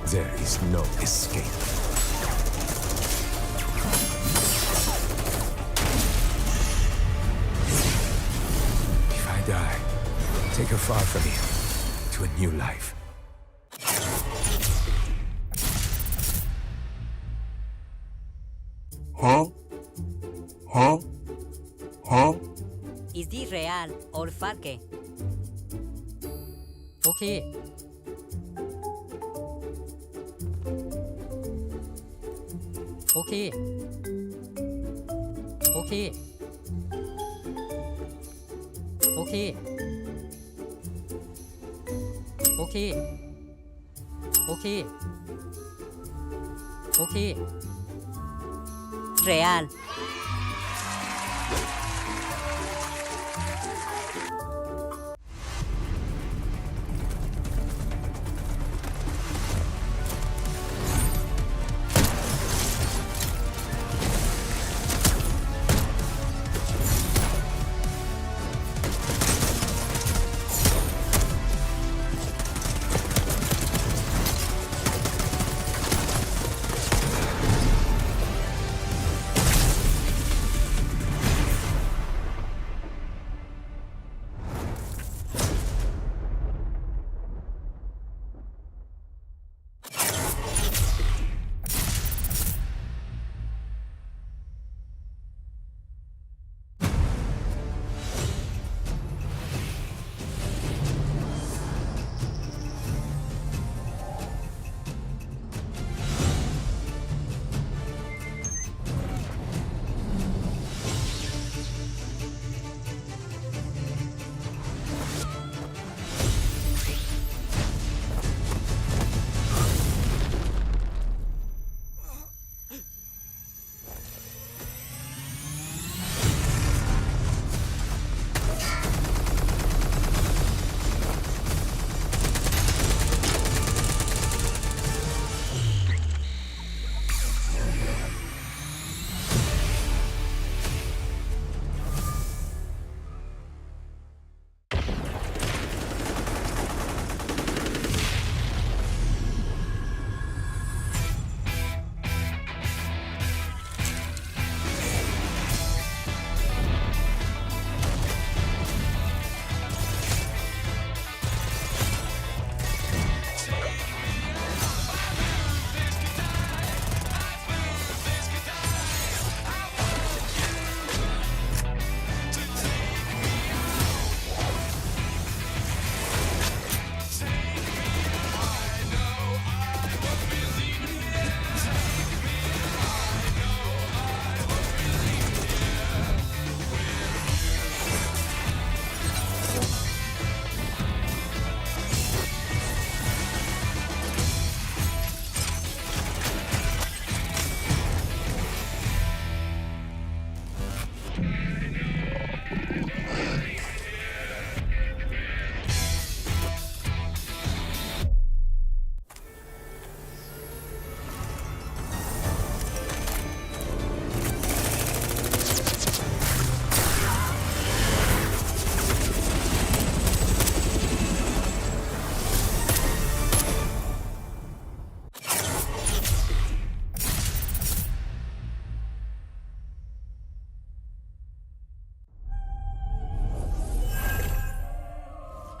There is no escape. If I die, take her far from here, to a new life. Is this real or fake? Okay. Okay. Okay. Okay. Okay. Okay. Okay. Real.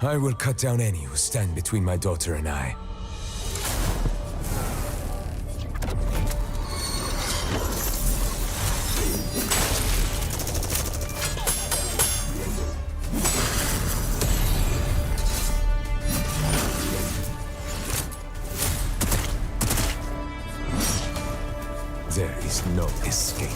I will cut down any who stand between my daughter and I. There is no escape.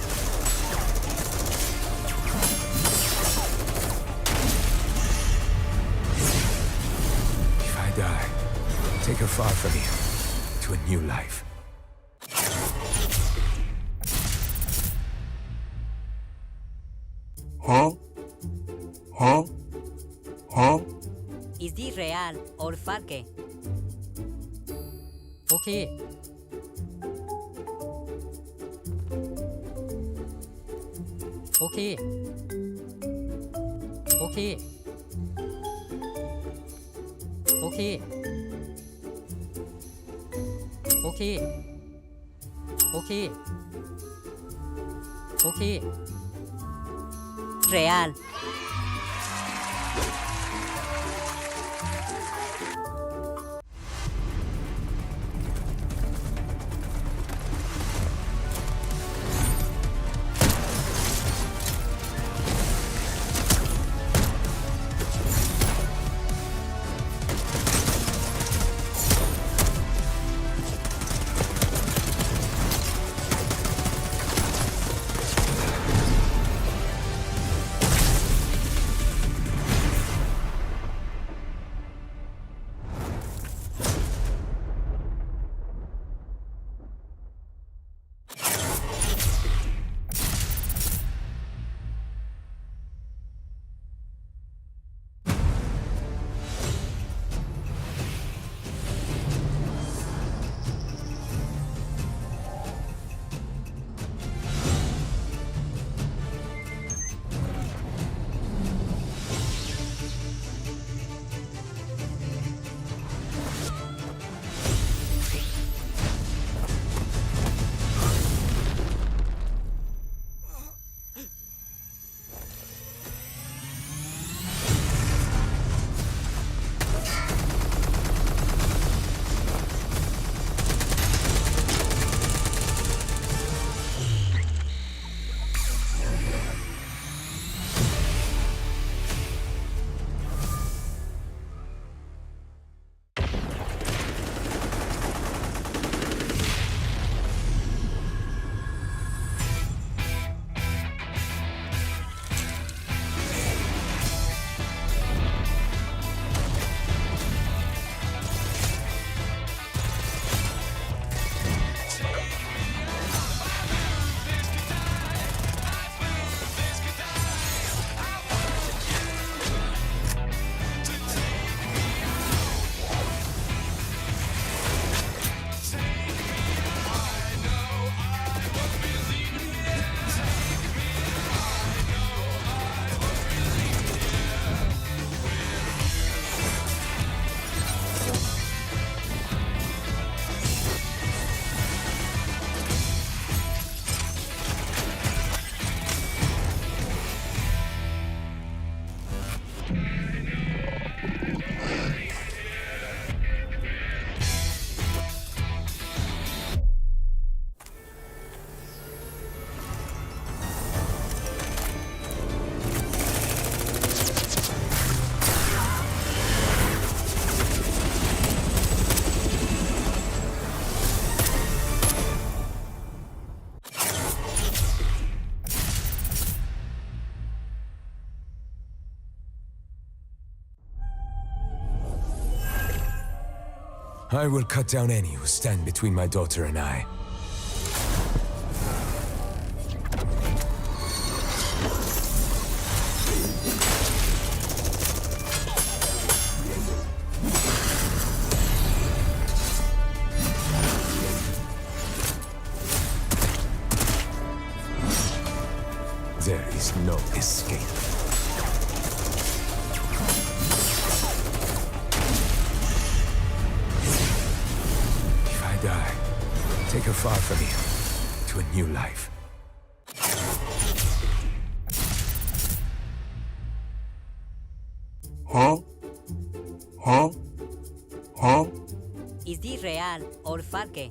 Die. Take her far from here, to a new life. Is this real or fake? Okay. Okay. Okay. Okay. โอเค โอเค โอเค real I will cut down any who stand between my daughter and I. There is no escape. If I die, take her far from here to a new life. is this real or fake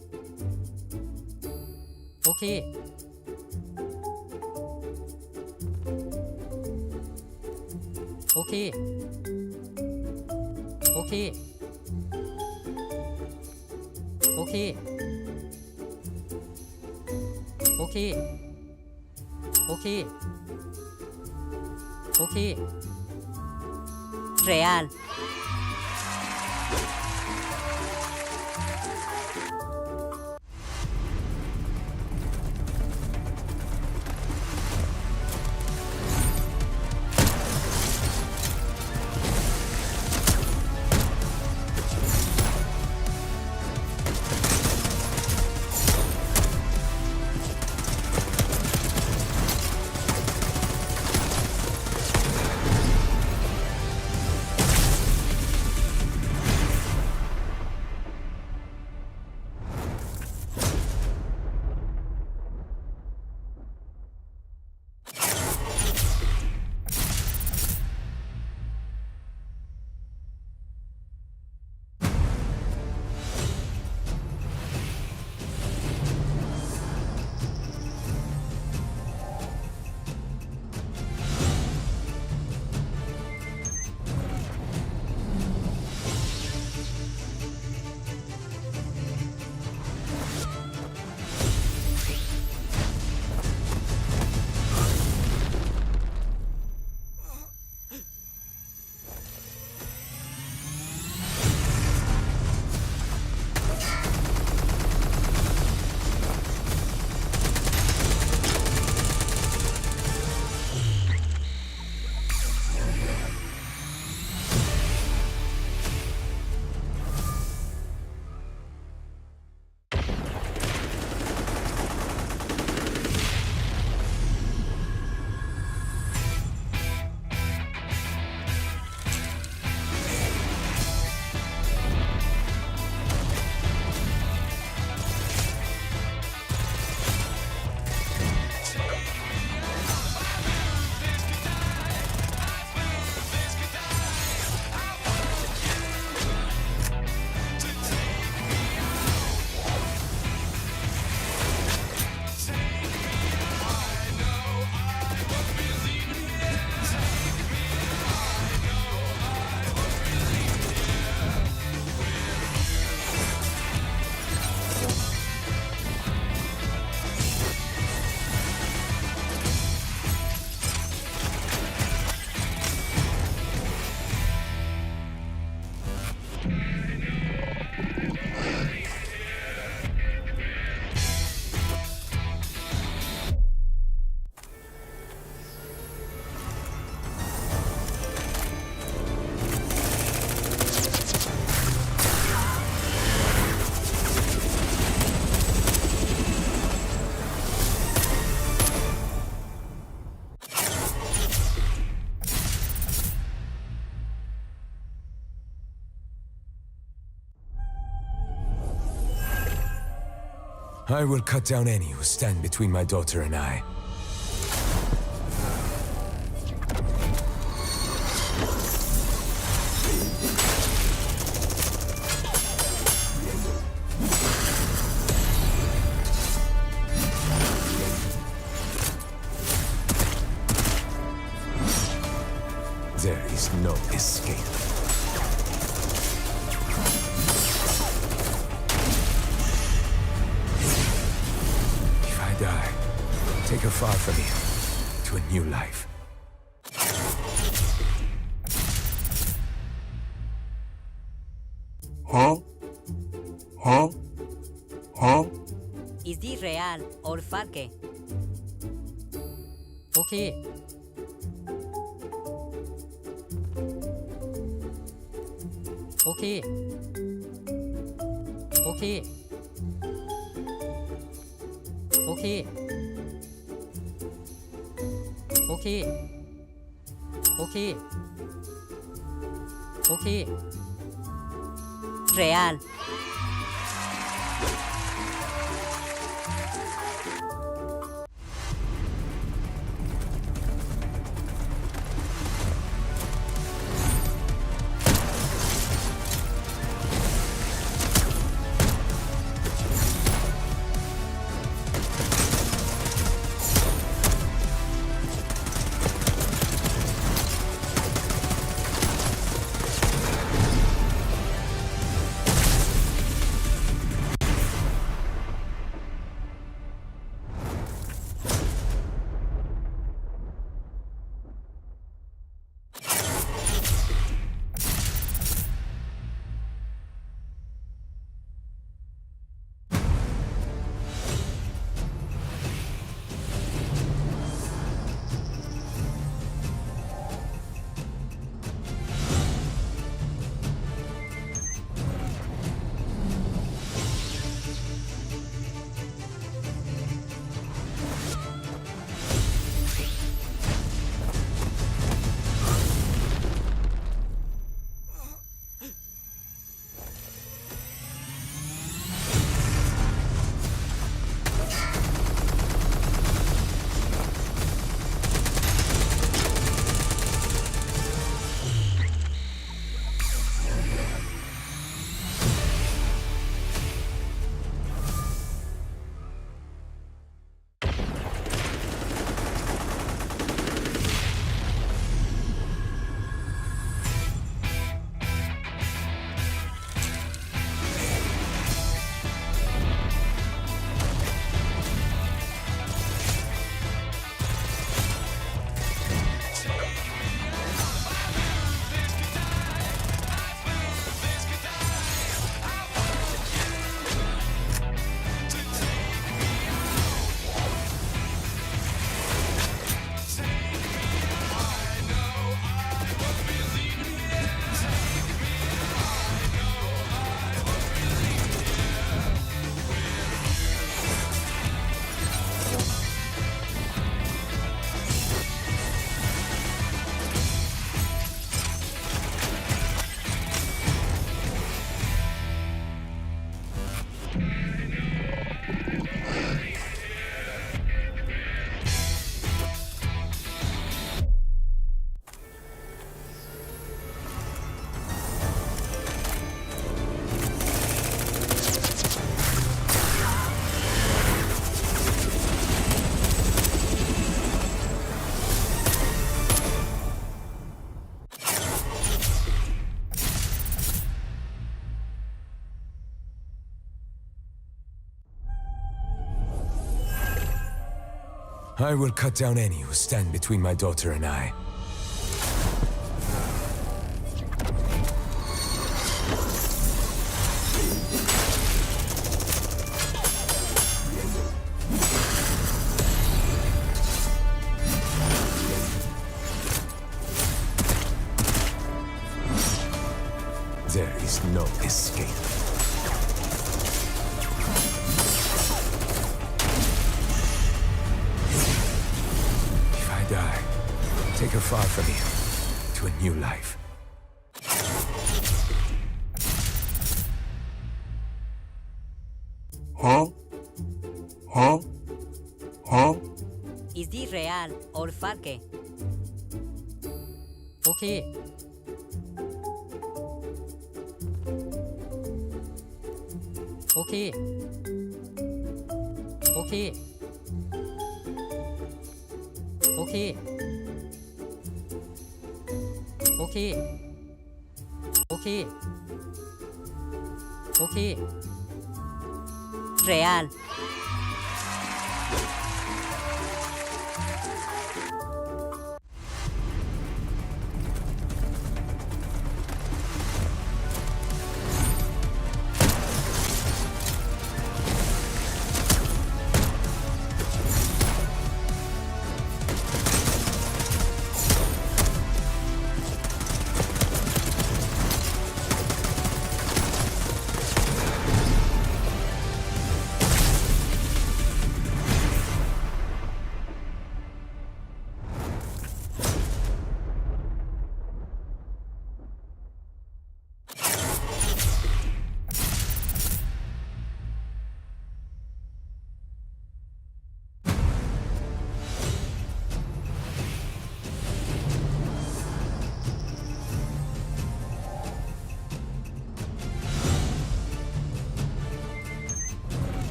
โอเค โอเค โอเค โอเค โอเค โอเค โอเค real I will cut down any who stand between my daughter and I. There is no escape. If I die, take her far from here to a new life. Is this real or fake? Okay. Okay. Okay. Okay. Okay. Okay. Okay. Real. I will cut down any who stand between my daughter and I. There is no escape. If I die, take her far from here to a new life. Huh? Huh? Huh? Is this real or fake? Okay. Okay. Okay. Okay. Okay. Okay. Okay. Real.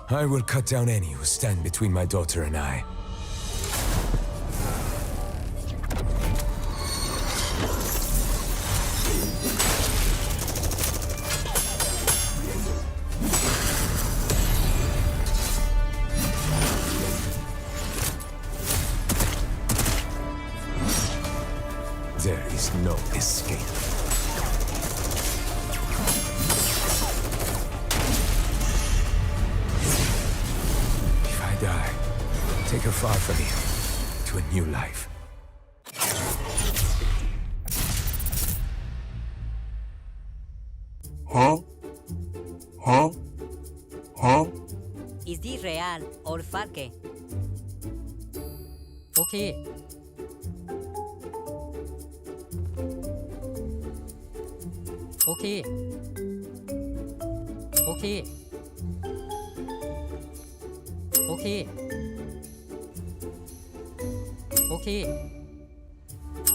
I will cut down any who stand between my daughter and I. There is no escape. If I die, take her far from here, to a new life. Huh? Huh? Huh? Is this real or fake? Okay. Okay. Okay. Okay. Okay.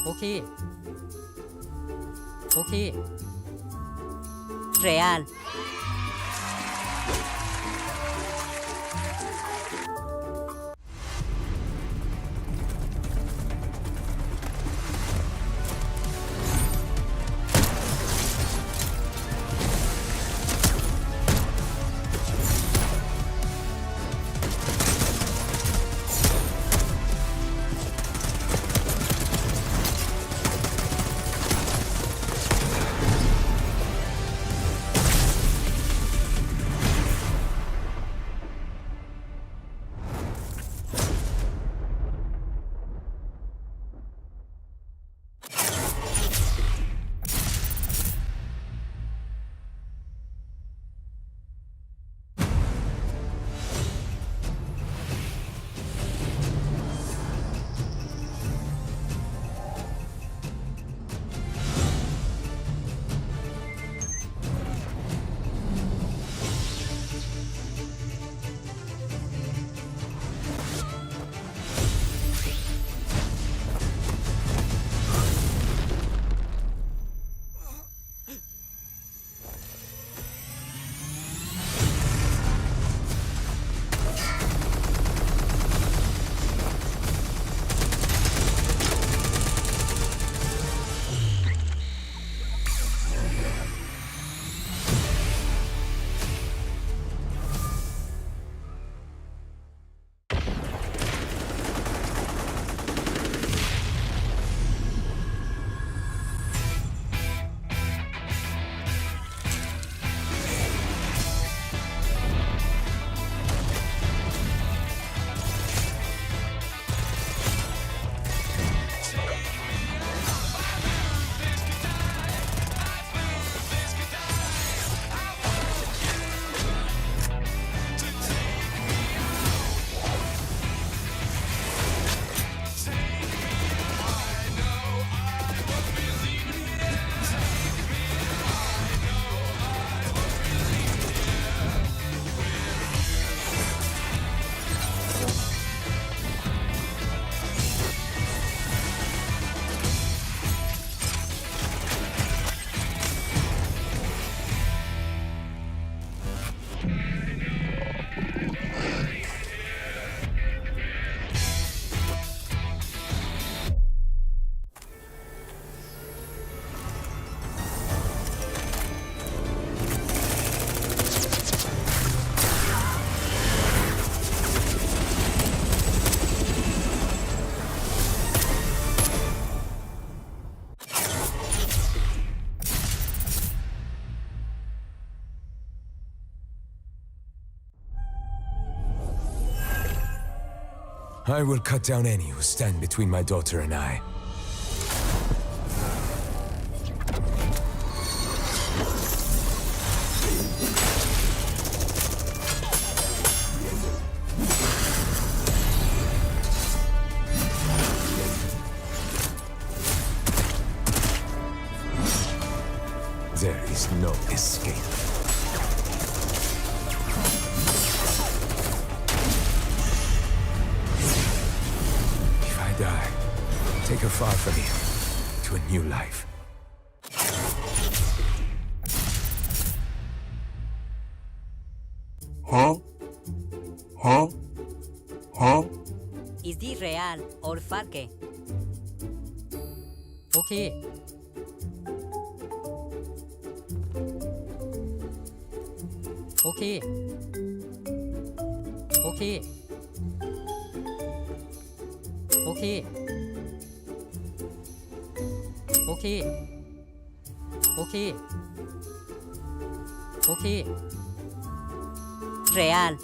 Okay. Okay. Real. I will cut down any who stand between my daughter and I. There is no escape. If I die, take her far from here, to a new life. Huh? Huh? Huh? Is this real or fake? Okay. Okay. Okay. Okay. Okay. Okay. Okay. Real.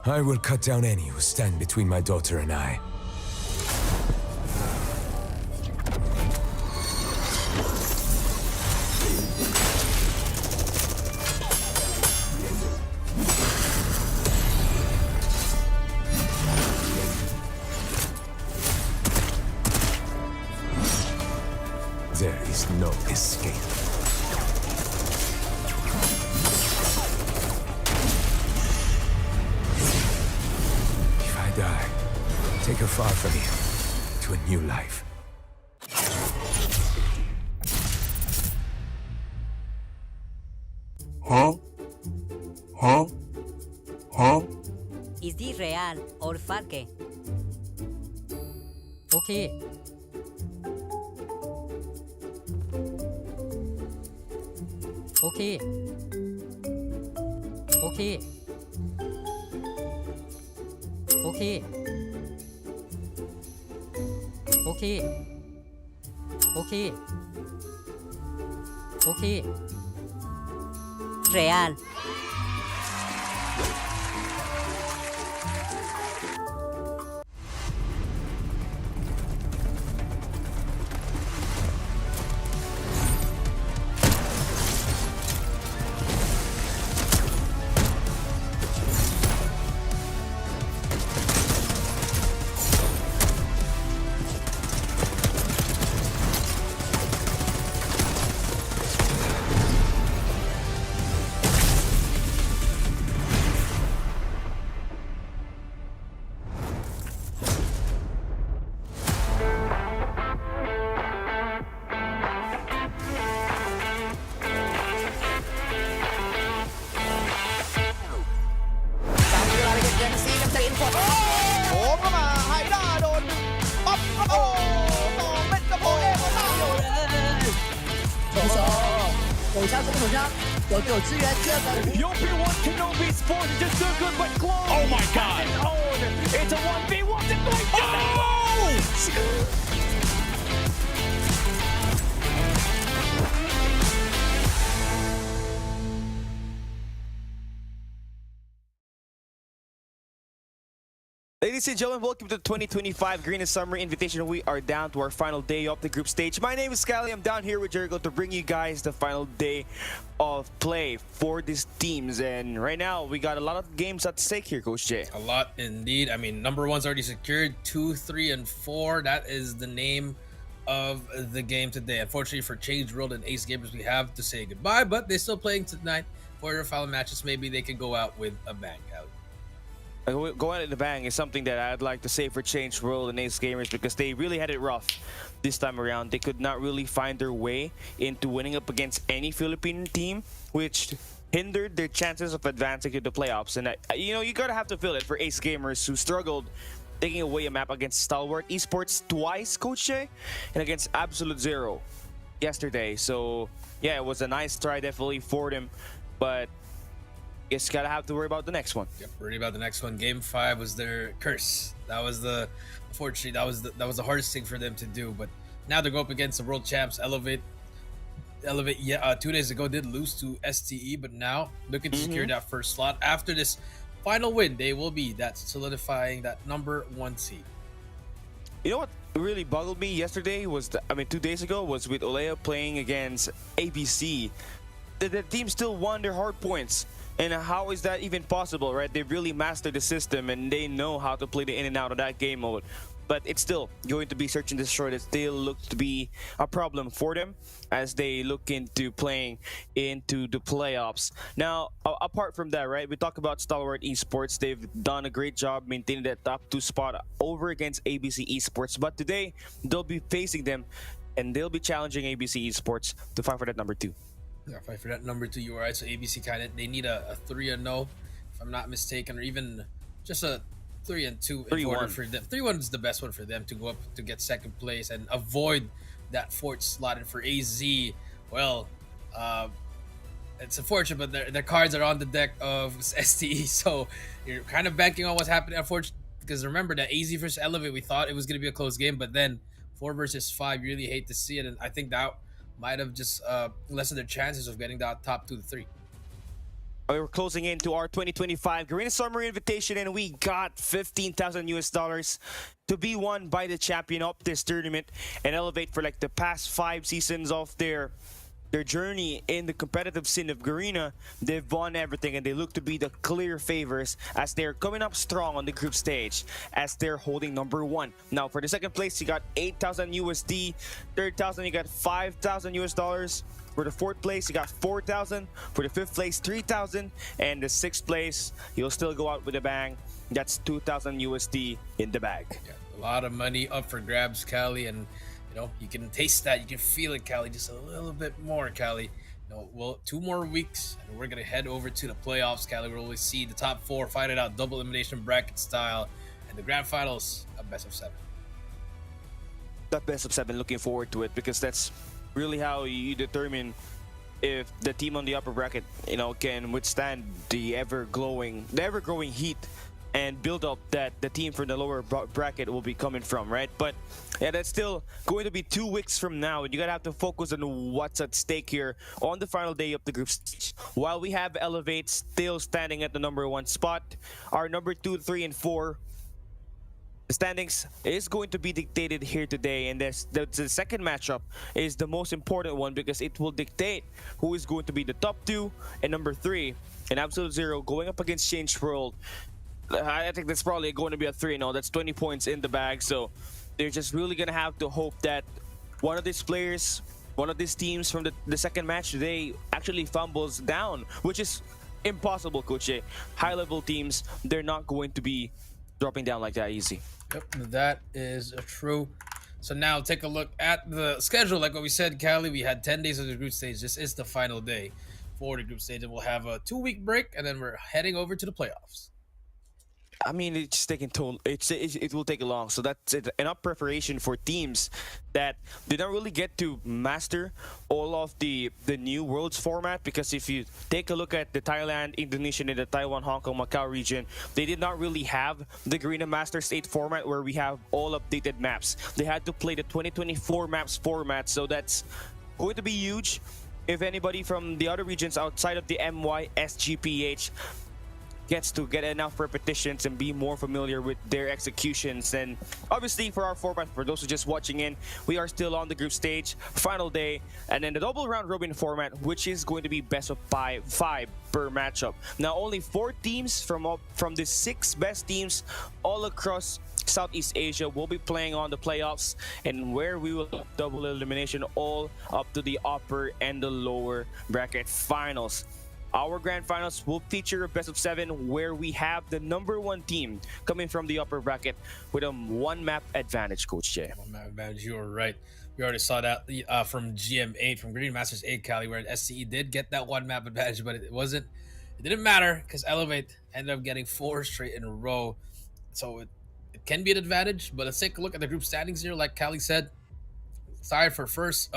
I will cut down any who stand between my daughter and I. There is no escape. If I die, take her far from here, to a new life. Huh? Huh? Is this real or fake? Okay. Okay. Okay. Okay. Okay. Okay. Okay. Real. Your P1 cannot be sports, just so good, but close. Oh my god. It's a 1v1. Ladies and gentlemen, welcome to the 2025 Garena Summer Invitational. We are down to our final day of the group stage. My name is Scally. I'm down here with Jericho to bring you guys the final day of play for these teams. And right now, we got a lot of games at stake here, Coach Jay. A lot indeed. I mean, number one's already secured. 2, 3, and 4. That is the name of the game today. Unfortunately for Change World and Ace Gamers, we have to say goodbye, but they're still playing tonight for their final matches. Maybe they can go out with a bang out. Going in the bang is something that I'd like to say for Change World and Ace Gamers, because they really had it rough this time around. They could not really find their way into winning up against any Philippine team, which hindered their chances of advancing to the playoffs. And you gotta have to feel it for Ace Gamers, who struggled taking away a map against Stalwart Esports twice, Coach Jay, and against Absolute Zero yesterday. So yeah, it was a nice try definitely for them, but guess gotta have to worry about the next one. Yep, worry about the next one. Game 5 was their curse. Unfortunately, that was the hardest thing for them to do. But now they go up against the world champs, Elevate. Yeah, 2 days ago did lose to STE, but now looking to secure that first slot. After this final win, they will be solidifying that number 1 seed. You know what really boggled me yesterday was, 2 days ago, was with Olea playing against ABC. The team still won their hard points. And how is that even possible, right? They really mastered the system and they know how to play the in and out of that game mode. But it's still going to be search and destroy. It still looks to be a problem for them as they look into playing into the playoffs. Now, apart from that, right, we talk about Stalwart Esports. They've done a great job maintaining that top 2 spot over against ABC Esports. But today, they'll be facing them and they'll be challenging ABC Esports to fight for that number 2. Yeah, fight for that number 2. You were right. So ABC they need a 3-0, if I'm not mistaken, or even just a 3-2 in order for them. 3-1 is the best one for them to go up to get second place and avoid that 4th slot. And for AZ, well, it's unfortunate, but their cards are on the deck of STE, so you're kind of banking on what's happening. Unfortunately, because remember that AZ versus Elevate, we thought it was going to be a close game, but then 4 versus 5, you really hate to see it, and I think that might have just lessened their chances of getting that top 2 to 3. We're closing into our 2025 Garena Summer Invitation, and we got $15,000 to be won by the champion of this tournament and Elevate for like the past 5 seasons of their journey in the competitive scene of Garena. They've won everything and they look to be the clear favors as they're coming up strong on the group stage as they're holding number 1. Now for the second place, you got 8,000 USD. Third thousand, you got $5,000. For the 4th place, you got 4,000. For the 5th place, 3,000. And the 6th place, you'll still go out with a bang. That's 2,000 USD in the bag. Yeah, a lot of money up for grabs, Cali, and you can taste that. You can feel it, Cali, just a little bit more, Cali. No, well, 2 more weeks, and we're gonna head over to the playoffs, Cali. We'll always see the top 4 fight it out, double elimination bracket style, and the grand finals, a best of 7. That best of 7, looking forward to it, because that's really how you determine if the team on the upper bracket, can withstand the ever-growing heat and build up that the team from the lower bracket will be coming from, right? But yeah, that's still going to be 2 weeks from now, and you gotta have to focus on what's at stake here on the final day of the group stage. While we have Elevate still standing at the number 1 spot, our number 2, 3, and 4 the standings is going to be dictated here today, and the second matchup is the most important one because it will dictate who is going to be the top 2 and number 3. And Absolute Zero going up against Change World. I think that's probably going to be a 3-0. That's 20 points in the bag, so they're just really going to have to hope that one of these players, one of these teams from the second match today actually fumbles down, which is impossible, Coach A. High-level teams, they're not going to be dropping down like that easy. Yep, that is true. So now take a look at the schedule. Like what we said, Cali, we had 10 days of the group stage. This is the final day for the group stage, and we'll have a 2-week break, and then we're heading over to the playoffs. I mean, it's taking it will take long, so that's enough preparation for teams that did not really get to master all of the new worlds format. Because if you take a look at the Thailand, Indonesian, and the Taiwan, Hong Kong, Macau region, they did not really have the Garena Masters 8 format where we have all updated maps. They had to play the 2024 maps format, so that's going to be huge. If anybody from the other regions outside of the MYSGPH gets to get enough repetitions and be more familiar with their executions. And obviously for our format, for those who are just watching in, we are still on the group stage, final day, and then the double round robin format, which is going to be best of 5 per matchup. Now only 4 teams from the 6 best teams all across Southeast Asia will be playing on the playoffs, and where we will have double elimination all up to the upper and the lower bracket finals. Our grand finals will feature a best of 7 where we have the number 1 team coming from the upper bracket with a 1 map advantage, Coach Jay. 1 map advantage, you were right. We already saw that from GM8, from Green Masters 8 Cali, where SCE did get that 1 map advantage, but it didn't matter because Elevate ended up getting 4 straight in a row. So it can be an advantage, but let's take a look at the group standings here. Like Cali said, for first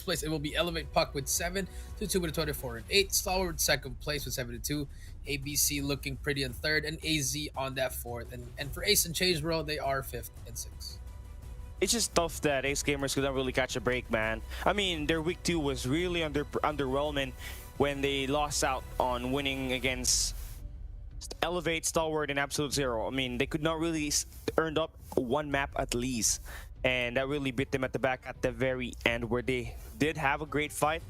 place, it will be Elevate Puck with 7, 2 with a 24 and 8, Stalwart second place with 72, ABC looking pretty in third, and AZ on that 4th, and for Ace and Change World, they are 5th and 6th. It's just tough that Ace Gamers couldn't really catch a break, man. I mean, their week 2 was really underwhelming when they lost out on winning against Elevate, Stalwart, and Absolute Zero. I mean, they could not really earn up 1 map at least. And that really bit them at the back at the very end, where they did have a great fight,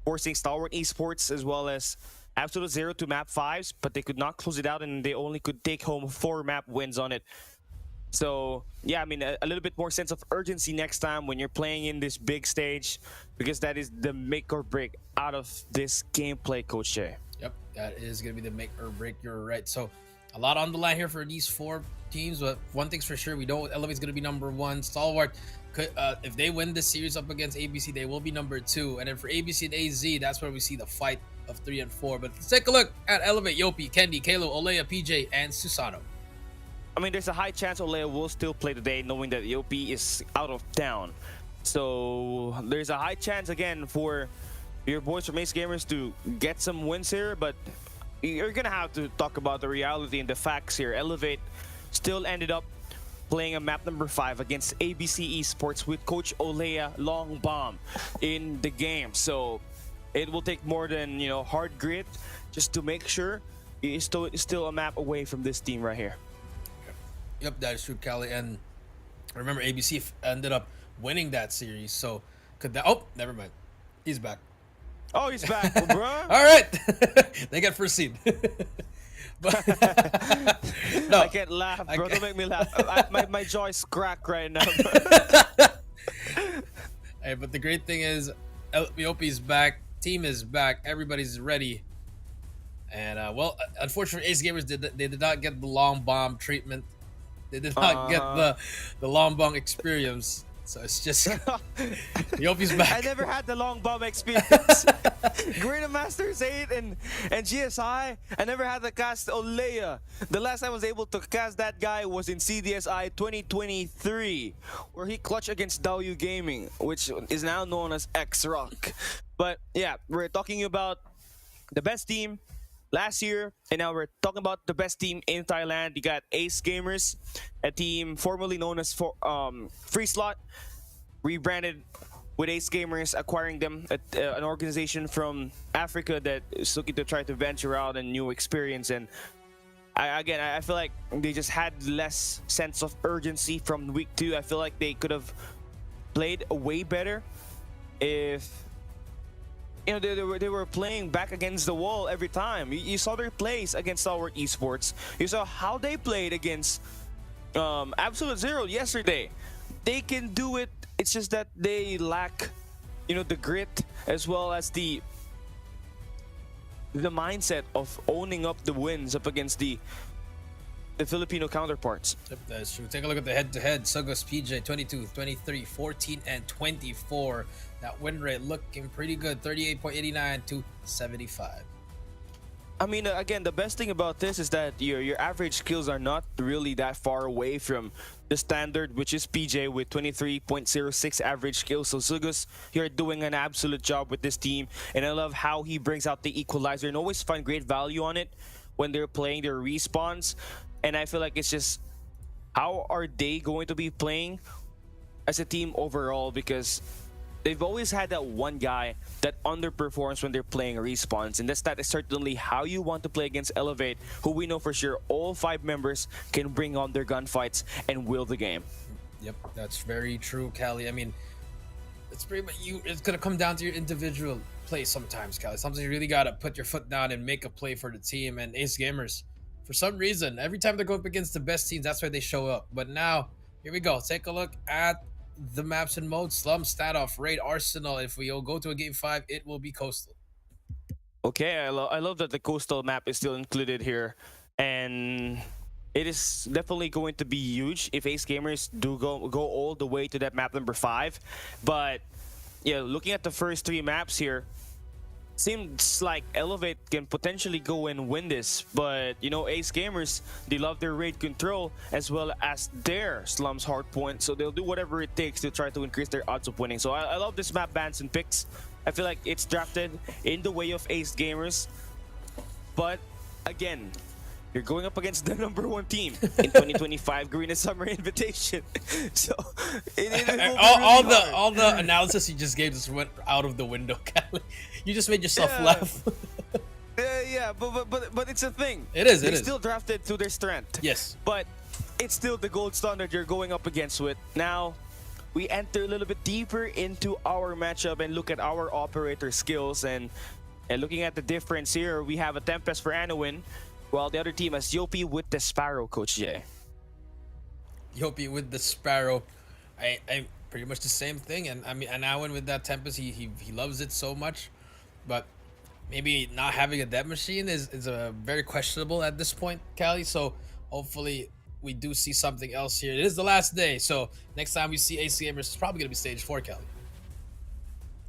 forcing Stalwart Esports as well as Absolute Zero to map 5s, but they could not close it out, and they only could take home 4 map wins on it. So yeah, I mean, a little bit more sense of urgency next time when you're playing in this big stage, because that is the make or break out of this gameplay, Coach Jay. Yep, that is going to be the make or break. You're right. So a lot on the line here for these 4 teams, but one thing's for sure, we know Elevate's going to be number 1. Stalwart, if they win this series up against ABC, they will be number 2. And then for ABC and AZ, that's where we see the fight of 3 and 4. But let's take a look at Elevate. Yopi, Kendi, Kalo, Olea, PJ, and Susano. I mean, there's a high chance Olea will still play today, knowing that Yopi is out of town. So there's a high chance again for your boys from Ace Gamers to get some wins here, but you're gonna have to talk about the reality and the facts here. Elevate still ended up playing a map number 5 against ABC Esports with Coach Olea Long Bomb in the game. So it will take more than, hard grit just to make sure it's still a map away from this team right here. Yep, that is true, Cali. And remember, ABC ended up winning that series. So could that? Oh, never mind. He's back. Oh, he's back, bro. All right, they get first seed. But no, I can't laugh, bro. Don't make me laugh. My jaw's cracked right now. Hey, but the great thing is, Yopi's back. Team is back. Everybody's ready. And well, unfortunately, Ace Gamers did not get the long bomb treatment. They did not get the long bomb experience. So it's just Yopi's back. I never had the long bomb experience. Garena Masters 8 and GSI, I never had to cast Olea. The last time I was able to cast that guy was in CDSI 2023, where he clutched against Daoyu Gaming, which is now known as X-Rock. But yeah, we're talking about the best team last year, and now we're talking about the best team in Thailand. You got Ace Gamers, a team formerly known as Free Slot, rebranded with Ace Gamers, acquiring them an organization from Africa that is looking to try to venture out and new experience. And I feel like they just had less sense of urgency from week 2. I feel like they could have played way better if they were playing back against the wall every time. You saw their plays against our esports. You saw how they played against Absolute Zero yesterday. They can do it. It's just that they lack, the grit as well as the mindset of owning up the wins up against the Filipino counterparts. Yep, that's true. Take a look at the head-to-head. Sugos PJ 22, 23, 14, and 24. That win rate looking pretty good. 38.89 to 75. I mean, again, the best thing about this is that your average skills are not really that far away from the standard, which is PJ with 23.06 average skills. So Sugos, you're doing an absolute job with this team, and I love how he brings out the equalizer and always find great value on it when they're playing their respawns. And I feel like it's just, how are they going to be playing as a team overall? Because they've always had that one guy that underperforms when they're playing respawns, and that is certainly how you want to play against Elevate, who we know for sure all 5 members can bring on their gunfights and will the game. Yep, that's very true, Callie. I mean, it's pretty much it's gonna come down to your individual play sometimes, Callie. Sometimes you really gotta put your foot down and make a play for the team. And Ace Gamers, for some reason, every time they go up against the best teams, that's where they show up. But now, here we go. Take a look at the maps and modes. Slum, Statoff, Raid, Arsenal. If we all go to a game 5, it will be Coastal. Okay, I love that the Coastal map is still included here, and it is definitely going to be huge if Ace Gamers do go all the way to that map number 5. But yeah, looking at the first 3 maps here, seems like Elevate can potentially go and win this, but Ace Gamers, they love their raid control as well as their Slum's hard point, so they'll do whatever it takes to try to increase their odds of winning. So I love this map bans and picks. I feel like it's drafted in the way of Ace Gamers, but again, you're going up against the number 1 team in 2025 Garena Summer Invitation. So all the analysis you just gave just went out of the window, Callie. You just made yourself laugh. Yeah, but it's a thing. It is. They're still drafted to their strength. Yes. But it's still the gold standard you're going up against with. Now, we enter a little bit deeper into our matchup and look at our operator skills. And looking at the difference here, we have a Tempest for Anowin, while the other team has Yopi with the Sparrow, Coach Jay. Yopi with the Sparrow. I pretty much the same thing. And I mean, Anowin with that Tempest, he loves it so much. But maybe not having a death machine is very questionable at this point, Callie. So hopefully we do see something else here. It is the last day, so next time we see Ace Gamers, it's probably gonna be stage 4, Callie.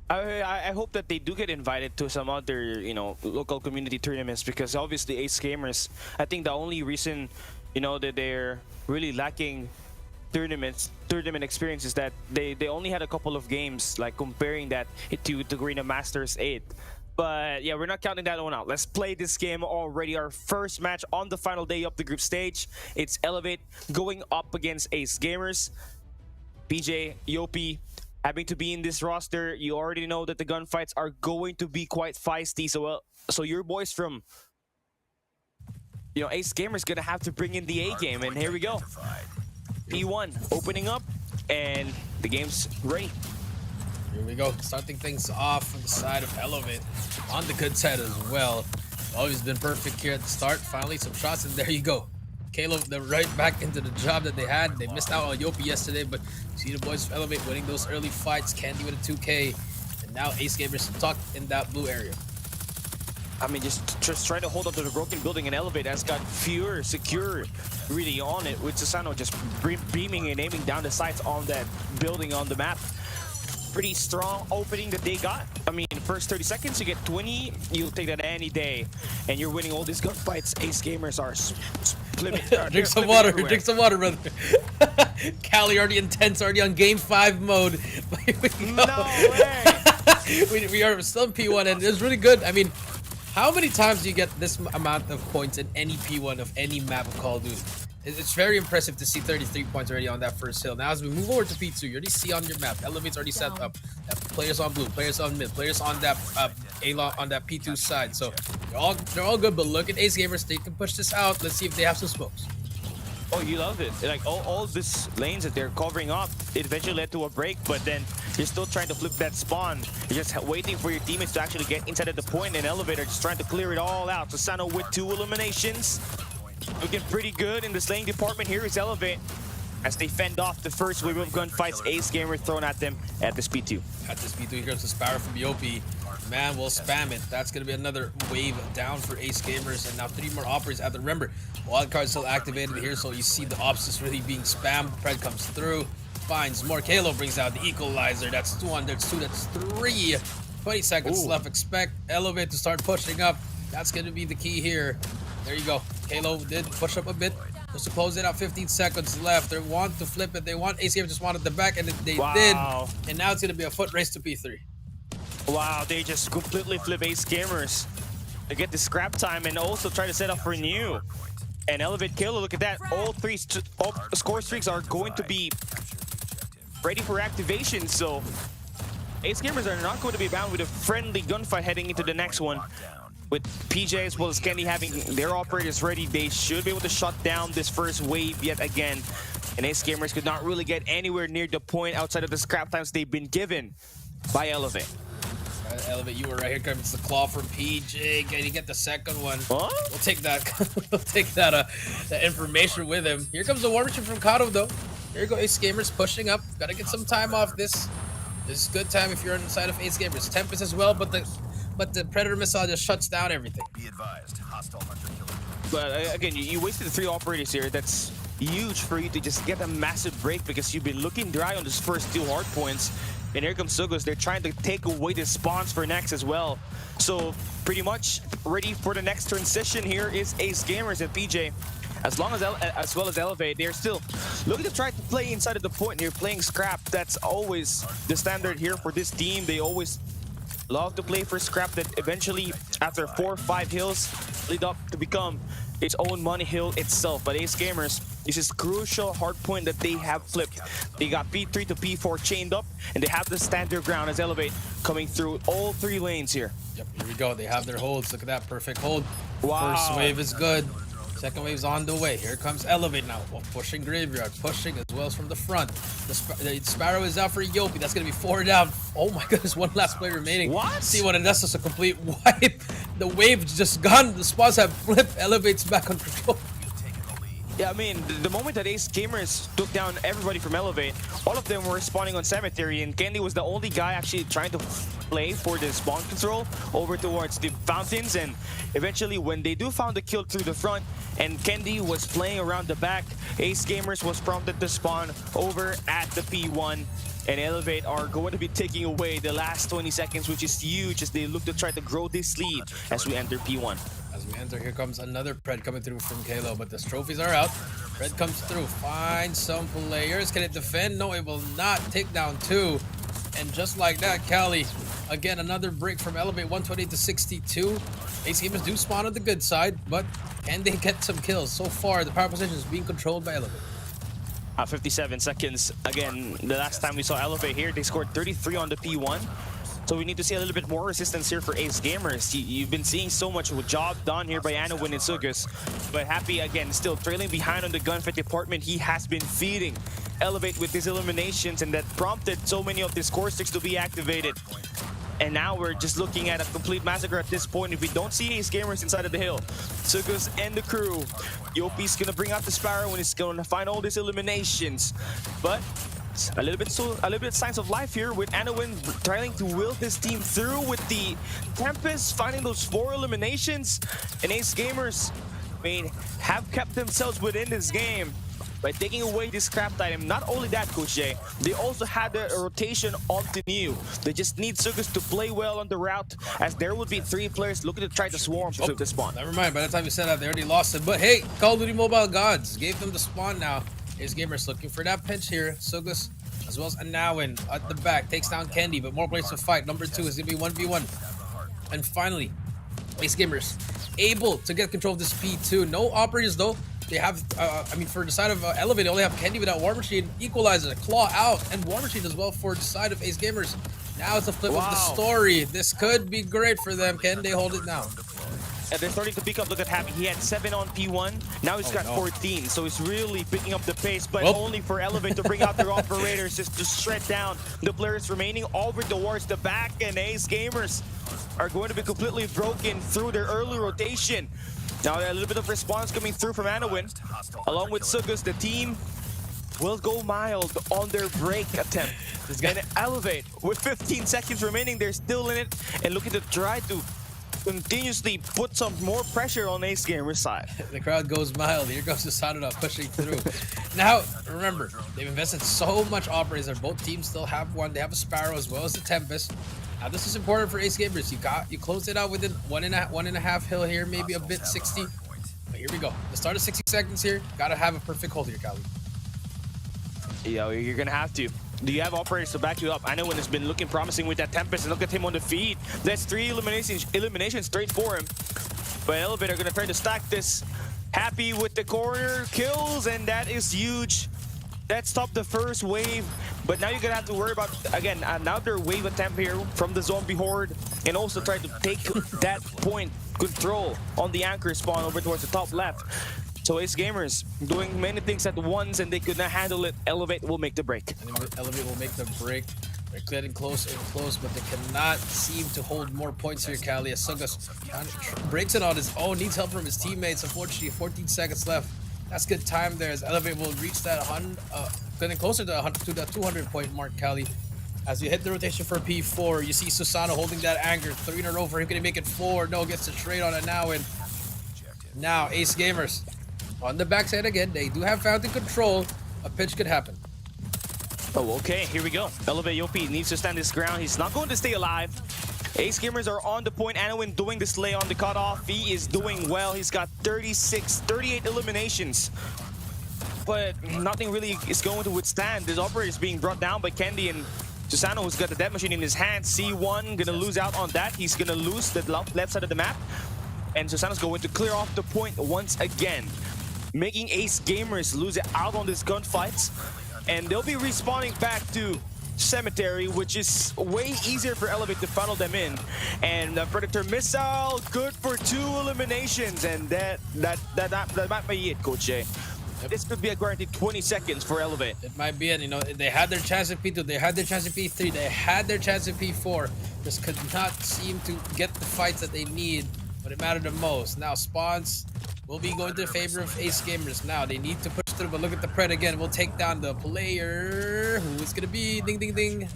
I hope that they do get invited to some other local community tournaments, because obviously Ace Gamers, I think the only reason that they're really lacking tournament experience is that they only had a couple of games, like comparing that to the Garena Masters 8. But yeah, we're not counting that one out. Let's play this game already. Our first match on the final day of the group stage. It's Elevate going up against Ace Gamers. PJ, Yopi, having to be in this roster, you already know that the gunfights are going to be quite feisty. So your boys from Ace Gamers gonna have to bring in the A game, and here we go. P1 opening up, and the game's ready. Here we go, starting things off from the side of Elevate, on the good side as well. Always been perfect here at the start. Finally, some shots, and there you go. Caleb, they're right back into the job that they had. They missed out on Yopi yesterday, but you see the boys from Elevate winning those early fights. Candy with a 2K, and now Ace Gamers tucked in that blue area. I mean, just trying to hold up to the broken building, and Elevate has got fewer secure really on it, with Susano just beaming and aiming down the sights on that building on the map. Pretty strong opening that they got. I mean, first 30 seconds, you get 20, you'll take that any day, and you're winning all these gunfights. Ace Gamers are flipping. Drink some water, drink some water, brother. Cali already intense, already on game 5 mode. No way! we are still in P1, and it's really good. I mean, how many times do you get this amount of points in any P1 of any map of Call of Duty? It's very impressive to see 33 points already on that first hill. Now, as we move over to P2, you already see on your map, Elevate's already set up. Players on blue, players on mid, players on that on that P2 side. So they're all good. But look at Ace Gamers, they can push this out. Let's see if they have some smokes. Oh, you love it. Like all these lanes that they're covering up, it eventually led to a break, but then you're still trying to flip that spawn. You're just waiting for your teammates to actually get inside of the point, and Elevator just trying to clear it all out. Susano with 2 eliminations. Looking pretty good in the slaying department. Here is Elevate as they fend off the first wave of gunfights. Ace Gamer thrown at them at this P2. At this P2, here's the Sparrow from Yopi. Man, we'll spam it. That's going to be another wave down for Ace Gamers. And now 3 more operators at the Remember, wildcard still activated here, so you see the ops is really being spammed. Pred comes through, finds more. Kalo brings out the equalizer. That's 2 on, that's 2, that's 3. 20 seconds left. Expect Elevate to start pushing up. That's going to be the key here. There you go. Kalo did push up a bit just to close it out. 15 seconds left. They want to flip it. They want Ace Gamers just wanted the back, and they did. And now it's going to be a foot race to P3. Wow, they just completely flip Ace Gamers to get the scrap time and also try to set up for new. And Elevate Kalo, look at that. All 3 score streaks are going to be ready for activation. So Ace Gamers are not going to be bound with a friendly gunfight heading into the next one. With PJ as well as Kenny having their operators ready, they should be able to shut down this first wave yet again. And Ace Gamers could not really get anywhere near the point outside of the scrap times they've been given by Elevate. Elevate, you were right. Here comes the claw from PJ. Can you get the second one? Huh? We'll take that. We'll take that information with him. Here comes the war machine from Kato, though. Here you go, Ace Gamers pushing up. Gotta get some time off this. This is good time if you're inside of Ace Gamers. Tempest as well, but the Predator missile just shuts down everything. Be advised, hostile hunter killer. But again, you wasted 3 operators here. That's huge for you to just get a massive break because you've been looking dry on these first 2 hard points. And here comes Sugos. They're trying to take away the spawns for next as well. So pretty much ready for the next transition here is Ace Gamers and PJ. As well as Elevate, they're still looking to try to play inside of the point. They're playing scrap. That's always the standard here for this team. They always love to play for scrap that eventually, after 4 or 5 hills, lead up to become its own money hill itself. But Ace Gamers, this is crucial hard point that they have flipped. They got P3 to P4 chained up, and they have the stand their ground as Elevate coming through all 3 lanes here. Yep, here we go. They have their holds. Look at that perfect hold. Wow. First wave is good. Second wave's on the way. Here comes Elevate now. Pushing Graveyard. Pushing as well as from the front. The Sparrow is out for Yopi. That's going to be 4 down. Oh my goodness, 1 last player remaining. What? See what, and that's just a complete wipe. The wave's just gone. The spawns have flipped. Elevate's back on control. Yeah, I mean, the moment that Ace Gamers took down everybody from Elevate, all of them were spawning on Cemetery, and Candy was the only guy actually trying to play for the spawn control over towards the fountains. And eventually, when they do found the kill through the front, and Candy was playing around the back, Ace Gamers was prompted to spawn over at the P1. And Elevate are going to be taking away the last 20 seconds, which is huge as they look to try to grow this lead as we enter P1. As we enter, here comes another Pred coming through from Kalo, but the trophies are out. Pred comes through, finds some players. Can it defend? No, it will not. Take down 2. And just like that, Cali, again, another break from Elevate, 128 to 62. Ace Gamers do spawn on the good side, but can they get some kills? So far, the power position is being controlled by Elevate. 57 seconds. Again, the last time we saw Elevate here, they scored 33 on the P1. So we need to see a little bit more resistance here for Ace Gamers. You've been seeing so much job done here by Anowin and Sugus. But Happy, again, still trailing behind on the gunfight department. He has been feeding Elevate with his eliminations, and that prompted so many of the score sticks to be activated. And now we're just looking at a complete massacre at this point if we don't see Ace Gamers inside of the hill. Sugus and the crew. Yopi's gonna bring out the Sparrow and he's gonna find all these eliminations. But a little bit signs of life here with Anowin trying to will this team through with the Tempest finding those 4 eliminations, and Ace Gamers, I mean, have kept themselves within this game by taking away this craft item. Not only that, Coach Jay, they also had a rotation onto New. They just need Sugus to play well on the route, as there would be 3 players looking to try to swarm to the spawn. Never mind, by the time you said that, they already lost it. But hey, Call of Duty Mobile Gods gave them the spawn now. Ace Gamers looking for that pinch here. Sugus, as well as Anowin at the back, takes down Candy, but more players to fight. Number 2 is going to be 1v1. And finally, Ace Gamers able to get control of this P2. No operators though. They have, I mean, for the side of Elevate, they only have Candy without War Machine. Equalizer, Claw out, and War Machine as well for the side of Ace Gamers. Now it's a flip of the story. This could be great for them. Can they hold it now? And they're starting to pick up. Look at Happy. He had 7 on P1. Now he's got 14. So he's really picking up the pace, but only for Elevate to bring out their operators just to shred down the players remaining over towards the back. And Ace Gamers are going to be completely broken through their early rotation. Now a little bit of response coming through from Anowin. Along with Sugus, the team will go mild on their break attempt. And Elevate, with 15 seconds remaining, they're still in it and looking to try to continuously put some more pressure on Ace Gamer's side. The crowd goes mild. Here goes the Sanada pushing through. Now, remember, they've invested so much operators. Both teams still have one. They have a Sparrow as well as the Tempest. Now, this is important for Ace Gamers. You closed it out within one and a half hill here, maybe a bit 60. But here we go. The start of 60 seconds here. Gotta have a perfect hold here, Kali. Yo, you're gonna have to. Do you have operators to back you up? I know when it's been looking promising with that Tempest, and look at him on the feed. That's 3 eliminations straight for him. But Elevate are gonna try to stack this. Happy with the corner kills, and that is huge. That stopped the first wave, but now you're gonna have to worry about, again, another wave attempt here from the zombie horde, and also try to take that point control on the anchor spawn over towards the top left. So Ace Gamers doing many things at once, and they could not handle it. Elevate will make the break. Elevate will make the break. They're getting close and close, but they cannot seem to hold more points here, Kali. As Sugus breaks it on his own, needs help from his teammates. Unfortunately, 14 seconds left. That's good time there, as Elevate will reach that 100, getting closer to the 200 point mark, Kali. As we hit the rotation for P4, you see Susano holding that anchor. 3 in a row for him. Can he make it 4? No, gets the trade on it now. And now Ace Gamers on the backside again. They do have fountain control. A pitch could happen. Oh, okay, here we go. Elevate Yopi needs to stand his ground. He's not going to stay alive. Ace Gamers are on the point. Anowin doing the slay on the cutoff. He is doing well. He's got 38 eliminations. But nothing really is going to withstand. This operator is being brought down by Candy, and Susano, who's got the death machine in his hand. C1 gonna lose out on that. He's gonna lose the left side of the map. And Susano's going to clear off the point once again, making Ace Gamers lose it out on these gunfights. And they'll be respawning back to Cemetery, which is way easier for Elevate to funnel them in. And the Predator Missile, good for 2 eliminations. And that might be it, Coach Jay. Yep. This could be a guaranteed 20 seconds for Elevate. It might be it. You know, they had their chance at P2, they had their chance at P3, they had their chance at P4. Just could not seem to get the fights that they need, but it mattered the most. Now spawns will be going to the favor of Ace Gamers. Now they need to push through, but look at the Pred again. We'll take down the player. Who is gonna be? Ding ding ding.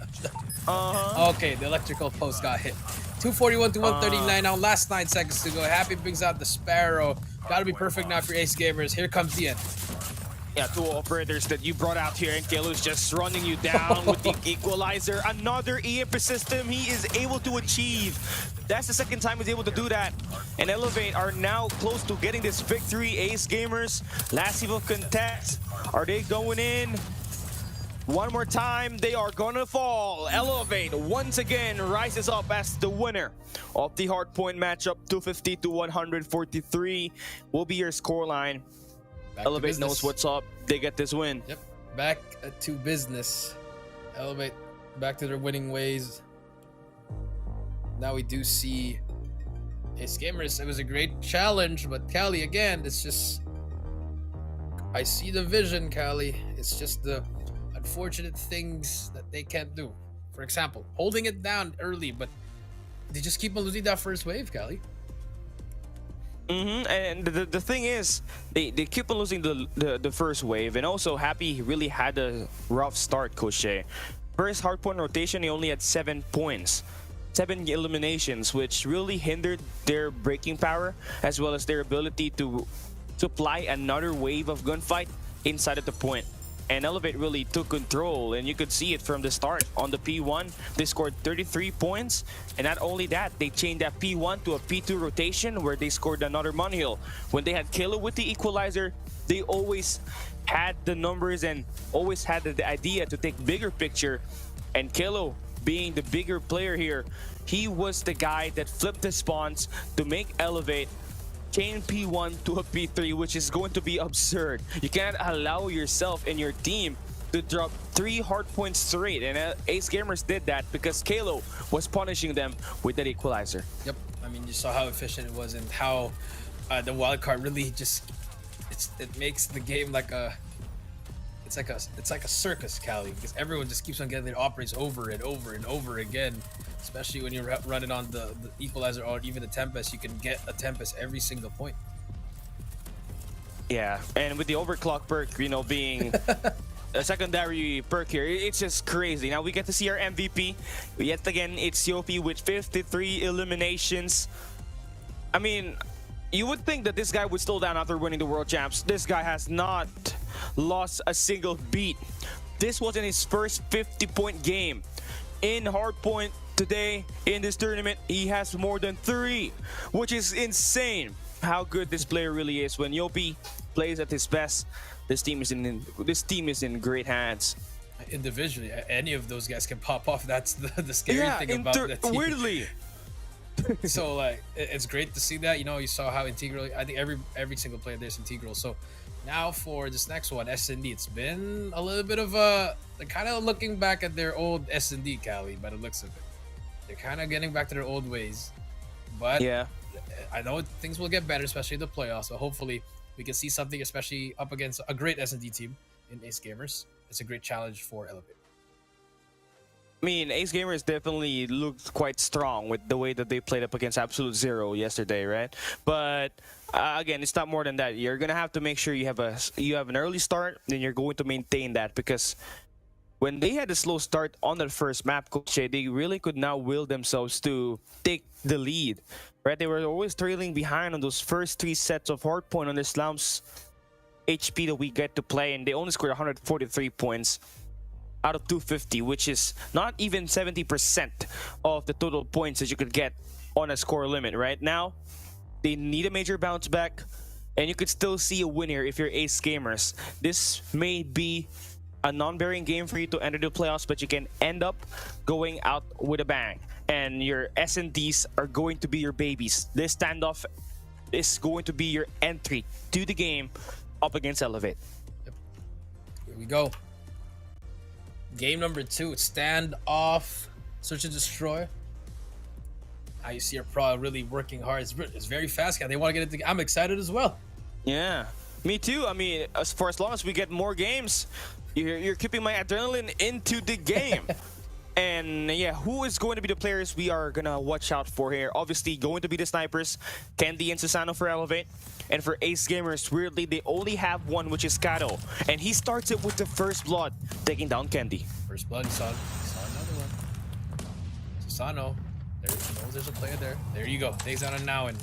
Okay, the electrical post got hit. 241 to 139 now. Last 9 seconds to go. Happy brings out the Sparrow. Gotta be perfect now for Ace Gamers. Here comes the end. Yeah, 2 operators that you brought out here, and Kelu's just running you down with the equalizer. Another EMP system he is able to achieve. That's the second time he's able to do that. And Elevate are now close to getting this victory. Ace Gamers, last evil contest. Are they going in? One more time, they are gonna fall. Elevate once again rises up as the winner of the hardpoint matchup. 250 to 143 will be your scoreline. Elevate knows what's up. They get this win. Yep. Back to business. Elevate back to their winning ways. Now we do see Ace Gamers. It was a great challenge, but Kali, again, it's just... I see the vision, Kali. It's just the unfortunate things that they can't do. For example, holding it down early, but they just keep on losing that first wave, Kali. And the thing is, they keep on losing the first wave, and also Happy really had a rough start, Koche. First hardpoint rotation, he only had 7 points. 7 eliminations, which really hindered their breaking power, as well as their ability to supply another wave of gunfight inside of the point. And Elevate really took control, and you could see it from the start. On the P1, they scored 33 points, and not only that, they changed that P1 to a P2 rotation where they scored another Monhill. When they had Kilo with the equalizer, they always had the numbers and always had the idea to take bigger picture. And Kilo, being the bigger player here, he was the guy that flipped the spawns to make Elevate chain P1 to a P3, which is going to be absurd. You cannot allow yourself and your team to drop 3 hard points straight, and Ace Gamers did that because Kalo was punishing them with that equalizer. Yep, I mean, you saw how efficient it was and how the wildcard really just it makes the game like a it's like a circus, Cali, because everyone just keeps on getting their operates over and over and over again. Especially when you're running on the equalizer or even the Tempest, you can get a Tempest every single point. Yeah, and with the overclock perk, you know, being a secondary perk here, it's just crazy. Now we get to see our MVP. Yet again, it's Yopi with 53 eliminations. I mean, you would think that this guy would slow down after winning the World Champs. This guy has not lost a single beat. This was in his first 50-point game. In hardpoint today, in this tournament, he has more than 3, which is insane how good this player really is. When Yopi plays at his best, this team is in great hands. Individually, any of those guys can pop off. That's the scary thing about that team. Weirdly. So like, it's great to see that. You know, you saw how integral. I think every single player there's integral. So now for this next one, S&D, it's been a little bit of a they're kind of looking back at their old S&D, Cali, by the looks of it. They're kind of getting back to their old ways. But yeah, I know things will get better, especially in the playoffs. So hopefully we can see something, especially up against a great S&D team in Ace Gamers. It's a great challenge for Elevate. I mean, Ace Gamers definitely looked quite strong with the way that they played up against Absolute Zero yesterday, right? But again, it's not more than that. You're gonna have to make sure you have an early start, then you're going to maintain that, because when they had a slow start on the first map, Coach, they really could not will themselves to take the lead, right? They were always trailing behind on those first 3 sets of hardpoint on the Slums HP that we get to play, and they only scored 143 points out of 250, which is not even 70% of the total points that you could get on a score limit. Right now, they need a major bounce back, and you could still see a win here if you're Ace Gamers. This may be a non-bearing game for you to enter the playoffs, but you can end up going out with a bang, and your S&Ds are going to be your babies. This standoff is going to be your entry to the game up against Elevate. Yep. Here we go. Game number 2, standoff, search and destroy. Now you see our pro really working hard. It's very fast, guys. They want to get it. I'm excited as well. Yeah, me too. I mean, for as long as we get more games, you're keeping my adrenaline into the game. And yeah, who is going to be the players we are gonna watch out for here? Obviously, going to be the snipers, Candy and Susano for Elevate. And for Ace Gamers, weirdly, they only have one, which is Kato. And he starts it with the first blood, taking down Candy. First blood, he saw another one. Susano, there's a player there. There you go. Takes down a now and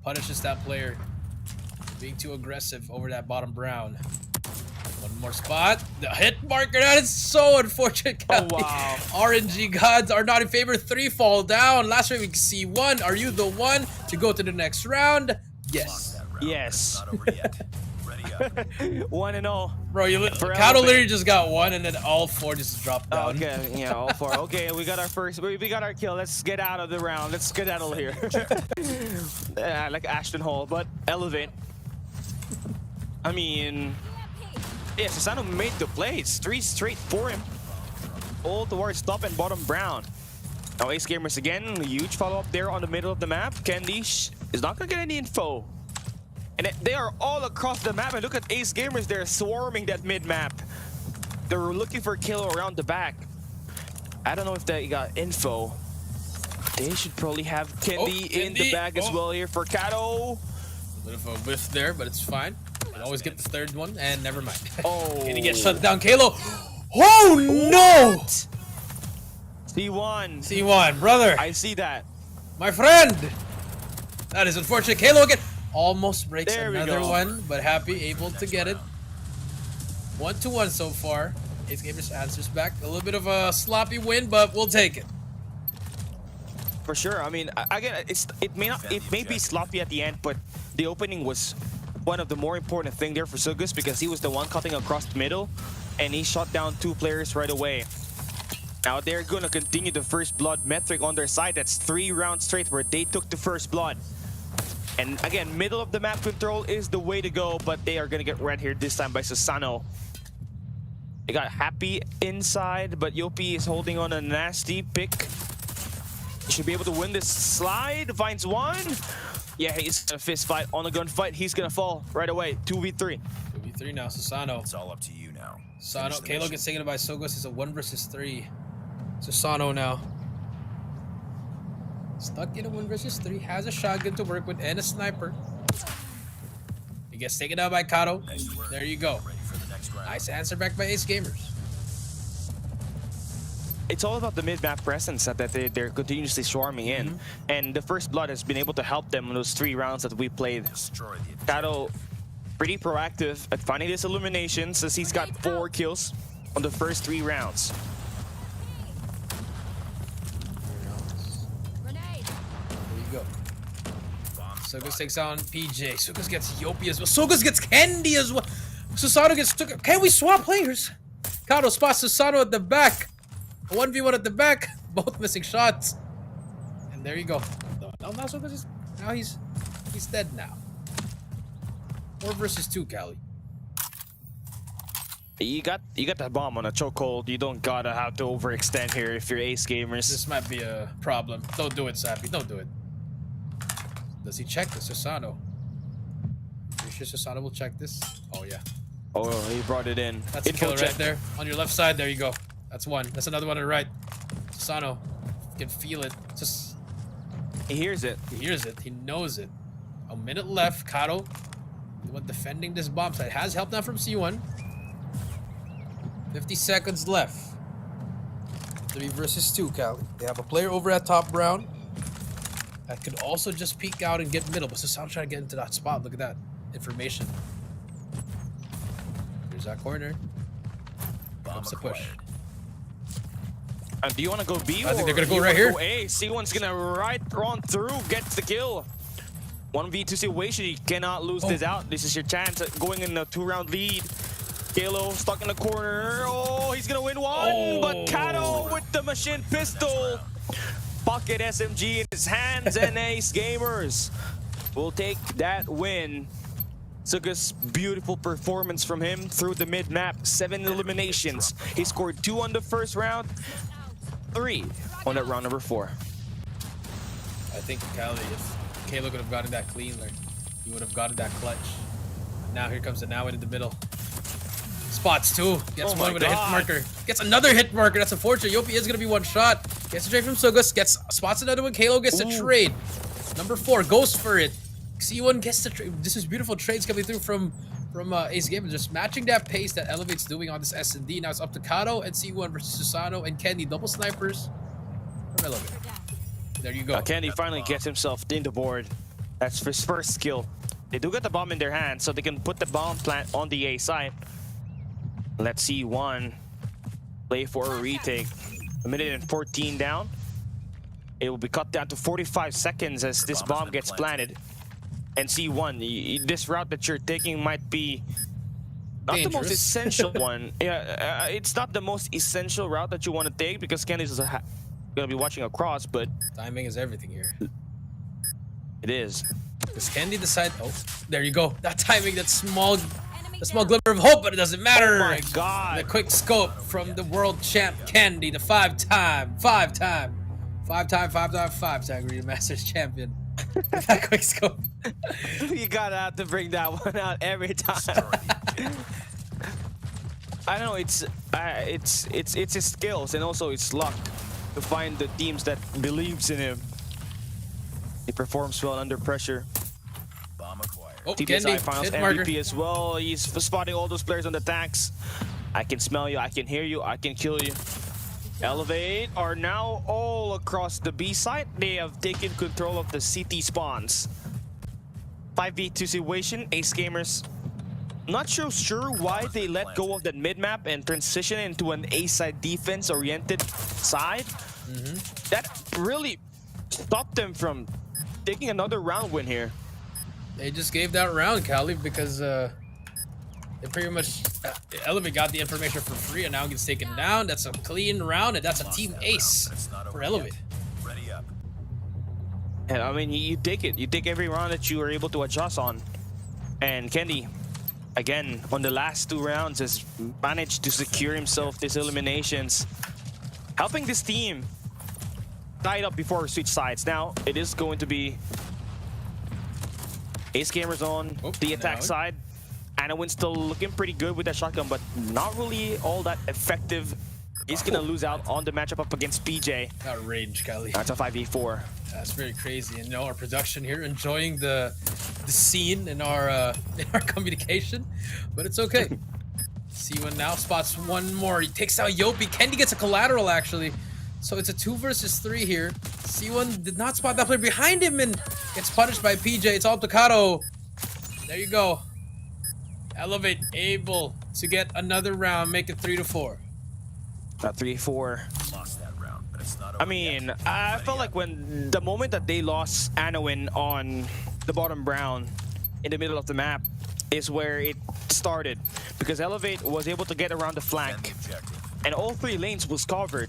punishes that player being too aggressive over that bottom brown. One more spot. The hit marker. That is so unfortunate. Oh, wow. RNG gods are not in favor. 3 fall down. Last round we can see 1. Are you the one to go to the next round? Yes. Yes. Not over yet. Ready up. 1-0. Bro, Kato literally just got 1 and then all 4 just dropped down. Okay, yeah, all 4. Okay, we got our first. We got our kill. Let's get out of the round. Let's get out of here. Like Ashton Hall, but Elevate. I mean, yeah, Susano made the plays. 3 straight for him. All towards top and bottom brown. Now Ace Gamers again, a huge follow-up there on the middle of the map. Candy is not gonna get any info. And they are all across the map, and look at Ace Gamers, they're swarming that mid-map. They're looking for a kill around the back. I don't know if they got info. They should probably have Candy in the bag as well here for Kato. Bit of a whiff there, but it's fine. You always get the third one, and never mind. Oh. And he gets shut down. Kalo. Oh no! C1. C1, brother. I see that. My friend. That is unfortunate. Kalo again. Almost breaks There we another go. one, but Happy able to get it. 1-1 so far. Ace Gamers answers back. A little bit of a sloppy win, but we'll take it. For sure. I mean, again, it may be sloppy at the end, but the opening was one of the more important thing there for Sugus because he was the one cutting across the middle, and he shot down 2 players right away. Now they're gonna continue the first blood metric on their side. That's 3 rounds straight where they took the first blood. And again, middle of the map control is the way to go, but they are gonna get red here this time by Susano. They got Happy inside, but Yopi is holding on a nasty pick. He should be able to win this slide. Finds one. Yeah, he's gonna fist fight on a gunfight. He's gonna fall right away. 2v3. 2v3 now. Susano. It's all up to you now. Susano. Kalo gets taken by Sogos. It's a 1 versus 3. Susano now. Stuck in a 1 versus 3. Has a shotgun to work with and a sniper. He gets taken out by Kato. Nice work. There you go. Ready for the next round. Nice answer back by Ace Gamers. It's all about the mid-map presence that they're continuously swarming in. And the first blood has been able to help them in those 3 rounds that we played. Destroy the Kato pretty proactive at finding this elimination since he's got 4 kills on the first 3 rounds. There you go. Sogos takes on PJ. Sogos gets Yopi as well. Sogos gets Candy as well. Susano gets took. Can we swap players? Kato spots Susano at the back. 1v1 at the back. Both missing shots. And there you go. Now Sogos is he's dead now. 4 versus 2, Cali. You got that bomb on a chokehold. You don't gotta have to overextend here if you're Ace Gamers. This might be a problem. Don't do it, Sappy. Don't do it. Does he check this? Susano. Pretty sure Susano will check this. Oh yeah. Oh, he brought it in. That's a Info killer check. right there. On your left side, there you go. That's one. That's another one on the right. Susano can feel it. Just He hears it. he hears it. He knows it. A minute left. Kato, the one defending this bomb site, has help now from C1. 50 seconds left. 3 versus 2, Cali. They have a player over at top brown that could also just peek out and get middle, but Susano trying to get into that spot. Look at that information. Here's that corner. bomb Comes the push. acquired. Do you want to go B? I think or they're gonna go you right wanna here. Go A. C1's gonna right run through, gets the kill. 1v2 situation. You cannot lose this out. This is your chance at going in a 2-round lead. Kalo stuck in the corner. Oh, he's gonna win one, but Kato with the machine pistol. Pocket SMG in his hands, and Ace Gamers will take that win. Sugus, beautiful performance from him through the mid-map. 7 eliminations. He scored 2 on the first round, 3 on that round number 4. I think Cali, if Kalo could have gotten that clean, like, he would have gotten that clutch. Now here comes the now in the middle. Spots 2. Gets Oh one my with a hit God. marker. Gets another hit marker. That's unfortunate. Yopi is gonna be one shot. Gets a trade from Sugus. Gets spots another one. Kalo gets a trade. Number 4 goes for it. C1 gets the trade. This is beautiful trades coming through from Ace Gamers, just matching that pace that Elevate's doing on this S&D. Now it's up to Kato and C1 versus Susano and Kenny. Double snipers from Elevate. There you go. Candy finally gets himself in the board. That's his first skill. They do get the bomb in their hands, so they can put the bomb plant on the A side. Let's see one play for a retake. 1:14 down. It will be cut down to 45 seconds as this bomb gets planted. And C1, this route that you're taking might be not the most Dangerous. essential one. Yeah, it's not the most essential route that you want to take because Candy's going to be watching across, but Timing is everything here. it is. Does Candy decide? Oh, there you go. That timing, that small glimmer of hope, but it doesn't matter. Oh my God. The quick scope from the world champ Candy, the five-time Garena Masters champion. That quick scope. You gotta have to bring that one out every time. I know it's his skills and also it's luck to find the teams that believes in him. He performs well under pressure. Bomb acquired. Oh, TPSI Kendi, Finals hit marker. MVP as well. He's spotting all those players on the tanks. I can smell you, I can hear you, I can kill you. Elevate are now all across the B site. They have taken control of the CT spawns. 5v2 situation, Ace Gamers. Not sure why they let go of that mid-map and transition into an A-side defense-oriented side. That really stopped them from taking another round win here. They just gave that round, Cali, because they pretty much Elevate got the information for free and now gets taken down. That's a clean round, and that's a team ace for Elevate. Ready up. And I mean, you take it. You take every round that you are able to adjust on. And Kendi, again, on the last 2 rounds, has managed to secure himself these eliminations, helping this team tied up before we switch sides. Now, it is going to be Ace Gamers on the attack side. Anowin's still looking pretty good with that shotgun, but not really all that effective. He's gonna lose out on the matchup up against PJ. That range, Cali. That's a 5v4. That's very crazy. And you know, our production here enjoying the scene in our communication, but it's okay. C1 now spots one more. He takes out Yopi. Kendi gets a collateral actually, so it's a 2 versus 3 here. C1 did not spot that player behind him and gets punished by PJ. It's all Tocado. There you go. Elevate able to get another round, make it 3-4. 3-4. Lost that round, but it's not over I mean, I felt like when the moment that they lost Anowin on the bottom brown in the middle of the map is where it started, because Elevate was able to get around the flank and all 3 lanes was covered,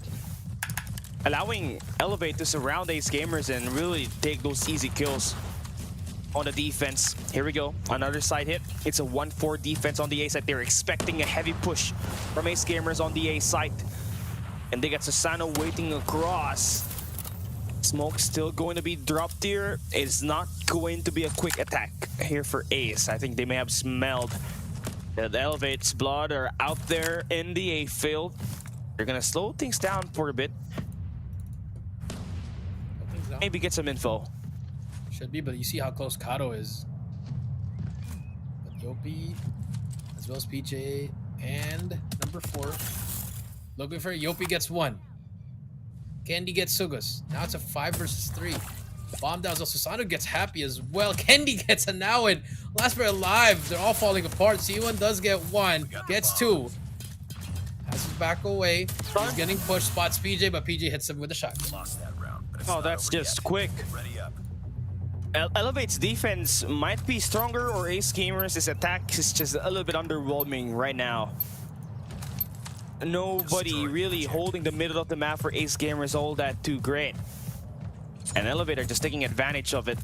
allowing Elevate to surround Ace Gamers and really take those easy kills on the defense. Here we go, another side hit. It's a 1-4 defense on the A side. They're expecting a heavy push from Ace Gamers on the A side. And they got Susano waiting across. Smoke still going to be dropped here. It's not going to be a quick attack here for Ace. I think they may have smelled that Elevate's blood are out there in the A field. They're gonna slow things down for a bit. Maybe get some info. Should be, but you see how close Kato is. But Yopi, as well as PJ, and number 4. Looking for Yopi gets 1. Kendi gets Sugus. Now it's a 5 versus 3. Bomb down, so Susano gets happy as well. Kendi gets a now in. Last player alive. They're all falling apart. C1 does get 1. Gets 2. Has his back away. He's getting pushed. Spots PJ, but PJ hits him with a shot. Lost that round, but it's Oh, not that's over just yet. quick. Ready up. Elevate's defense might be stronger, or Ace Gamers' attack is just a little bit underwhelming right now. Nobody really holding the middle of the map for Ace Gamers all that too great. And Elevate are just taking advantage of it.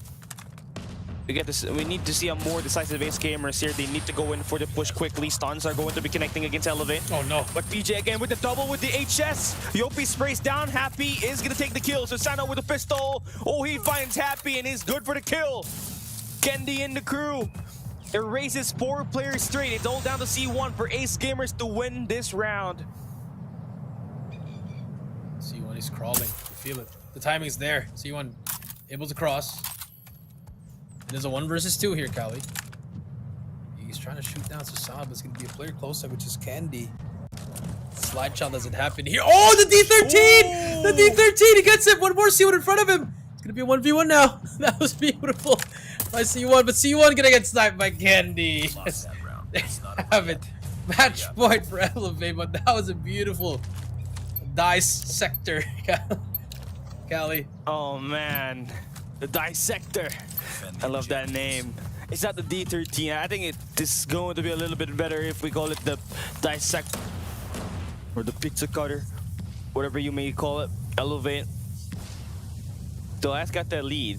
We need to see a more decisive Ace Gamers here. They need to go in for the push quickly. Stuns are going to be connecting against Elevate. Oh no. But PJ again with the double with the HS. Yopi sprays down. Happy is going to take the kill. Susano with a pistol. Oh, he finds Happy and he's good for the kill. Kendi in the crew. Erases 4 players straight. It's all down to C1 for Ace Gamers to win this round. C1 is crawling. You feel it. The timing's there. C1 able to cross. There's a 1 versus 2 here, Kali. He's trying to shoot down Susano, but it's going to be a player closer, which is Kendi. Slide shot doesn't happen here. Oh, the D13! Ooh. The D13! He gets it! 1 more C1 in front of him! It's going to be a 1v1 now. That was beautiful by C1, but C1 going to get sniped by Kendi. Lost that round, but They it's not over have yet. it. Match point for Elevate, but that was a beautiful dissector, Kali. Oh man, the Dissector. I love that name. It's not the D13. I think it is going to be a little bit better if we call it the Dissect or the Pizza Cutter, whatever you may call it. Elevate. So Last got that lead.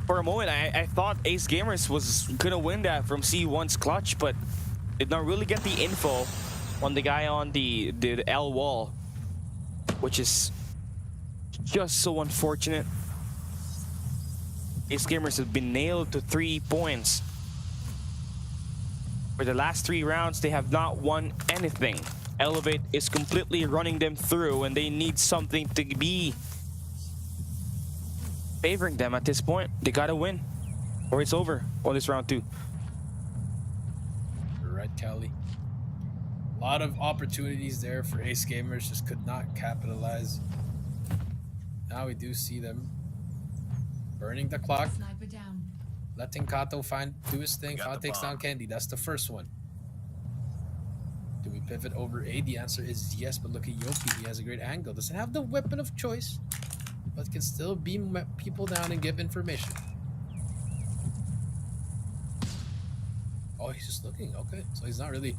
For a moment, I thought Ace Gamers was gonna win that from C1's clutch, but did not really get the info on the guy on the L wall, which is just so unfortunate. Ace Gamers have been nailed to 3 points. For the last 3 rounds, they have not won anything. Elevate is completely running them through, and they need something to be favoring them at this point. They gotta win, or it's over on this round 2. You're right, Cali. A lot of opportunities there for Ace Gamers, just could not capitalize. Now we do see them burning the clock, Sniper down. letting Kato do his thing. Got Kato the takes down bomb. Candy. That's the first one. Do we pivot over A? The answer is yes, but look at Yopi. He has a great angle. Doesn't have the weapon of choice, but can still beam people down and give information. Oh, he's just looking. Okay, so he's not really...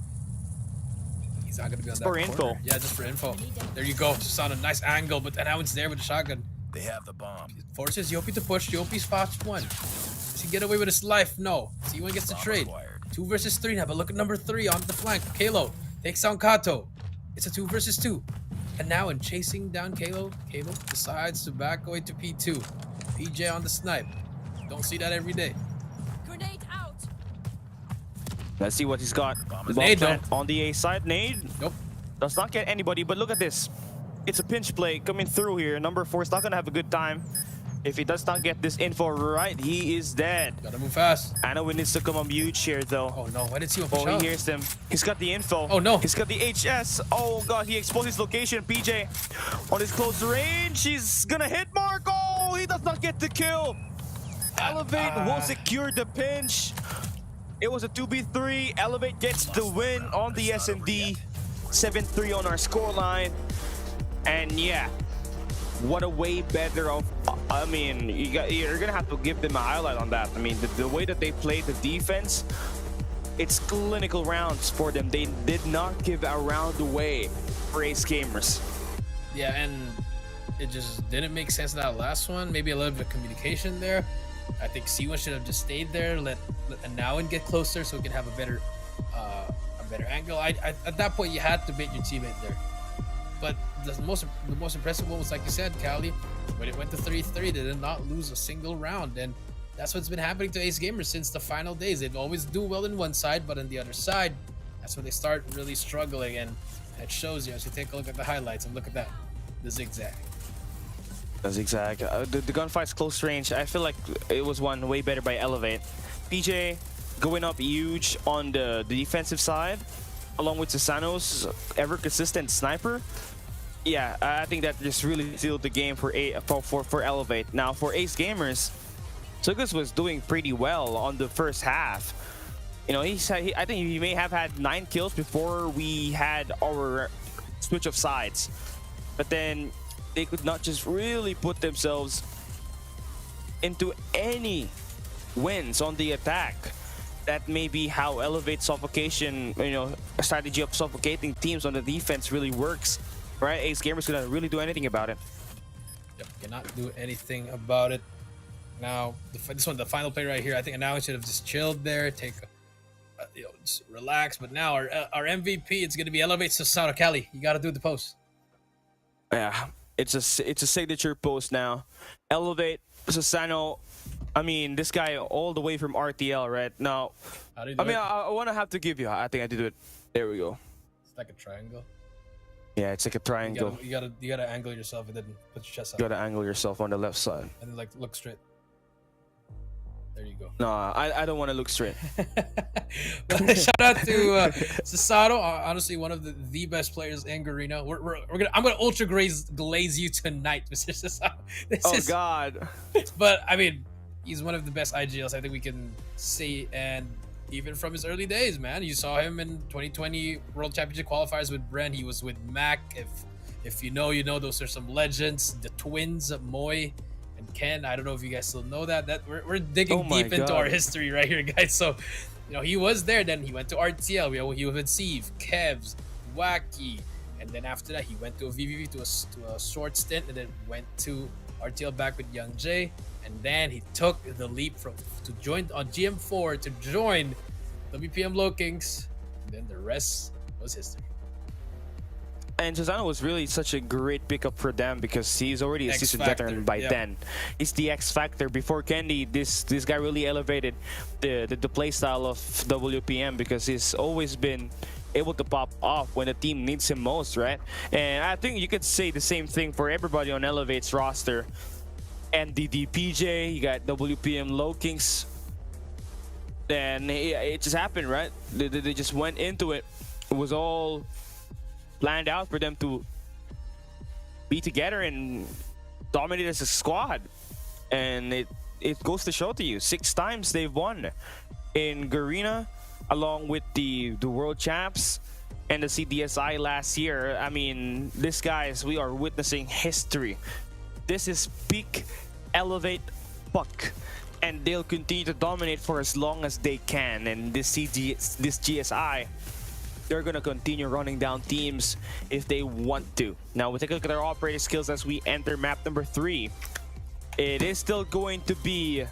He's not going to be on that For corner. info. Yeah, just for info. There you go. Just on a nice angle, but now it's there with the shotgun. They have the bomb. Forces Yopi to push. Yopi's fast one. Does he get away with his life? No. C1 gets the Bomb trade. acquired. 2 versus 3 now, but look at number 3 on the flank. Kalo takes down Kato. It's a 2 versus 2. And now in chasing down Kalo decides to back away to P2. PJ on the snipe. Don't see that every day. Grenade out. Let's see what he's got. Bomb is Bomb Nade, plant on the A side. Nade Nope. does not get anybody, but look at this. It's a pinch play coming through here. Number 4 is not going to have a good time. If he does not get this info right, he is dead. Gotta move fast. Anna needs to come on mute here, though. Oh no, why did C1 push Oh, out? he hears them. He's got the info. Oh, no. He's got the HS. Oh god, he exposed his location. PJ on his close range. He's gonna hit Mark. Oh, he does not get the kill. Elevate will secure the pinch. It was a 2v3. Elevate gets the win on the S&D. 7-3 on our scoreline. And yeah, what a way better of... I mean, you're gonna have to give them a highlight on that. I mean, the way that they played the defense, it's clinical rounds for them. They did not give a round away for Ace Gamers. Yeah, and it just didn't make sense in that last one. Maybe a little bit of communication there. I think C1 should have just stayed there, let Anawan get closer so we can have a better angle. At that point, you had to bait your teammate there. But the most impressive one was, like you said, Cali, when it went to 3-3, they did not lose a single round. And that's what's been happening to Ace Gamers since the final days. They always do well in one side, but on the other side, that's when they start really struggling. And it shows you as you take a look at the highlights and look at that, the zigzag. The zigzag. The gunfight's close range. I feel like it was won way better by Elevate. PJ going up huge on the defensive side, along with Susano's ever consistent sniper. Yeah, I think that just really sealed the game for Elevate. Now for Ace Gamers, Sugus was doing pretty well on the first half. You know, I think he may have had 9 kills before we had our switch of sides. But then they could not just really put themselves into any wins on the attack. That may be how Elevate suffocation, you know, a strategy of suffocating teams on the defense really works, right? Ace Gamers couldn't really do anything about it. Yep, cannot do anything about it. Now, this one, the final play right here, I think now we should have just chilled there, just relax. But now our MVP, it's going to be Elevate Susano. Cali, you got to do the post. Yeah, it's a signature post now. Elevate Susano. I mean, this guy all the way from RTL, right? Now, How do you do I mean, it? I want to have to give you. I think I did it. There we go. It's like a triangle. Yeah, it's like a triangle. You gotta angle yourself and then put your chest You out. gotta angle yourself on the left side. And then like look straight. There you go. No, I don't want to look straight. But shout out to Susano, honestly one of the best players in Garena. I'm gonna ultra glaze you tonight, Mr. Susano. Oh God. But I mean, he's one of the best IGLs I think we can say, and even from his early days, man. You saw him in 2020 World Championship qualifiers with Bren. He was with Mac. If you know, you know. Those are some legends. The twins, Moy and Ken. I don't know if you guys still know that. We're digging Oh my deep into God. our history right here, guys. So, you know, he was there. Then he went to RTL. He was with Steve, Kevs, Wacky, and then after that he went to a VVV to a short stint, and then went to RTL back with Young J. And then he took the leap to join on GM4 to join WPM Low Kings. And then the rest was history. And Susano was really such a great pickup for them because he's already a X seasoned factor, veteran by yeah. then. He's the X factor. Before Candy, this guy really elevated the play style of WPM because he's always been able to pop off when the team needs him most, right? And I think you could say the same thing for everybody on Elevate's roster. NDD PJ, you got WPM Low Kings, And it just happened, right? They just went into it. It was all planned out for them to be together and dominate as a squad. And it goes to show to you, 6 times they've won in Garena, along with the World Champs and the CDSI last year. I mean, this guys, we are witnessing history. This is peak Elevate puck, and they'll continue to dominate for as long as they can. And this GSI, they're gonna continue running down teams if they want to. Now we take a look at our operating skills as we enter map number 3. It is still going to be,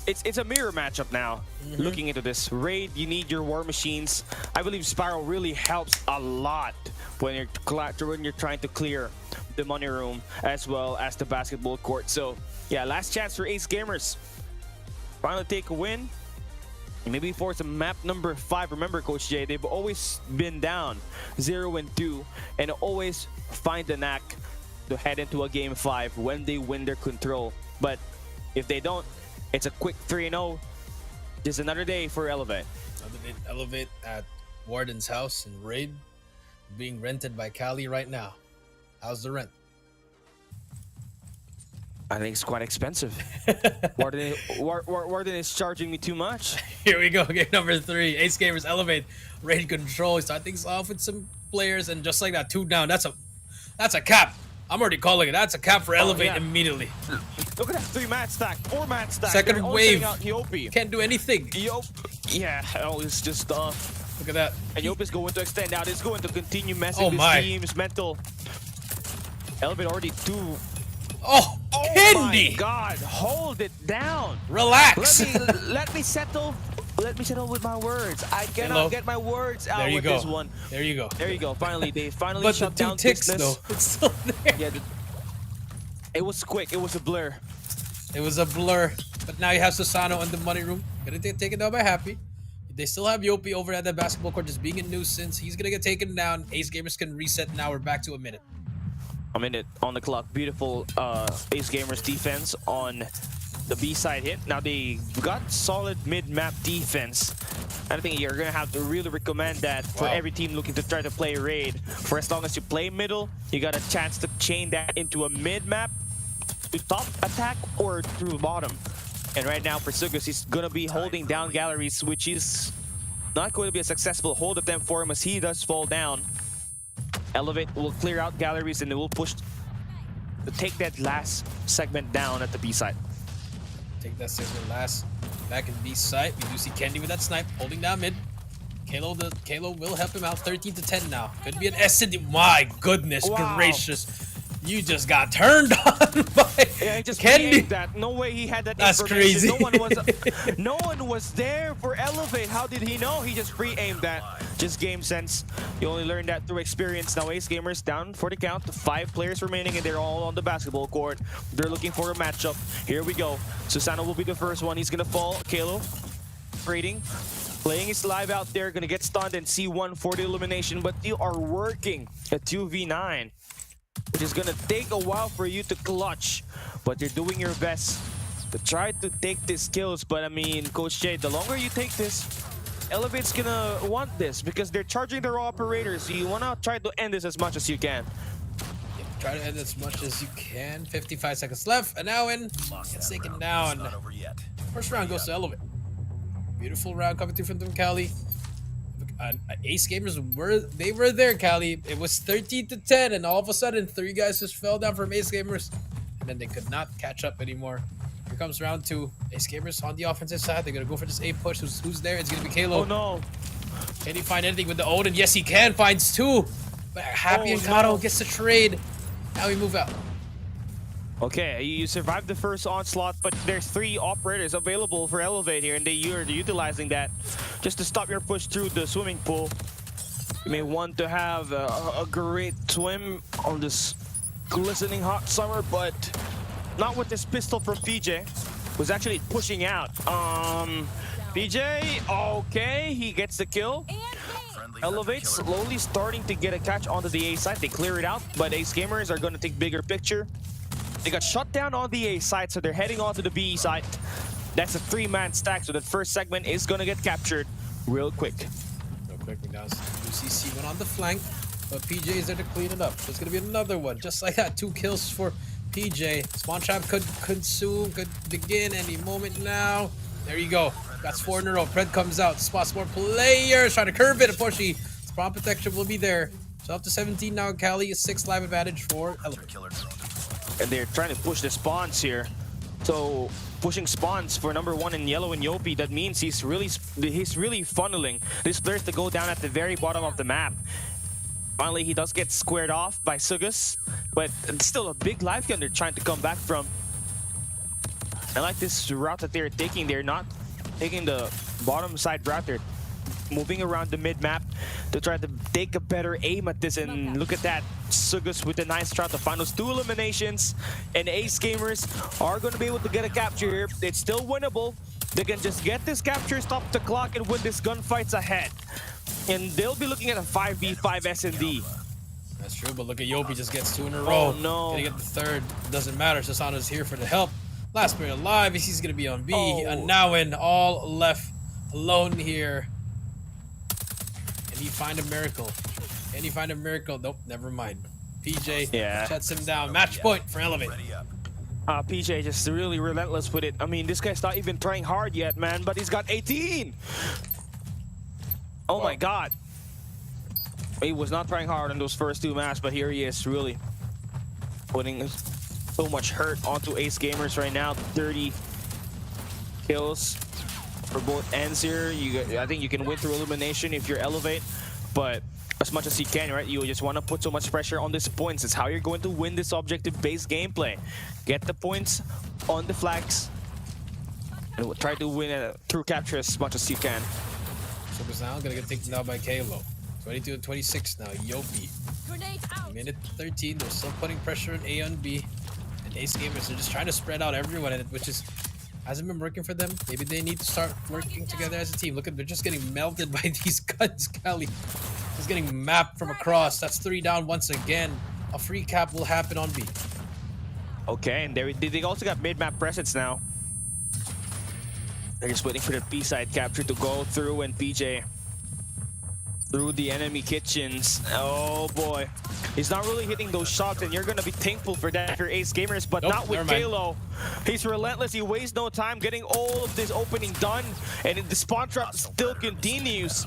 it's a mirror matchup now. Looking into this raid, you need your war machines. I believe Spiral really helps a lot when you're trying to clear the money room as well as the basketball court. So yeah, last chance for Ace Gamers. Finally take a win. And maybe force a map number 5. Remember, Coach Jay, they've always been down 0-2 and always find the knack to head into a game 5 when they win their control. But if they don't, it's a quick 3-0. Just another day for Elevate. Elevate at Warden's house in Raid, being rented by Cali right now. How's the rent? I think it's quite expensive. Warden is charging me too much. Here we go, game number 3. Ace Gamers Elevate, Raid control. Start things off with some players, and just like that, 2 down. That's a cap. I'm already calling it. That's a cap for Elevate immediately. Look at that 3-match stack, 4-match stack. Second wave. Yopi. Can't do anything. Yeah, it's just Look at that. And Yopi is going to extend out. It's going to continue messing with team's mental. Elevate already 2. Oh, Candy! My God, hold it down. Relax. Let me settle. Let me settle with my words. I cannot get my words out with this one. There you go. There you go. Finally, they finally But shut the 2 down ticks, business. though. It's still there. Yeah, it was quick. It was a blur. It was a blur. But now you have Susano in the money room. Gonna get taken down by Happy. They still have Yopi over at the basketball court just being a nuisance. He's gonna get taken down. Ace Gamers can reset. Now we're back to a minute. A minute on the clock. Beautiful Ace Gamers defense on the B side hit. Now they got solid mid-map defense. I think you're gonna have to really recommend that for every team looking to try to play raid. For as long as you play middle, you got a chance to chain that into a mid-map to top attack or through bottom. And right now for Sugus, he's gonna be holding down galleries, which is not going to be a successful hold attempt for him as he does fall down. Elevate will clear out galleries and they will push to take that last segment down at the B side. Take that segment last. Back in B side, we do see Candy with that snipe, holding down mid. Kalo will help him out, 13-10 now. Could be an SND. My goodness gracious. You just got turned on by just Candy. That. No way he had that That's information. crazy. No one was there for Elevate. How did he know? He just pre-aimed that. Just game sense. You only learn that through experience. Now Ace Gamers down for the count. 5 players remaining and they're all on the basketball court. They're looking for a matchup. Here we go. Susano will be the first one. He's gonna fall. Kalo trading. Playing his live out there. Gonna get stunned and C1 for the elimination. But you are working a 2v9. Which is gonna take a while for you to clutch, but you're doing your best to try to take these kills. But I mean, Coach Jay, the longer you take this, Elevate's gonna want this because they're charging their operators. So you wanna try to end this as much as you can. Try to end as much as you can. 55 seconds left. And now in gets taken down. Not over yet. First round goes to Elevate. Beautiful round coming through from them, Cali. Ace Gamers were there, Cali. It was 13-10, and all of a sudden 3 guys just fell down from Ace Gamers, and then they could not catch up anymore. Here comes round 2. Ace Gamers on the offensive side. They're gonna go for this A push. Who's there? It's gonna be Kalo. Oh no! Can he find anything with the Odin? Yes, he can. Finds 2. But Happy and Kato gets the trade. Now we move out. Okay, you survived the first onslaught, but there's 3 operators available for Elevate here, and you're utilizing that just to stop your push through the swimming pool. You may want to have a great swim on this glistening hot summer, but not with this pistol from PJ, who's actually pushing out. PJ, okay, he gets the kill. Elevate slowly starting to get a catch onto the A side. They clear it out, but Ace Gamers are going to take bigger picture. They got shut down on the A side, so they're heading on to the B side. That's a 3-man stack, so that first segment is gonna get captured real quick. Real quick, we now see C1 on the flank, but PJ is there to clean it up. There's gonna be another one, just like that. 2 kills for PJ. Spawn trap could begin any moment now. There you go. That's 4 in a row. Pred comes out, spots more players, trying to curve it. Unfortunately, spawn protection will be there. So up to 17 now. Cali, a 6 live advantage for Elevate. And they're trying to push the spawns here. So pushing spawns for number 1 in yellow and Yopi, that means he's really funneling these players to go down at the very bottom of the map. Finally, he does get squared off by Sugus, but it's still a big life gun they're trying to come back from. I like this route that they're taking. They're not taking the bottom side route. They're moving around the mid map to try to take a better aim at this. And look at that, Sugus with a nice shot to find those 2 eliminations. And Ace Gamers are going to be able to get a capture here. It's still winnable. They can just get this capture, stop the clock, and win this gunfights ahead. And they'll be looking at a 5v5 S&D. That's true, but look at Yopi, just gets 2 in a row. Oh no. Gonna get the 3rd. Doesn't matter. Sasana's here for the help. Last player alive. He's gonna be on B. And now in all left alone here. Can he find a miracle? Can he find a miracle? Nope, never mind. PJ shuts him down. Match point for Elevate. PJ just really relentless with it. I mean, this guy's not even trying hard yet, man, but he's got 18. Oh my god. He was not trying hard on those first 2 maps, but here he is really putting so much hurt onto Ace Gamers right now. 30 kills for both ends here. I think you can win through elimination if you're Elevate, but as much as you can, right? You just want to put so much pressure on these points. It's how you're going to win this objective-based gameplay. Get the points on the flags and try to win through capture as much as you can. Sugus now gonna get taken down by Kalo. 22 and 26 now. Yopi. Minute 13. They're still putting pressure on A on B. And Ace Gamers are just trying to spread out everyone in it, which hasn't been working for them. Maybe they need to start working together as a team. Look at, they're just getting melted by these guns, Cali. Just getting mapped from across. That's 3 down once again. A free cap will happen on B. Okay, and they also got mid-map presence now. They're just waiting for the B-side capture to go through, and PJ through the enemy kitchens. Oh boy. He's not really hitting those shots, and you're going to be thankful for that if you're Ace Gamers, but not with Kalo. He's relentless. He wastes no time getting all of this opening done, and the spawn trap still continues.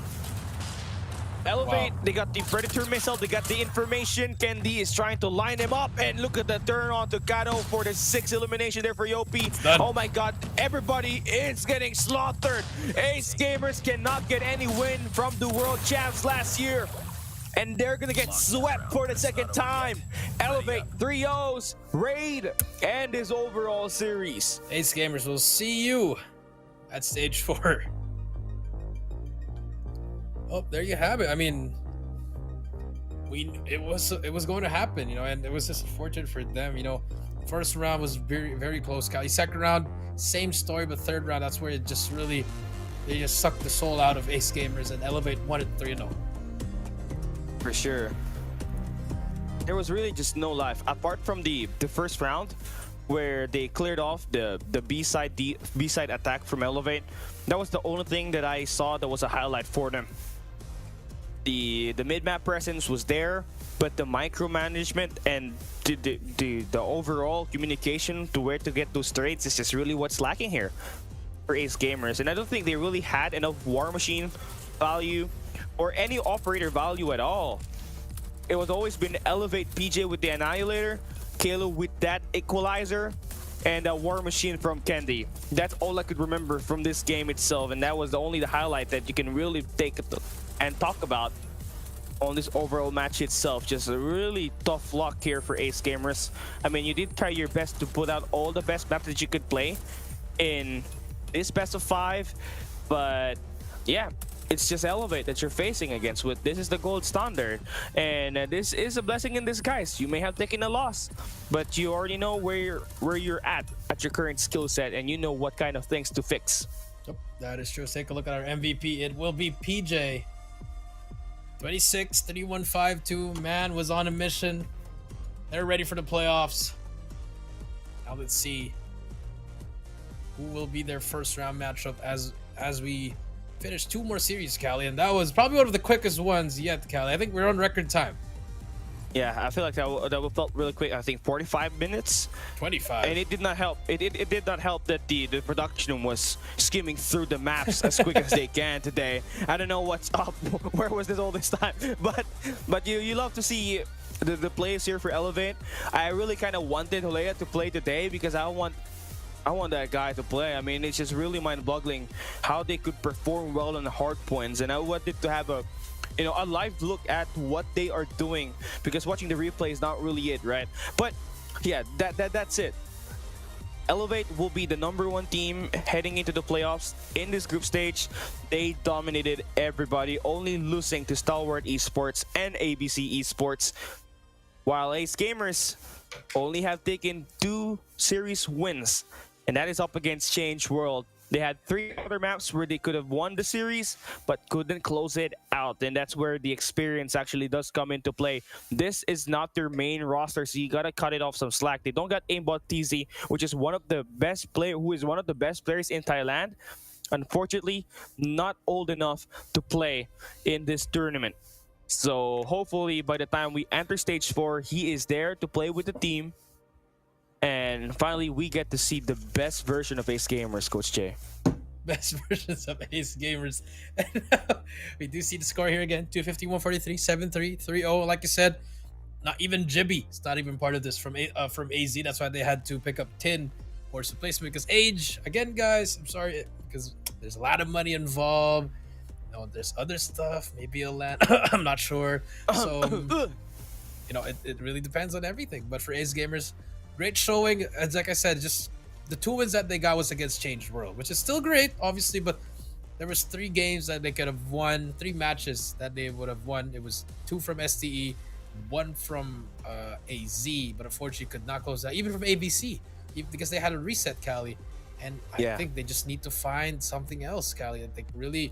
Elevate, they got the Predator missile, they got the information. Kendi is trying to line him up, and look at the turn on to Kato for the 6th elimination there for Yopi. Oh my god, everybody is getting slaughtered. Ace Gamers cannot get any win from the World Champs last year, and they're gonna get swept for the 2nd time. Elevate 3-0s, raid, and his overall series. Ace Gamers will see you at stage 4. Oh, there you have it. I mean, it was going to happen, you know, and it was just unfortunate for them, you know. First round was very, very close. Second round, same story, but 3rd round, that's where it just really, they just sucked the soul out of Ace Gamers, and Elevate won it 3-0. For sure. There was really just no life apart from the first round, where they cleared off the B-side attack from Elevate. That was the only thing that I saw that was a highlight for them. The mid-map presence was there, but the micromanagement and the overall communication to where to get those trades is just really what's lacking here for Ace Gamers. And I don't think they really had enough War Machine value or any operator value at all. It was always been Elevate PJ with the Annihilator, Kalo with that Equalizer, and a War Machine from Kendi. That's all I could remember from this game itself, and that was the highlight that you can really take and talk about on this overall match itself. Just a really tough luck here for Ace Gamers. I mean, you did try your best to put out all the best maps that you could play in this best of 5, but yeah, it's just Elevate that you're facing against with. This is the gold standard, and this is a blessing in disguise. You may have taken a loss, but you already know where you're at your current skill set, and you know what kind of things to fix. Yep, that is true. Let's take a look at our MVP. It will be PJ. 26, 31-5-2. Man was on a mission. They're ready for the playoffs. Now let's see who will be their first round matchup as we finish 2 more series, Callie, and that was probably one of the quickest ones yet, Callie. I think we're on record time. Yeah, I feel like that felt really quick. I think 45 minutes. 25. And it did not help. It did not help that the production was skimming through the maps as quick as they can today. I don't know what's up. Where was this all this time? But you love to see the players here for Elevate. I really kind of wanted Holea to play today because I want that guy to play. I mean, it's just really mind-boggling how they could perform well on the hard points, and I wanted to have a live look at what they are doing, because watching the replay is not really it, right? But yeah, that's it. Elevate will be the #1 team heading into the playoffs in this group stage. They dominated everybody, only losing to Stalwart Esports and ABC Esports, while Ace Gamers only have taken 2 series wins, and that is up against Change World. They had 3 other maps where they could have won the series, but couldn't close it out. And that's where the experience actually does come into play. This is not their main roster, so you gotta cut it off some slack. They don't got aimbot TZ, which is one of the best players in Thailand. Unfortunately, not old enough to play in this tournament. So hopefully by the time we enter stage 4, he is there to play with the team. And finally, we get to see the best version of Ace Gamers, Coach Jay. Best versions of Ace Gamers. We do see the score here again. 250-143, 7-3, 3-0. Like you said, not even Jibby. It's not even part of this from AZ. That's why they had to pick up 10 horse replacement, because age, again, guys, I'm sorry, because there's a lot of money involved. There's other stuff, maybe a land. I'm not sure. So, it really depends on everything. But for Ace Gamers, great showing. As like I said, just the 2 wins that they got was against Changed World, which is still great, obviously, but there was 3 games that they could have won, 3 matches that they would have won. It was 2 from STE, 1 from AZ, but unfortunately could not close that, even from ABC, because they had a reset, Callie. And I think they just need to find something else, Callie. I think really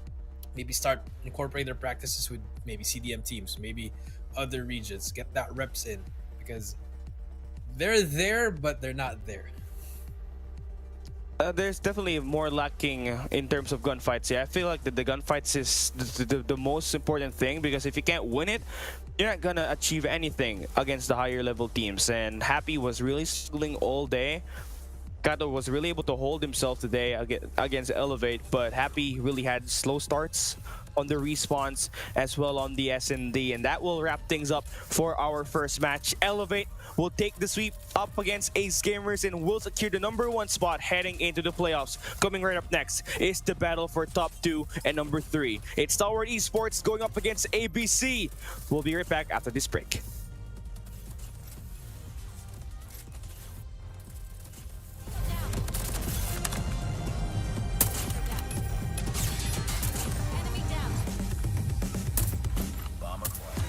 maybe start incorporating their practices with maybe CDM teams, maybe other regions, get that reps in, because they're there, but they're not there. There's definitely more lacking in terms of gunfights. Yeah, I feel like the gunfights is the most important thing, because if you can't win it, you're not gonna achieve anything against the higher level teams. And Happy was really struggling all day. Kato was really able to hold himself today against Elevate, but Happy really had slow starts on the respawns as well on the S&D, and that will wrap things up for our first match. Elevate will take the sweep up against Ace Gamers and will secure the #1 spot heading into the playoffs. Coming right up next is the battle for top 2 and #3. It's Stalwart Esports going up against ABC. We'll be right back after this break. Bomb acquired.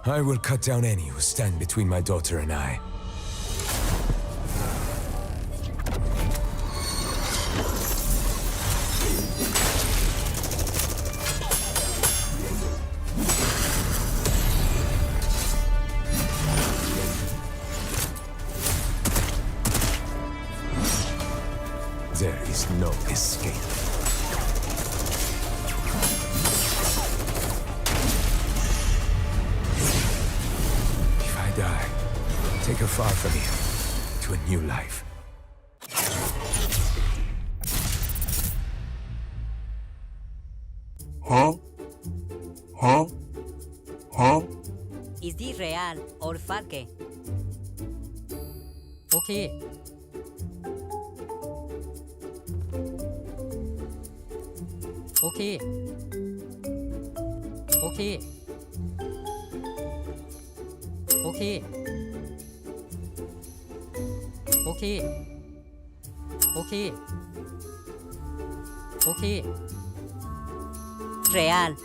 I will cut down any who stand between my daughter and I. There is no escape. If I die, take her far from here to a new life. Is this real or fake? Okay. Okay. Okay. Okay. Okay. Okay. Okay. Real.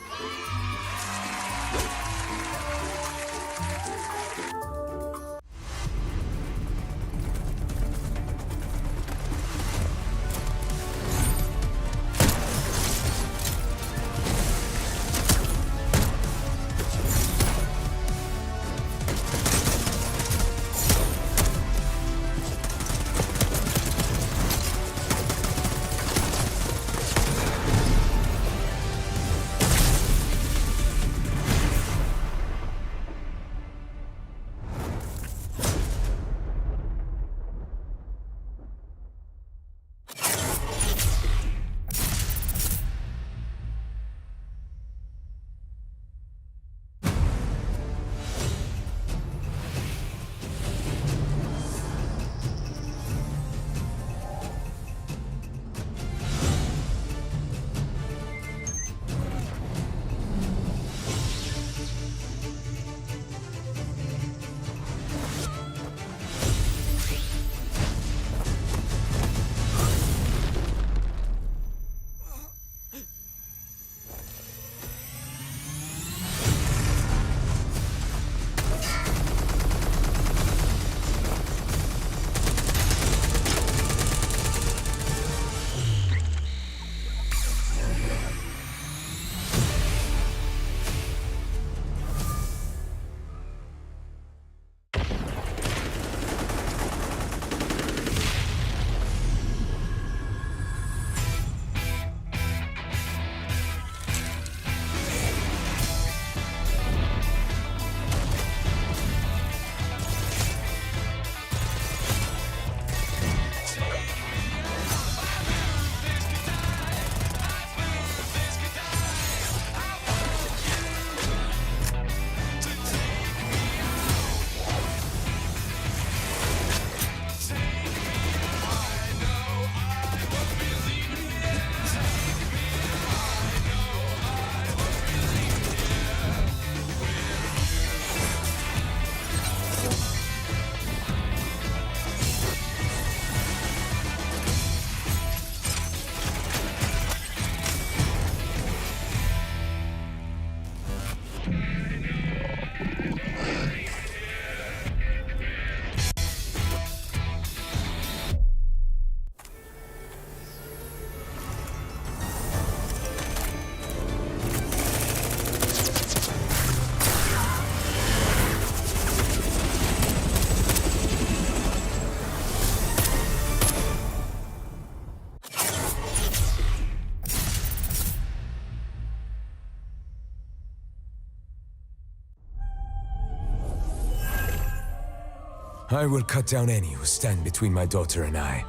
I will cut down any who stand between my daughter and I.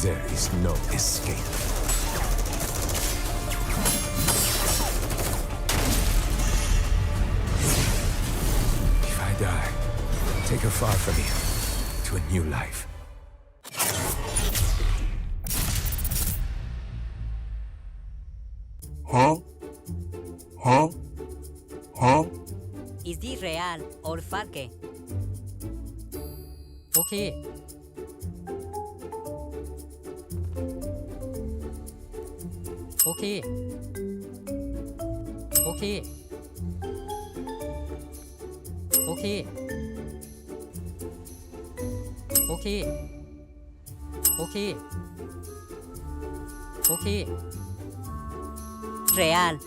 There is no escape. If I die, take her far from here to a new life. Real or Farke. Okay. Okay. Okay. Okay. Okay. Okay. Okay. Real.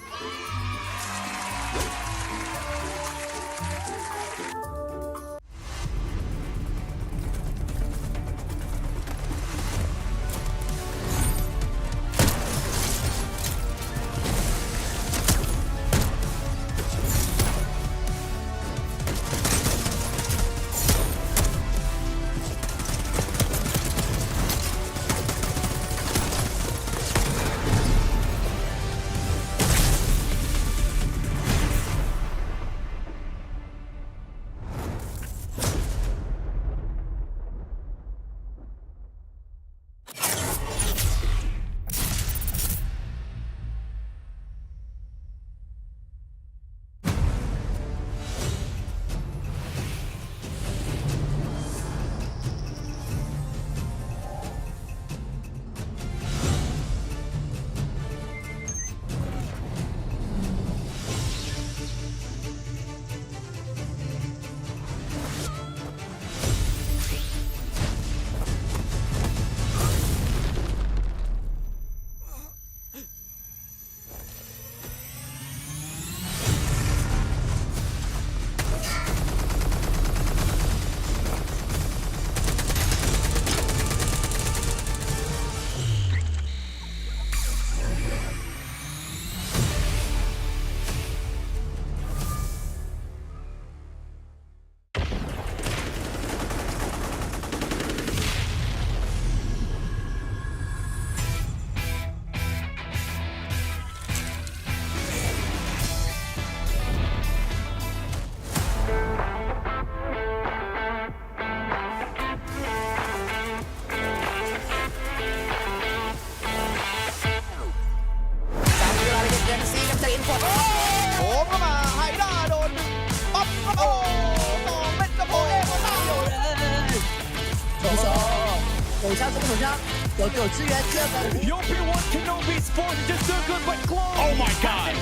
European Kenobi Sports is just too good, but close. Oh my God!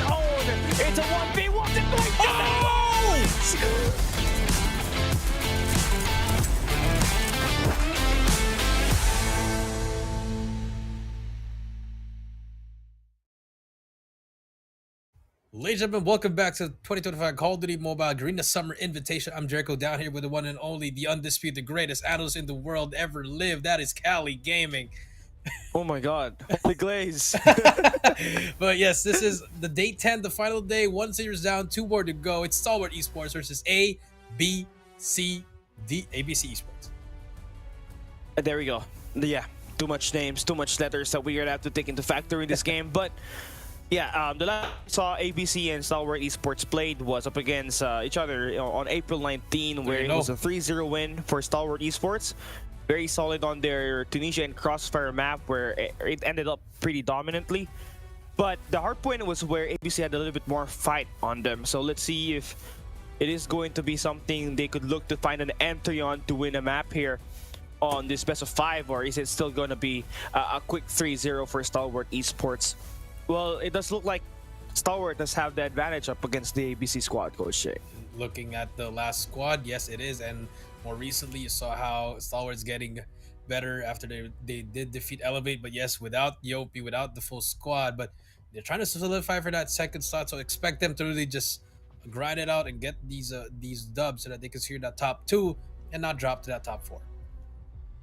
It's a 1v1 situation. Ladies and gentlemen, welcome back to 2025 Call of Duty Mobile Garena Summer Invitation. I'm Jericho, down here with the one and only, the undisputed, the greatest analyst in the world ever lived. That is Cali Gaming. Oh my God, holy glaze. But yes, this is the day 10, the final day. 1 series down, 2 more to go. It's Stalwart Esports versus A, B, C, D, ABC Esports. There we go. Yeah, too much names, too much letters that we're gonna have to take into factor in this game. But yeah, the last we saw ABC and Stalwart Esports played was up against each other on April 19, where it was a 3-0 win for Stalwart Esports. Very solid on their Tunisia and Crossfire map, where it ended up pretty dominantly. But the hard point was where ABC had a little bit more fight on them. So let's see if it is going to be something they could look to find an entry on to win a map here on this best of 5, or is it still going to be a quick 3-0 for Stalwart Esports? Well, it does look like Stalwart does have the advantage up against the ABC squad, Coach Shay. Looking at the last squad, yes, it is. And more recently, you saw how Stalwart's getting better after they did defeat Elevate. But yes, without Yopi, without the full squad. But they're trying to solidify for that second slot. So expect them to really just grind it out and get these dubs so that they can secure that top 2 and not drop to that top 4.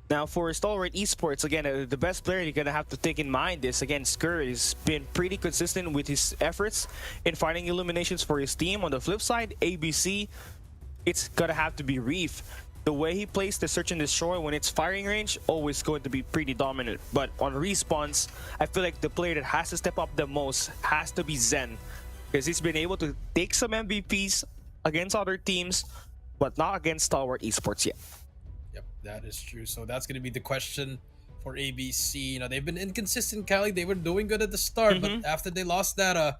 Now for Stalwart Esports, again, the best player you're going to have to take in mind is, again, Skur has been pretty consistent with his efforts in finding eliminations for his team. On the flip side, ABC, it's going to have to be Reef. The way he plays the search and destroy when it's firing range, always going to be pretty dominant. But on respawns, I feel like the player that has to step up the most has to be Zen, because he's been able to take some MVPs against other teams, but not against Stalwart Esports yet. Yep, that is true. So that's going to be the question for ABC. You know, they've been inconsistent, Cali. They were doing good at the start, but after they lost that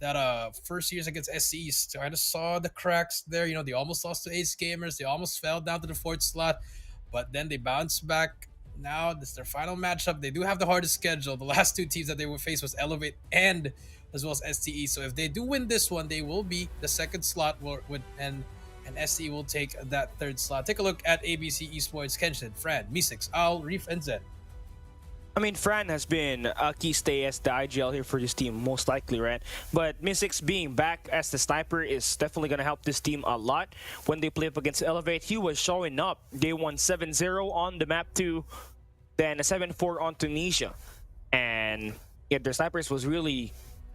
that first series against SE kind of saw the cracks there. You know, they almost lost to Ace Gamers. They almost fell down to the fourth slot, but then they bounced back. Now this is their final matchup. They do have the hardest schedule. The last two teams that they would face was Elevate and as well as STE. So if they do win this one, they will be the second slot and STE will take that third slot. Take a look at ABC Esports, Kenshin, Fran, Meesix, Owl, Reef, and Zen. I mean, Fran has been a key stay as the IGL here for this team, most likely, right? But Mystics being back as the sniper is definitely going to help this team a lot. When they play up against Elevate, he was showing up. They won 7-0 on the map 2, then a 7-4 on Tunisia. And yeah, their snipers was really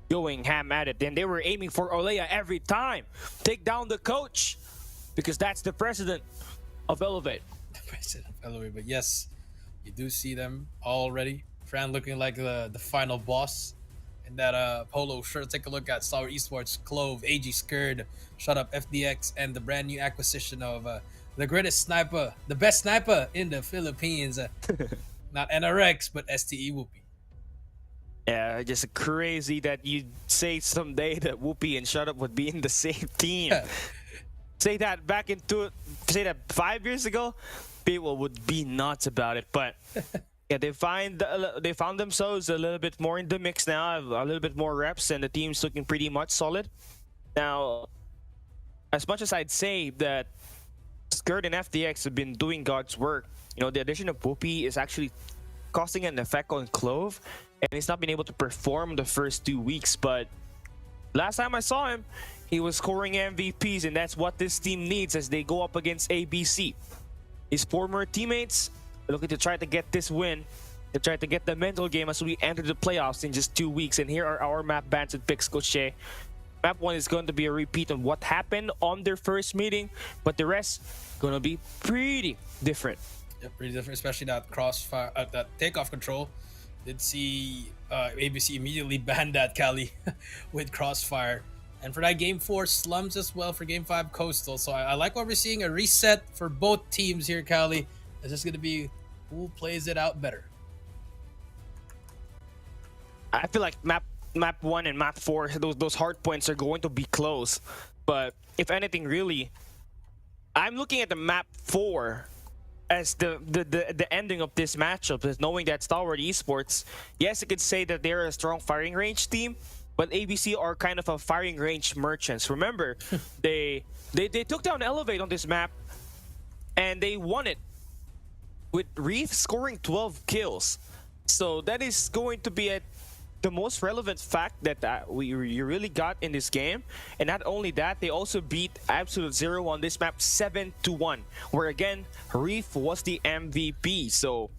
going ham at it. Then they were aiming for Olea every time. Take down the coach, because that's the president of Elevate. The president of Elevate, but yes. You do see them already. Fran looking like the final boss in that polo shirt. Take a look at Star Esports, Clove, AG Scared, Shut Up, FDX, and the brand new acquisition of the greatest sniper, the best sniper in the Philippines. Not NRX, but STE Whoopi. Yeah, just crazy that you say someday that Whoopi and Shut Up would be in the same team. Say that 5 years ago, people would be nuts about it. But yeah, they found themselves a little bit more in the mix now, a little bit more reps, and the team's looking pretty much solid. Now, as much as I'd say that Skirt and FDX have been doing God's work, you know, the addition of Whoopi is actually causing an effect on Clove, and he's not been able to perform the first 2 weeks. But last time I saw him, he was scoring MVPs, and that's what this team needs as they go up against ABC. His former teammates are looking to try to get this win, to try to get the mental game as we enter the playoffs in just 2 weeks. And here are our map bans and picks, Coach Shea. Map 1 is going to be a repeat of what happened on their first meeting, but the rest going to be pretty different. Yeah, pretty different, especially that crossfire, that takeoff control. Did see ABC immediately ban that Cali with crossfire. And for that game 4, slums as well for game 5, Coastal. So I like what we're seeing, a reset for both teams here, Cali. It's just going to be who plays it out better. I feel like map 1 and map 4, those hard points are going to be close. But if anything, really, I'm looking at the map 4 as the ending of this matchup, is knowing that Stalwart Esports, yes, you could say that they're a strong firing range team, but ABC are kind of a firing range merchants. Remember, they took down Elevate on this map, and they won it with Reef scoring 12 kills. So that is going to be the most relevant fact that you really got in this game. And not only that, they also beat Absolute Zero on this map 7-1, where again, Reef was the MVP. So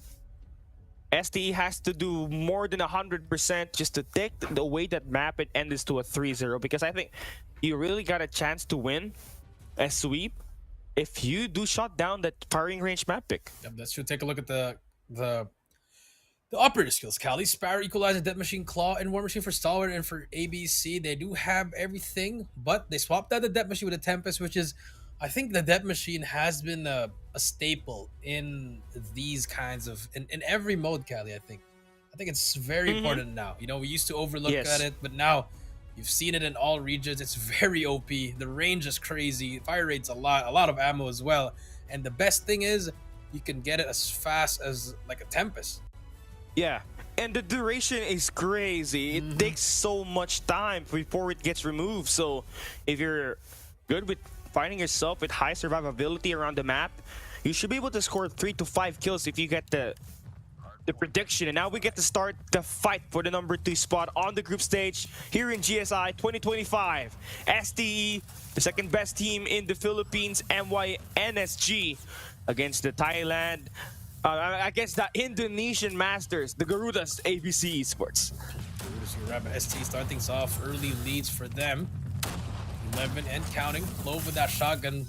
STE has to do more than 100% just to take away that map and end this to a 3-0, because I think you really got a chance to win a sweep if you do shut down that firing range map pick. Yep, that's true. Take a look at the operator skills. Cali, Sparrow, Equalizer, Death Machine, Claw, and War Machine for Stalwart, and for ABC, they do have everything, but they swapped out the Death Machine with a Tempest, which is, I think the Death Machine has been a staple in these kinds of in every mode, Cali. I think it's very important now. You know, we used to overlook at it, but now you've seen it in all regions. It's very OP. The range is crazy. Fire rate's a lot of ammo as well. And the best thing is you can get it as fast as like a Tempest. Yeah, and the duration is crazy. It takes so much time before it gets removed. So if you're good with finding yourself with high survivability around the map, you should be able to score 3 to 5 kills if you get the prediction. And now we get to start the fight for the number 2 spot on the group stage here in GSI 2025. STE, the second best team in the Philippines, NSG against the Thailand, against the Indonesian Masters, the Garudas ABC Esports. Garudas ST start things off, early leads for them. 11 and counting. Clove with that shotgun.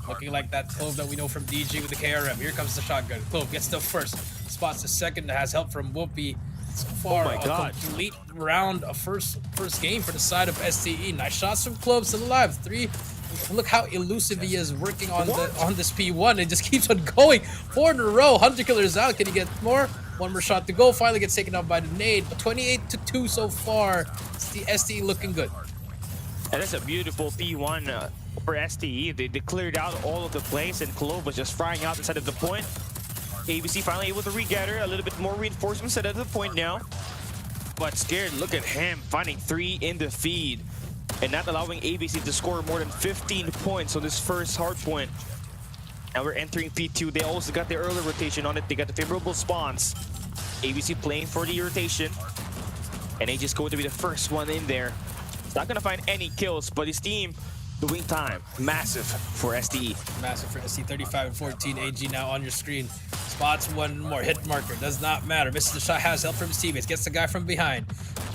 Looking like that Clove that we know from DG with the KRM. Here comes the shotgun. Clove gets the first. Spots the second. Has help from Whoopi. So far, a complete round of first game for the side of STE. Nice shots from Clove, still alive. 3. Look how elusive he is working on this P1. It just keeps on going. 4 in a row. Hunter Killer is out. Can he get more? One more shot to go. Finally gets taken out by the nade. But 28-2 so far. It's the STE looking good. And that's a beautiful P1 for STE. They cleared out all of the plays, and Clove was just frying out inside of the point. ABC finally able to regather a little bit more reinforcements at the point now. But scared, look at him finding 3 in the feed and not allowing ABC to score more than 15 points on this first hard point. And we're entering P2. They also got the early rotation on it. They got the favorable spawns. ABC playing for the rotation. And AJ is going to be the first one in there. He's not going to find any kills, but his team doing time. Massive for STE. Massive for STE. 35-14. AG now on your screen. Spots one more hit marker. Does not matter. Misses the shot. Has help from his teammates. Gets the guy from behind.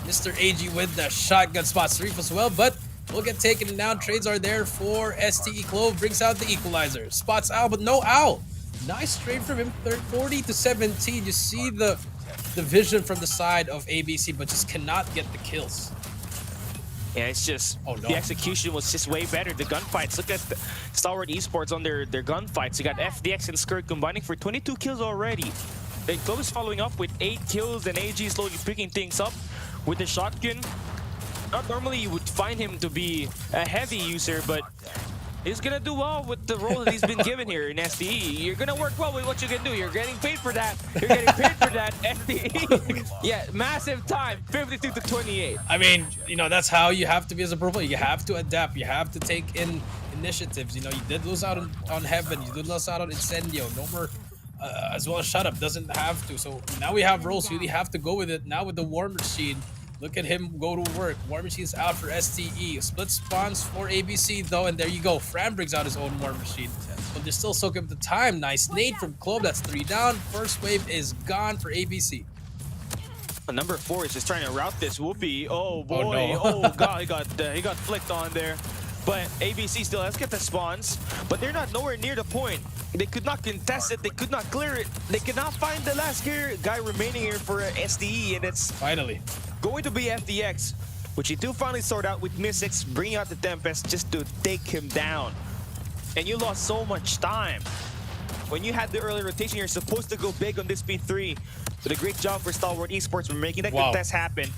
Mr. AG with the shotgun. Spots 3 as well, but will get taken down. Trades are there for STE. Clove brings out the equalizer. Spots Owl, but no Owl. Nice trade from him. 40-17. You see the vision from the side of ABC, but just cannot get the kills. Yeah, it's just the execution was just way better. The gunfights. Look at the Stalwart Esports on their gunfights. You got FDX and Skirt combining for 22 kills already. Then Clove is following up with 8 kills, and AG slowly picking things up with the shotgun. Not normally you would find him to be a heavy user, but he's gonna do well with the role that he's been given here in STE. You're gonna work well with what you can do. You're getting paid for that. You're getting paid for that, STE. Yeah, massive time, 52-28. I mean, you know, that's how you have to be as a pro player. You have to adapt. You have to take in initiatives. You know, you did lose out on Heaven. You did lose out on Incendio. No more, as well as Shut Up. Doesn't have to. So now we have roles. You really have to go with it. Now with the War Machine. Look at him go to work. War Machine's out for STE. Split spawns for ABC though, and there you go. Fran brings out his own War Machine. But they're still soaking up the time. Nice nade from Clove. That's 3 down. First wave is gone for ABC. Number 4 is just trying to route this Whoopi. Oh boy. no. Oh god, he got flicked on there. But ABC still has to get the spawns, but they're not nowhere near the point. They could not contest it. They could not clear it. They could not find the last guy remaining here for STE, and it's finally going to be FDX, which he do finally sort out with Mystics, bringing out the Tempest just to take him down. And you lost so much time. When you had the early rotation, you're supposed to go big on this P3. But a great job for Stalwart Esports for making that contest happen.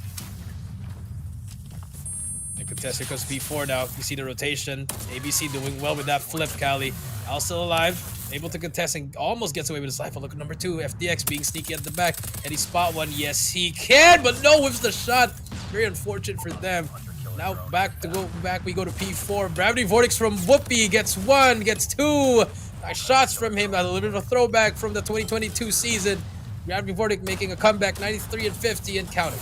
The contest here comes P4 now. You see the rotation. ABC doing well with that flip, Cali. Al still alive. Able to contest and almost gets away with his life. But look at number 2, FDX being sneaky at the back. Can he spot one? Yes, he can, but no whips the shot. Very unfortunate for them. Now back we go to P4. Gravity Vortex from Whoopi gets 1, gets 2. Nice shots from him. A little bit of a throwback from the 2022 season. Gravity Vortex making a comeback, 93-50 and counting.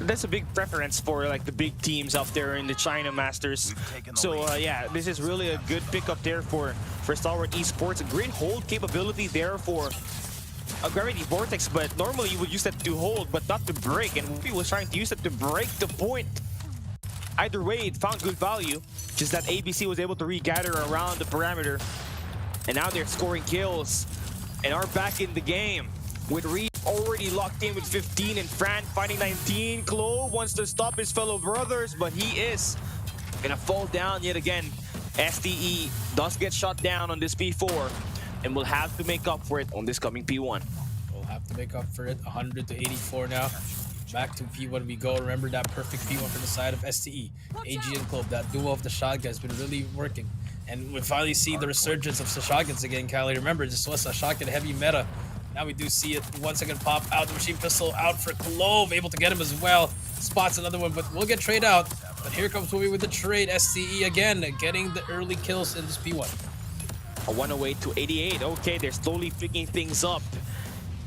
That's a big preference for like the big teams out there in the China Masters. So yeah, this is really a good pickup there for Stalwart Esports. A great hold capability there for a Gravity Vortex, but normally you would use that to hold, but not to break. And Whoopi was trying to use it to break the point. Either way, it found good value. Just that ABC was able to regather around the parameter. And now they're scoring kills and are back in the game. With Reed already locked in with 15 and Fran finding 19. Clove wants to stop his fellow brothers, but he is gonna fall down yet again. STE does get shot down on this P4 and will have to make up for it on this coming P1. We'll have to make up for it. 100-84 now. Back to P1 we go. Remember that perfect P1 for the side of STE. AG and Clove, that duo of the shotgun has been really working. And we finally see the resurgence of the shotguns again, Cali. Remember, this was a shotgun heavy meta. Now we do see it 1 second pop out. The machine pistol out for Clove. Able to get him as well. Spots another one, but we'll get trade out. But here comes Whoopi with the trade. STE again getting the early kills in this P1. A 108-88. Okay, they're slowly picking things up.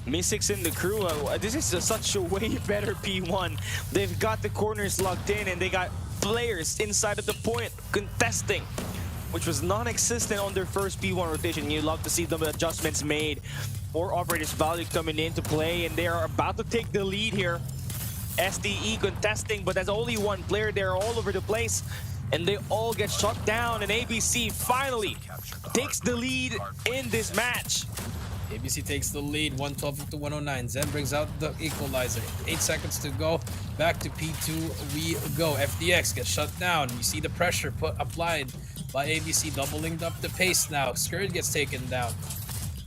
Mystics in the crew. This is such a way better P1. They've got the corners locked in and they got players inside of the point contesting, which was non-existent on their first P1 rotation. You love to see the adjustments made. More operators value coming into play, and they are about to take the lead here. STE contesting, but there's only one player. They're all over the place, and they all get shot down, and ABC finally takes the lead in this match. ABC takes the lead, 112-109. Zen brings out the equalizer. 8 seconds to go. Back to P2 we go. FDX gets shut down. You see the pressure applied by ABC, doubling up the pace now. Skirt gets taken down.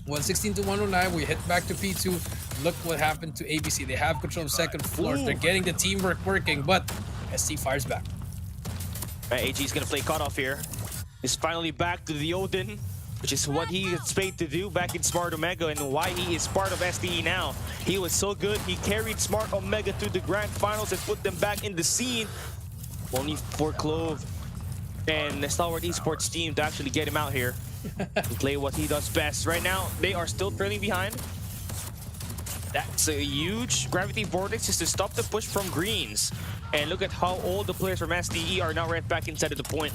116 to 109. We hit back to P2. Look what happened to ABC. They have control of second floor. They're getting the teamwork working, but ST fires back. AG's gonna play cutoff here. He's finally back to the Odin, which is what he is paid to do back in Smart Omega and why he is part of STE now. He was so good, he carried Smart Omega to the grand finals and put them back in the scene. Only for Clove and the Stalwart Esports team to actually get him out here and play what he does best. Right now, they are still trailing behind. That's a huge gravity vortex just to stop the push from Greens. And look at how all the players from STE are now right back inside of the point.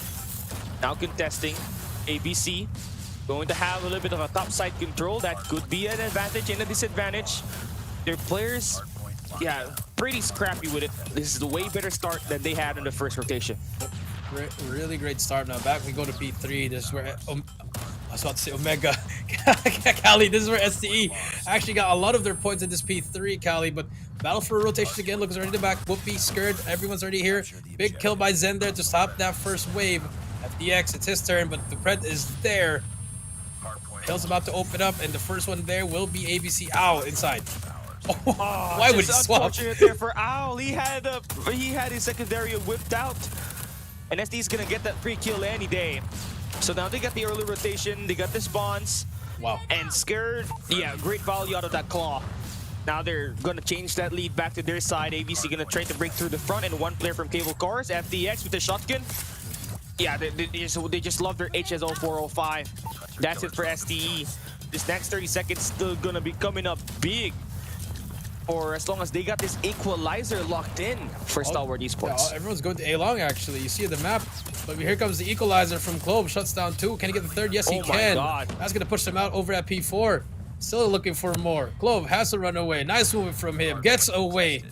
Now contesting. ABC going to have a little bit of a topside control. That could be an advantage and a disadvantage. Their players, yeah, pretty scrappy with it. This is a way better start than they had in the first rotation. Really great start. Now back we go to P3. This is where I was about to say Omega. Cali, this is where STE actually got a lot of their points in this P3, Cali, but battle for rotations again. Look, it's already the back. Whoopi scared. Everyone's already here. Big kill by Zen there to stop that first wave. FDX, it's his turn, but the Pred is there. Hill's about to open up, and the first one there will be ABC. Ow, inside. Oh, why would he swap? Unfortunate there for Owl. He had his secondary whipped out, and ST's gonna get that free kill any day. So now they got the early rotation, they got the spawns. Wow. And scared, yeah, great value out of that claw. Now they're gonna change that lead back to their side. ABC gonna try to break through the front, and one player from Cable Cars, FDX with the shotgun. Yeah, they just love their HSO 405. That's it for STE. This next 30 seconds still gonna be coming up big. Or as long as they got this equalizer locked in for Stalwart Esports. Yeah, everyone's going to A-Long, actually. You see the map. But here comes the equalizer from Clove. Shuts down 2. Can he get the third? Yes, he can. God. That's going to push them out over at P4. Still looking for more. Clove has to run away. Nice movement from him. Gets away.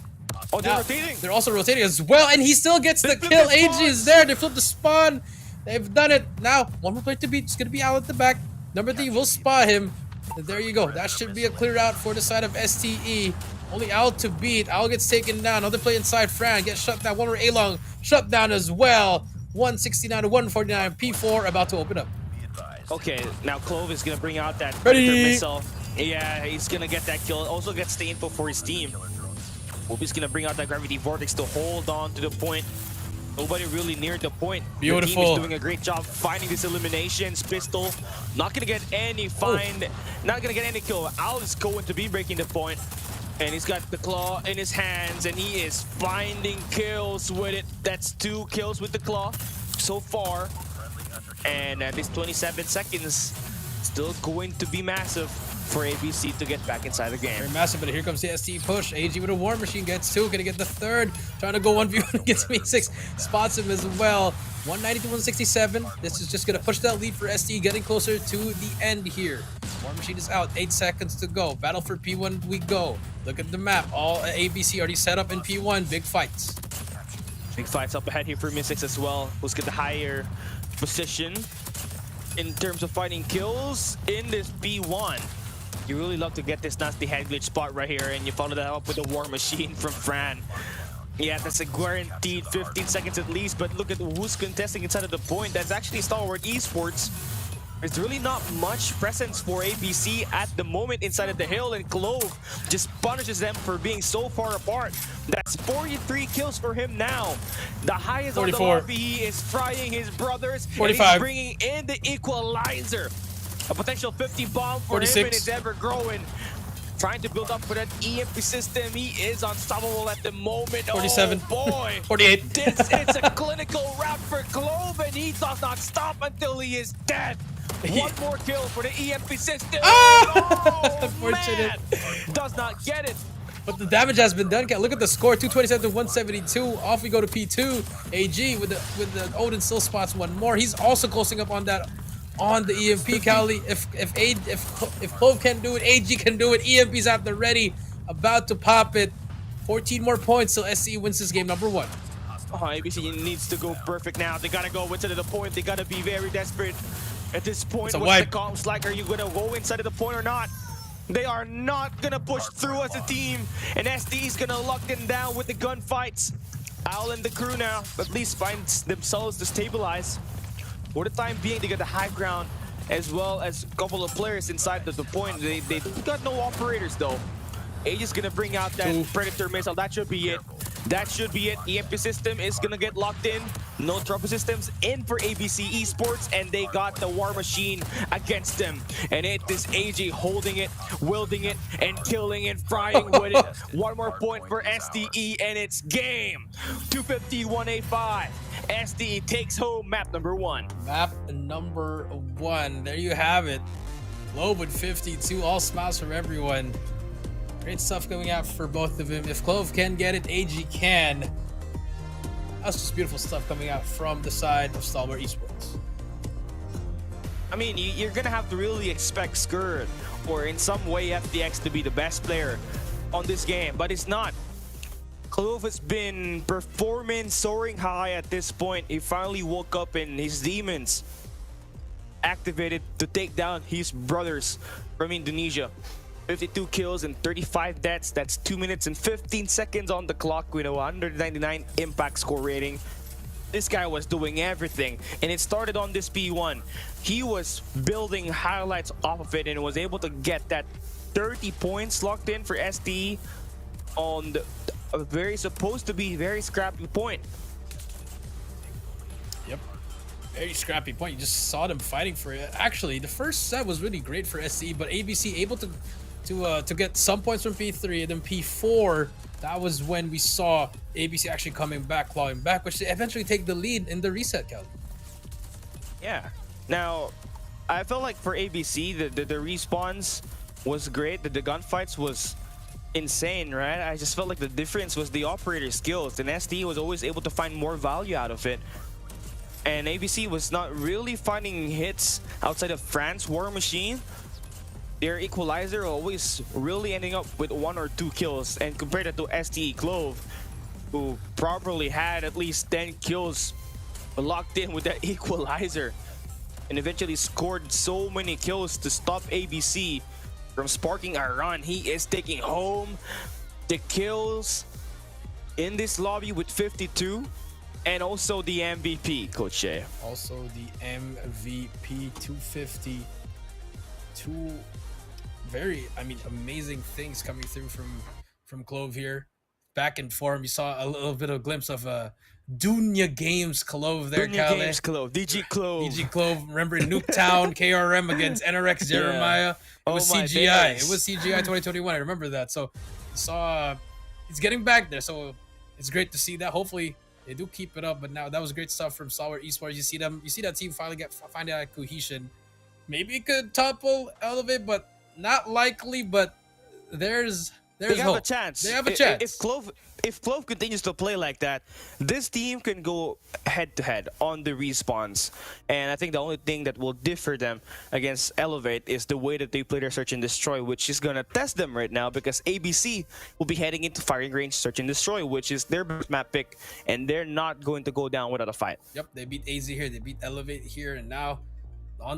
Oh, they're rotating. They're also rotating as well. And he still gets the kill. AG is there. They flipped the spawn. They've done it. Now, one more player to beat. It's going to be Al at the back. Number 3 will spot him. And there you go. That should be a clear out for the side of STE. Only Al to beat. Al gets taken down. Another play inside. Fran gets shut down. One more A-Long shut down as well. 169 to 149. P4 about to open up. Okay, now Clove is gonna bring out that Ready. Predator missile. Yeah, he's gonna get that kill. Also gets the info for his team. Whoopi's gonna bring out that gravity vortex to hold on to the point. Nobody really near the point. Beautiful. The team is doing a great job finding these eliminations. Pistol, not gonna get any find, not gonna get any kill. Al is going to be breaking the point. And he's got the claw in his hands, and he is finding kills with it. That's 2 kills with the claw so far. And this 27 seconds still going to be massive for ABC to get back inside the game. Very massive, but here comes the ST push. AG with a War Machine gets 2, gonna get the third. Trying to go 1v1 against me 6. Spots him as well. 190 to 167. This is just gonna push that lead for ST, getting closer to the end here. War Machine is out. 8 seconds to go. Battle for P1 we go. Look at the map. All ABC already set up in P1. Big fights. Big fights up ahead here for Mystics as well. Who's got the higher position in terms of fighting kills in this P1. You really love to get this nasty head glitch spot right here, and you follow that up with a War Machine from Fran. Yeah, that's a guaranteed 15 seconds at least, but look at who's contesting inside of the point. That's actually Stalwart Esports. There's really not much presence for ABC at the moment inside of the hill, and Clove just punishes them for being so far apart. That's 43 kills for him now. The highest 44. on the lobby. He is frying his brothers. 45. And he's bringing in the equalizer. A potential 50 bomb for 46. him, and it's ever growing. Trying to build up for that EMP system. He is unstoppable at the moment. 47. Oh boy. 48. This is a clinical route for Clove, and he does not stop until he is dead. One more kill for the EMP system. Oh, Unfortunate. man. Does not get it. But the damage has been done. Look at the score, 227 to 172. Off we go to P2. AG with the Odin still spots one more. He's also closing up on that on the EMP. Cali, if Clove can do it, AG can do it. EMP's at the ready, about to pop it. 14 more points till SC wins this game number 1. Oh, ABC needs to go perfect now. They gotta go inside of the point. They gotta be very desperate. At this point, what's the comms like? Are you gonna go inside of the point or not? They are not gonna push through as a team, and SD's gonna lock them down with the gunfights. Owl and the crew now at least finds themselves to stabilize. For the time being, they got the high ground. as well as a couple of players inside the point. They got no operators though. Age is gonna bring out that Predator missile. That should be it. That should be it. EMP system is gonna get locked in. No trouble systems in for ABC Esports, and they got the War Machine against them. And it is AJ holding it, wielding it, and killing and frying with it. One more point for SDE, and it's game. 250-185. SDE takes home map number 1. Map number 1. There you have it. Globe with 52. All smiles from everyone. Great stuff going out for both of them. If Clove can get it, AG can. That's just beautiful stuff coming out from the side of Stalwart Esports. I mean, you're gonna have to really expect Skurd or in some way FTX to be the best player on this game, but it's not. Clove has been performing soaring high at this point. He finally woke up and his demons activated to take down his brothers from Indonesia. 52 kills and 35 deaths. That's 2 minutes and 15 seconds on the clock with a 199 impact score rating. This guy was doing everything, and it started on this P1. He was building highlights off of it and was able to get that 30 points locked in for SDE on a very supposed to be very scrappy point. Yep. Very scrappy point. You just saw them fighting for it. Actually, the first set was really great for SDE, but ABC able to get some points from P3, and then P4, that was when we saw ABC actually coming back, clawing back, which they eventually take the lead in the reset count. Yeah. Now, I felt like for ABC, the respawns was great. The gunfights was insane, right? I just felt like the difference was the operator skills, and SDE was always able to find more value out of it. And ABC was not really finding hits outside of France War Machine. Their equalizer always really ending up with 1 or 2 kills, and compared it to SDE Clove, who properly had at least 10 kills locked in with that equalizer, and eventually scored so many kills to stop ABC from sparking a run. He is taking home the kills in this lobby with 52, and also the MVP, Coach Jay. Also the MVP, 250. Two very, amazing things coming through from Clove here. Back in form, you saw a little bit of a glimpse of Dunya Games Clove there, Dunya Kale. Games Clove, DG Clove. DG Clove, remember Nuketown, KRM against NRX Jeremiah. It was CGI. It was CGI 2021. I remember that. So you saw he's getting back there. So it's great to see that. Hopefully they do keep it up. But now that was great stuff from Stalwart Esports. You see that team finally find that cohesion. Maybe it could topple Elevate, but not likely. But there's they have hope. a chance. They have a chance. If Clove continues to play like that, this team can go head-to-head on the respawns. And I think the only thing that will differ them against Elevate is the way that they play their Search and Destroy, which is going to test them right now because ABC will be heading into firing range Search and Destroy, which is their best map pick, and they're not going to go down without a fight. Yep, they beat AZ here, they beat Elevate here, and now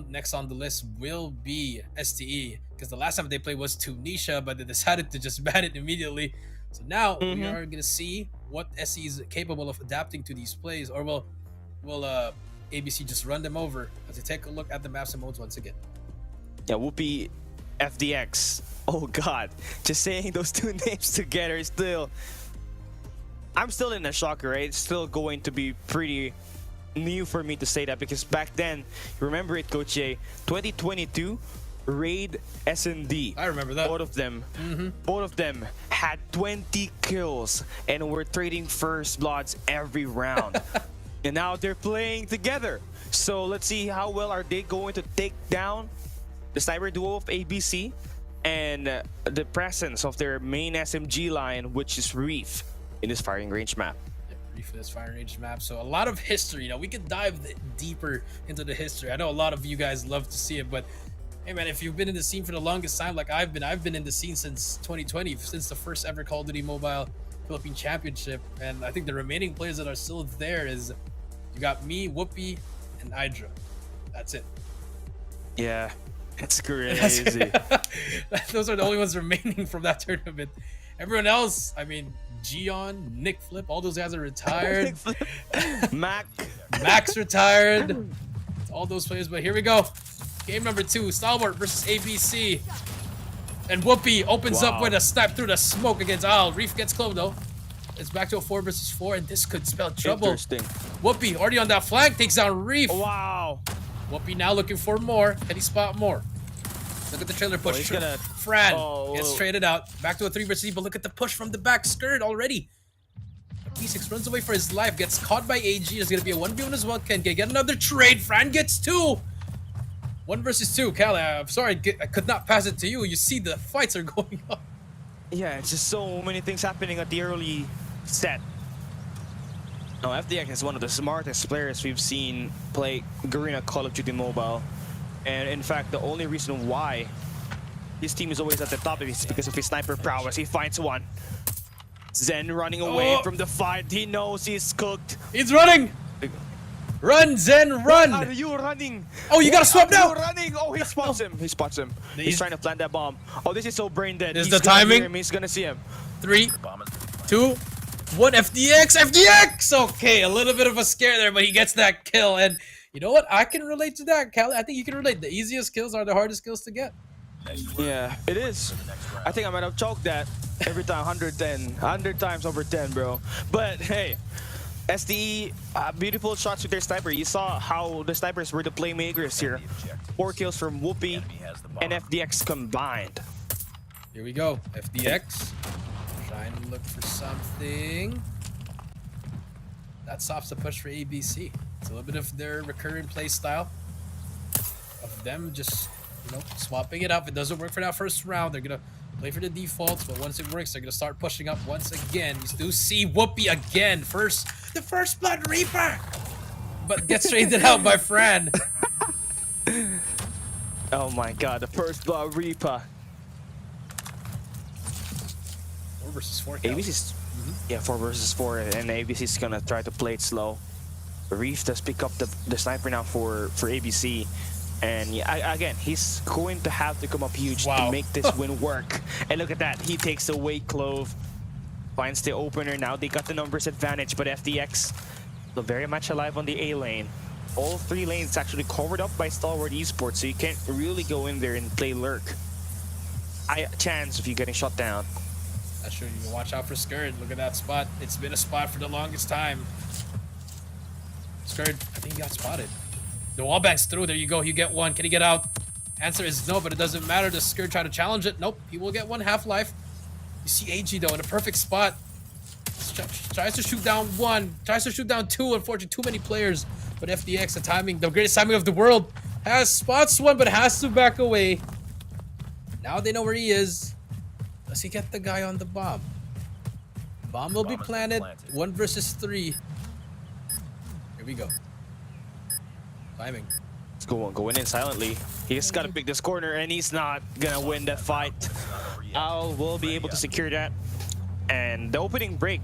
next on the list will be STE, because the last time they played was Tunisia, but they decided to just ban it immediately. So now we are gonna see what SE is capable of adapting to these plays, or will ABC just run them over as they take a look at the maps and modes once again. Yeah, Whoopi FDX. Oh god, just saying those two names together is still, I'm still in a shock, right? It's still going to be pretty new for me to say that, because back then, remember it, Coach Jay, 2022 Raid SND. I remember that. Both of them had 20 kills and were trading first bloods every round. And now they're playing together. So let's see how well are they going to take down the sniper duo of ABC and the presence of their main SMG line, which is Reef, in this firing range map. For this firing range map. So a lot of history. We could dive deeper into the history. I know a lot of you guys love to see it, but hey man, if you've been in the scene for the longest time like I've been in the scene since 2020, since the first ever Call of Duty Mobile Philippine Championship. And I think the remaining players that are still there is, you got me, Whoopi, and Hydra. That's it. Yeah, it's crazy. Those are the only ones remaining from that tournament. Everyone else, Gion, Nick Flip, all those guys are retired. Max retired. All those players, but here we go. Game number 2, Stalwart versus ABC. And Whoopi opens up with a snipe through the smoke against Al. Reef gets close though. It's back to a 4 versus 4, and this could spell trouble. Interesting. Whoopi already on that flank, takes down Reef. Wow. Whoopi now looking for more. Can he spot more? Look at the trailer push. he's gonna- Fran Oh. gets traded out. Back to a 3 versus 3, but look at the push from the back. Skirt already. P6 runs away for his life, gets caught by AG. There's gonna be a 1v1 as well. Can get another trade. Fran gets 2. 1 versus 2. Callie, I'm sorry, I could not pass it to you. You see the fights are going on. Yeah, it's just so many things happening at the early set. Now, FDX is one of the smartest players we've seen play Garena Call of Duty Mobile. And in fact, the only reason why his team is always at the top is because of his sniper prowess. He finds one. Zen running away from the fight. He knows he's cooked. He's running. Run, Zen, run. Are you running? Oh, you gotta swap now. Are you running? Oh, he spots him. He spots him. He's trying to plant that bomb. Oh, this is so brain dead. This is He's the gonna hear timing. him. He's gonna see him. 3, 2, 1. FDX. Okay, a little bit of a scare there, but he gets that kill. And you know what? I can relate to that, Callie. I think you can relate. The easiest kills are the hardest kills to get. Yeah, it is. I think I might have choked that every time. 100 times over 10, bro. But hey, SDE, beautiful shots with their sniper. You saw how the snipers were the playmakers here. 4 kills from Whoopi and FDX combined. Here we go. FDX. Trying to look for something. That stops the push for ABC. It's a little bit of their recurrent play style. Of them just, swapping it up. It doesn't work for that first round. They're going to play for the defaults, but once it works, they're going to start pushing up once again. You do see Whoopi again. The first blood Reaper. But gets traded out by Fran. Oh my god, the first blood Reaper. 4 versus 4. ABC's, yeah, 4 versus 4, and ABC's gonna try to play it slow. Reef does pick up the sniper now for ABC, and yeah, again, he's going to have to come up huge to make this win work. And look at that, he takes away Clove, finds the opener. Now they got the numbers advantage, but FDX still very much alive on the A lane. All 3 lanes actually covered up by Stalwart Esports, so you can't really go in there and play lurk. Chance of you getting shot down. That's true. You can watch out for Skirt. Look at that spot. It's been a spot for the longest time. Skirt, I think he got spotted. The wall bang's through. There you go. You get one. Can he get out? Answer is no, but it doesn't matter. Does Skirt try to challenge it? Nope. He will get 1 half-life. You see AG, though, in a perfect spot. Tries to shoot down 1. Tries to shoot down 2. Unfortunately, too many players. But FDX, the timing, the greatest timing of the world, spots 1, but has to back away. Now they know where he is. Does he get the guy on the bomb? Bomb will be planted. 1 versus 3. Here we go. Timing. Let's go in silently. He just gotta pick this corner, and he's not gonna win that fight. Al will be able to secure that. And the opening break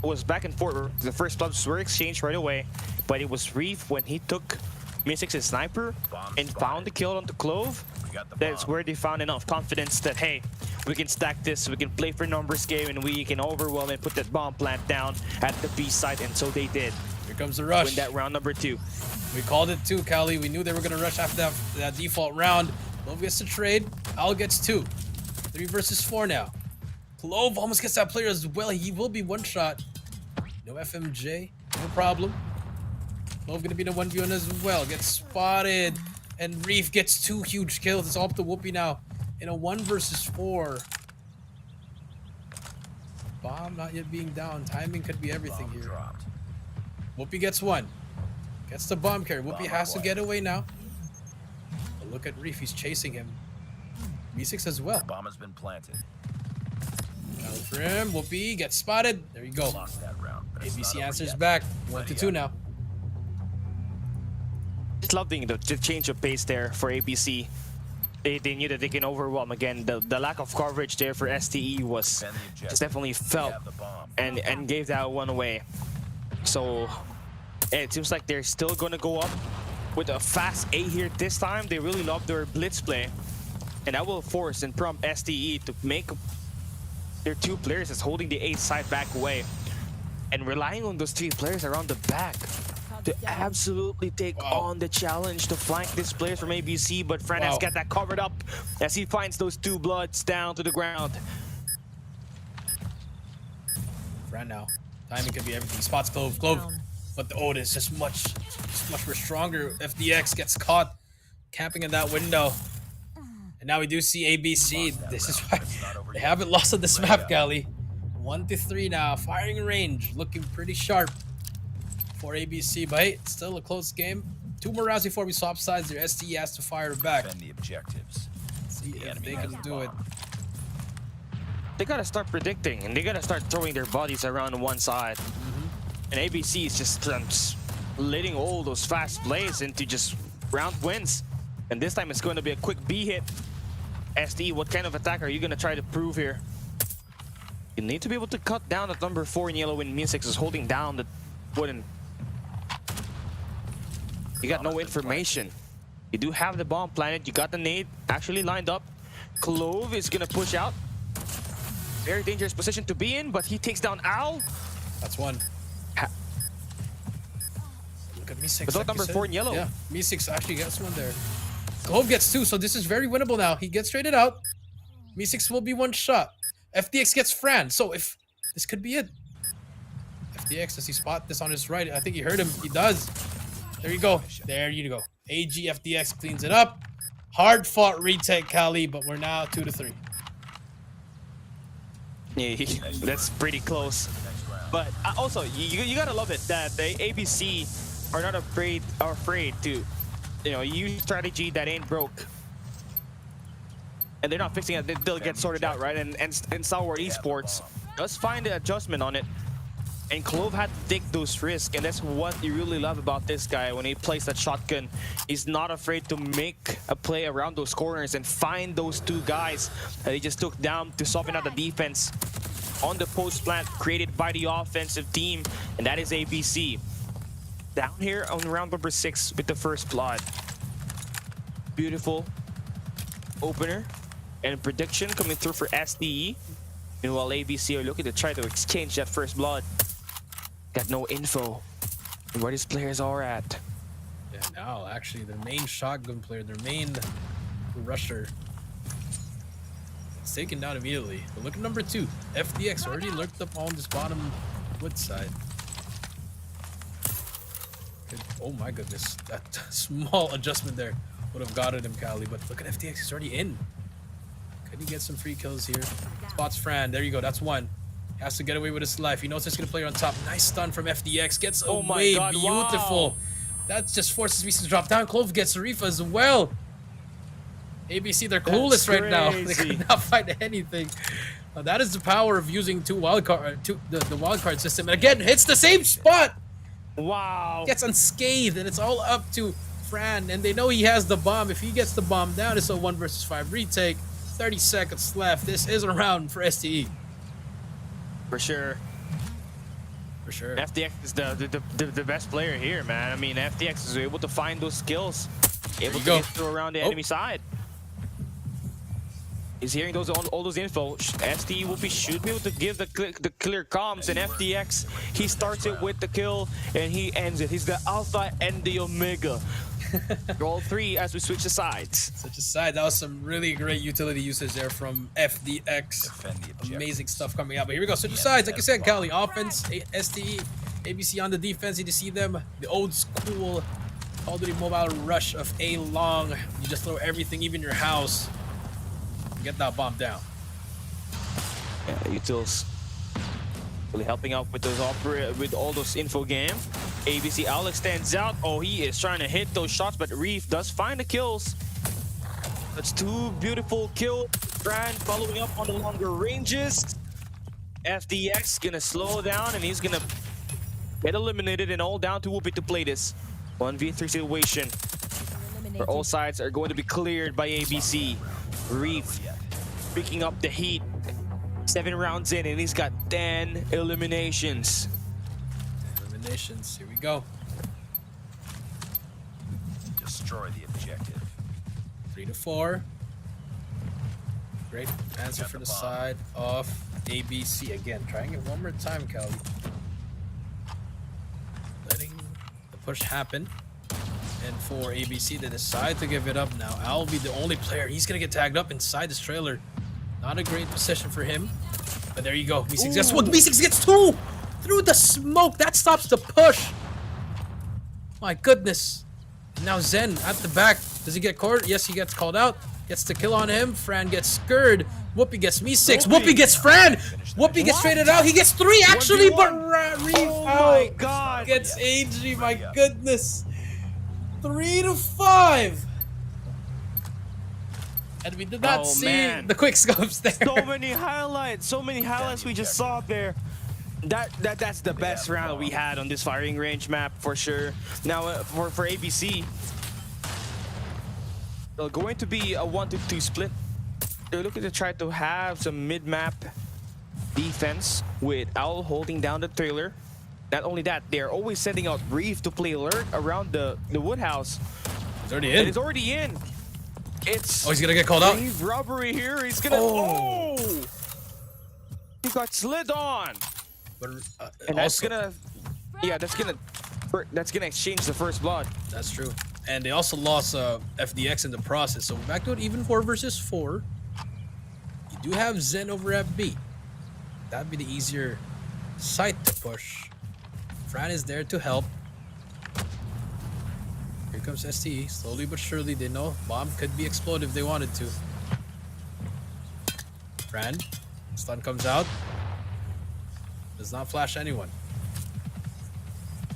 was back and forth. The first clubs were exchanged right away, but it was Reef when he took Mystic's sniper and found the kill on the Clove. That's where they found enough confidence that, hey, we can stack this, we can play for numbers game, and we can overwhelm and put that bomb plant down at the B site, and so they did. Here comes the rush. Win that round number 2. We called it too, Callie. We knew they were going to rush after that default round. Clove gets to trade. Al gets 2. 3 versus 4 now. Clove almost gets that player as well. He will be 1 shot. No FMJ. No problem. Clove going to be the 1v1 as well. Gets spotted. And Reef gets 2 huge kills. It's all up to Whoopi now. In a 1 versus 4. Bomb not yet being down. Timing could be everything here. Whoopi gets 1. Gets the bomb carry. Whoopi has to get away now. But look at Reef. He's chasing him. V6 as well. Bomb has been planted. Down for him. Whoopi gets spotted. There you go. Lost that round, but it's ABC not over answers yet. back. 1-2 now. Just loving the change of pace there for ABC. They knew that they can overwhelm again. The lack of coverage there for STE was just definitely felt and gave that one away. So it seems like they're still gonna go up with a fast A here this time. They really love their blitz play, and that will force and prompt STE to make their 2 players as holding the A side back away and relying on those 3 players around the back. to absolutely take on the challenge to flank these players from ABC, but Fran has got that covered up as he finds those two bloods down to the ground. Fran now. Timing could be everything. Spots Clove. But the Odin is just much more stronger. FDX gets caught camping in that window. And now we do see ABC. This is why they haven't lost on this map, Cali. 1-3 now. Firing range looking pretty sharp for ABC. But hey, it's still a close game. 2 more rounds before we swap sides. Their STE has to fire back. Defend the objectives. See if they can do it. They gotta start predicting, and they gotta start throwing their bodies around one side. And ABC is just letting all those fast plays into just round wins. And this time it's going to be a quick B hit. STE, what kind of attack are you gonna try to prove here? You need to be able to cut down at number 4 in yellow when Music is holding down the wooden. You got no information. You do have the bomb planted. You got the nade actually lined up. Clove is gonna push out. Very dangerous position to be in, but he takes down Owl. That's one. Look at Me6. But like number 4 in yellow. Yeah, Me6 actually gets one there. Clove gets 2, so this is very winnable now. He gets traded out. Me6 will be 1 shot. FDX gets Fran, so if this could be it. FDX, does he spot this on his right? I think he heard him. He does. There you go. There you go. AG FDX cleans it up. Hard fought retake, Cali, but we're now 2-3. Yeah, that's pretty close. But also, you gotta love it that the ABC are not afraid to, use strategy that ain't broke. And they're not fixing it. They'll get sorted out, right? And Stalwart Esports does find the adjustment on it. And Clove had to take those risks, and that's what you really love about this guy. When he plays that shotgun, he's not afraid to make a play around those corners and find those 2 guys that he just took down to soften out the defense on the post plant created by the offensive team, and that is ABC. Down here on round number 6 with the first blood. Beautiful opener and prediction coming through for SDE. Meanwhile, ABC are looking to try to exchange that first blood. Got no info on where these players are at. Yeah, now actually their main shotgun player, their main rusher, it's taken down immediately. But look at number 2. FDX already lurked up on this bottom wood side. Oh my goodness, that small adjustment there would have gotten him, Cali. But look at FDX, he's already in. Could he get some free kills here? Spots Fran, there you go, that's 1. Has to get away with his life. He knows he's gonna play on top. Nice stun from FDX. Gets away. My God, beautiful. wow. That just forces me to drop down. Clove gets Reef as well. ABC, they're clueless right now. They could not find anything. That is the power of using the wildcard system. And again, hits the same spot. Wow. Gets unscathed, and it's all up to Fran. And they know he has the bomb. If he gets the bomb down, it's a 1 versus 5 retake. 30 seconds left. This is a round for STE. For sure. For sure. FDX is the best player here, man. I mean, FDX is able to find those skills, able to get through around the enemy side. He's hearing all those info. STE should be able to give the clear comms, and FDX, he starts it with the kill and he ends it. He's the alpha and the omega. Roll 3 as we switch the sides. Such a side. That was some really great utility usage there from FDX. Amazing stuff coming out. But here we go. Switch the sides. Like I said, Cali, offense, STE, ABC on the defense. You see them. The old school Call of Duty Mobile rush of A long. You just throw everything, even your house, and get that bomb down. Yeah, utils really helping out with those with all those info game. ABC Alex stands out. Oh, he is trying to hit those shots, but Reef does find the kills. That's 2 beautiful kills. Fran following up on the longer ranges. FDX gonna slow down, and he's gonna get eliminated, and all down to Whoopi to play this 1v3 situation. Where all sides are going to be cleared by ABC. Reef picking up the heat. 7 rounds in, and he's got 10 eliminations. Eliminations. Here we go. Destroy the objective. 3-4. Great answer for the side of ABC. Again, trying it one more time, Cali. Letting the push happen. And for ABC, they decide to give it up now. Al will be the only player. He's going to get tagged up inside this trailer. Not a great position for him. But there you go. B6 gets one. B6 gets two! Through the smoke. That stops the push. My goodness. Now Zen at the back. Does he get caught? Yes, he gets called out. Gets the kill on him. Fran gets scared. Whoopi gets Me6. Whoopi gets Fran. Whoopi gets traded out. He gets 3 actually, but Reef my God. gets AG. My goodness. 3-5. And we did not see the quick scopes there. So many highlights we just saw there. That's the best round we had on this firing range map for sure. Now for ABC, they're going to be a 1-2 split. They're looking to try to have some mid-map defense with Owl holding down the trailer. Not only that, they're always sending out Reef to play alert around the wood house. It's already in. It's already in. It's he's gonna get called out. Robbery here. He's gonna. He got slid on. But, And that's gonna exchange the first blood. That's true. And they also lost FDX in the process. So we're back to an even 4 versus 4. You do have Zen over at B. That'd be the easier site to push. Fran is there to help. Here comes STE. Slowly but surely, they know bomb could be exploded if they wanted to. Fran, stun comes out. Does not flash anyone.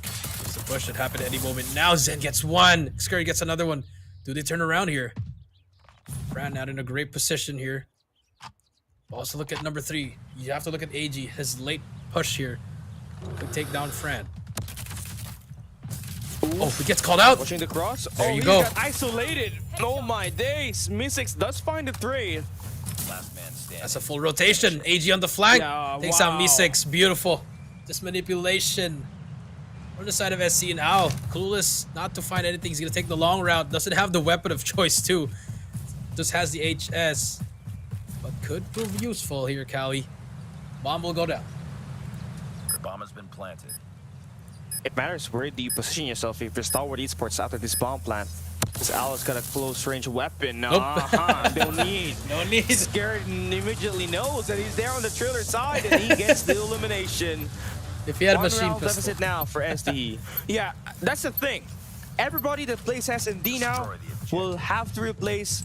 It's a push that happened at any moment. Now Zen gets one. Scurry gets another one. Do they turn around here? Fran not in a great position here. Also look at number 3. You have to look at AG. His late push here could take down Fran. Oh, he gets called out. Watching the cross. There you he go. Got isolated. Oh my days. Me6 does find the trade. Last man standing. That's a full rotation. AG on the flank. Yeah, Takes wow. out Me6. Beautiful. Just manipulation. On the side of SC and Owl. Clueless not to find anything. He's going to take the long route. Doesn't have the weapon of choice too. Just has the HS. But could prove useful here, Cali. Bomb will go down. The bomb has been planted. It matters where do you position yourself if you're Stalwart Esports after this bomb plant. Because Al's got a close range weapon. Nope. No need. No need. Scared and immediately knows that he's there on the trailer side and he gets the elimination. If he had a 1 machine round pistol. deficit now for SDE. Yeah, that's the thing. Everybody that plays S&D now will have to replace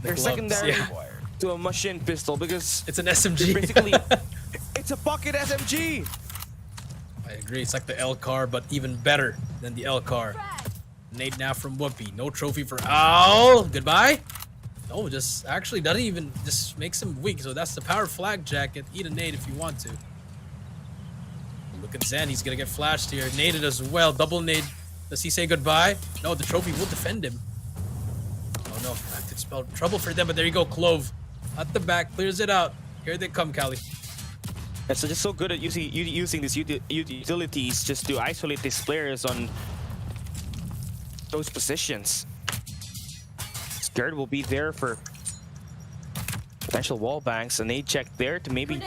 their gloves, secondary yeah. to a machine pistol because It's an SMG. basically it's a pocket SMG. I agree. It's like the L car, but even better than the L car. Nade now from Whoopi. No trophy for Owl. Goodbye. No, just actually doesn't even just makes him weak. So that's the power flag jacket. Eat a nade if you want to. Look at Zen. He's gonna get flashed here. Naded as well. Double nade. Does he say goodbye? No, the trophy will defend him. Oh no, that could spell trouble for them. But there you go, Clove at the back clears it out. Here they come, Cali. Yeah, so just so good at using these utilities just to isolate these players on those positions. Scared will be there for potential wall banks. An 8 check there to maybe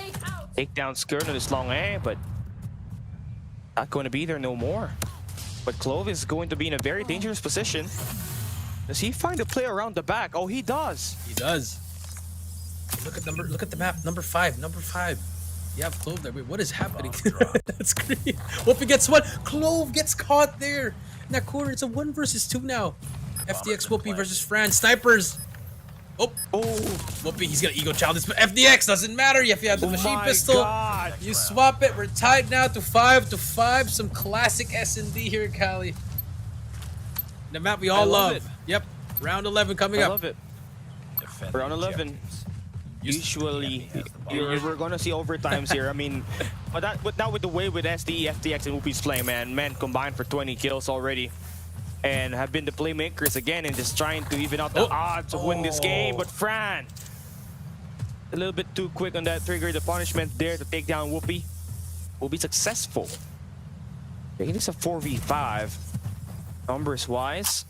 take down Skirt on this long A, but not going to be there no more. But Clove is going to be in a very dangerous position. Does he find a play around the back? Oh, he does. He does. Look at the map. Number 5. Number 5. You have Clove there. Wait, what is happening? That's great. Whoopi gets one. Clove gets caught there. In that corner, it's a 1 versus 2 now. FDX Whoopi versus Fran. Snipers. Oh, Whoopi, he's gonna ego child this, but FDX doesn't matter if you have the machine pistol. God. You swap it. We're tied now to 5-5. Some classic S&D here, Cali. The map we all love love. it. Yep. Round 11 coming I up. love it. Defend Round the 11. objectives. Usually, we're gonna see overtimes here. I mean, but now with the way with SDE, FTX, and Whoopi's playing, man combined for 20 kills already, and have been the playmakers again and just trying to even out the odds of winning this game. But Fran, a little bit too quick on that trigger. The punishment there to take down Whoopi will be successful. It is a 4v5. Numbers wise,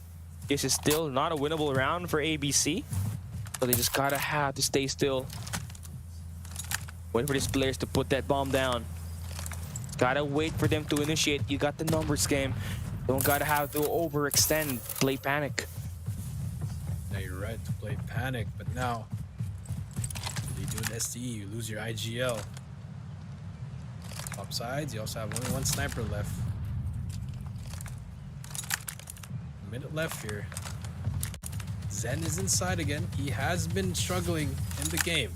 this is still not a winnable round for ABC. So they just gotta have to stay still. Wait for these players to put that bomb down. Gotta wait for them to initiate. You got the numbers game. Don't gotta have to overextend. Play panic. Now you're right to play panic, but now you do an STE, you lose your IGL. Top sides, you also have only one sniper left. A minute left here. Zen is inside again. He has been struggling in the game.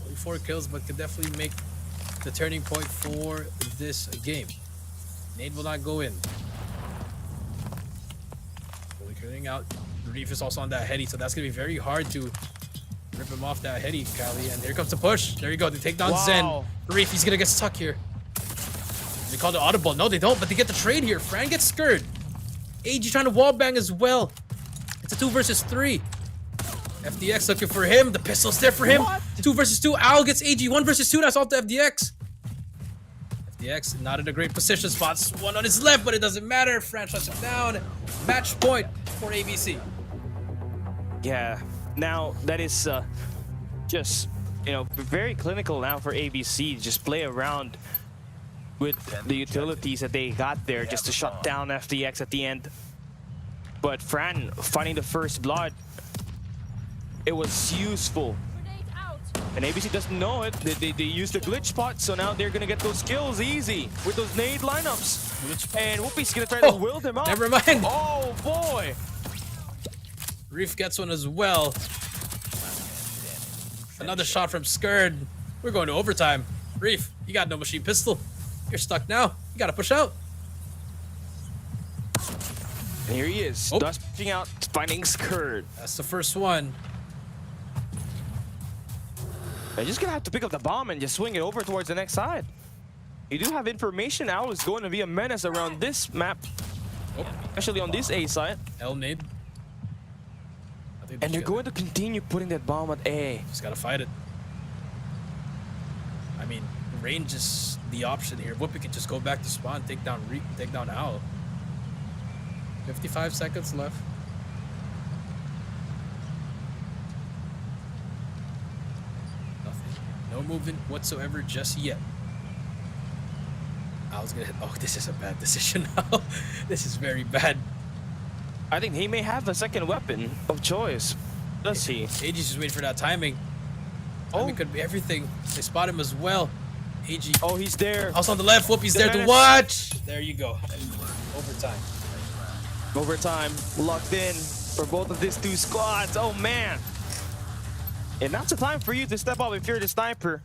Only 4 kills, but could definitely make the turning point for this game. Nade will not go in. Fully clearing out. Reef is also on that heady, so that's gonna be very hard to rip him off that heady, Kali. And here comes the push. There you go. They take down Zen. Reef, he's gonna get stuck here. They call the audible. No, they don't, but they get the trade here. Fran gets scared. AG trying to wallbang as well. It's a 2 versus 3. FDX looking for him. The pistol's there for him. What? 2 versus 2. Owl gets AG. 1 versus 2. That's all to FDX. FDX not in a great position. Spots one on his left, but it doesn't matter. Fran shuts him down. Match point for ABC. Yeah. Now that is just, you know, very clinical now for ABC. Just play around with the utilities that they got there just to shut down FDX at the end. But Fran finding the first blood, it was useful. And ABC doesn't know it. They used the glitch spot, so now they're gonna get those kills easy with those nade lineups. And Whoopi's gonna try to will them up. Never mind. Oh boy! Reef gets one as well. Another shot from Skird. We're going to overtime. Reef, you got no machine pistol. You're stuck now. You gotta push out. And here he is, dust pushing out, finding Skird. That's the first one. They're just gonna have to pick up the bomb and just swing it over towards the next side. You do have information now is going to be a menace around this map, especially on this A side. L nade. And they're going to continue putting that bomb at A. Just gotta fight it. I mean, range is the option here. Whoopi can just go back to spawn, take down Owl. 55 seconds left. Nothing. No movement whatsoever just yet. Owl's gonna hit. Oh, this is a bad decision now. This is very bad. I think he may have a second weapon of choice. Does he? AG's just waiting for that timing. Timing could be everything. They spot him as well. AG. Oh, he's there. Also on the left, Whoopi's there to watch. There you go. Overtime. Overtime, locked in for both of these 2 squads. Oh man. And that's the time for you to step up if you're the sniper.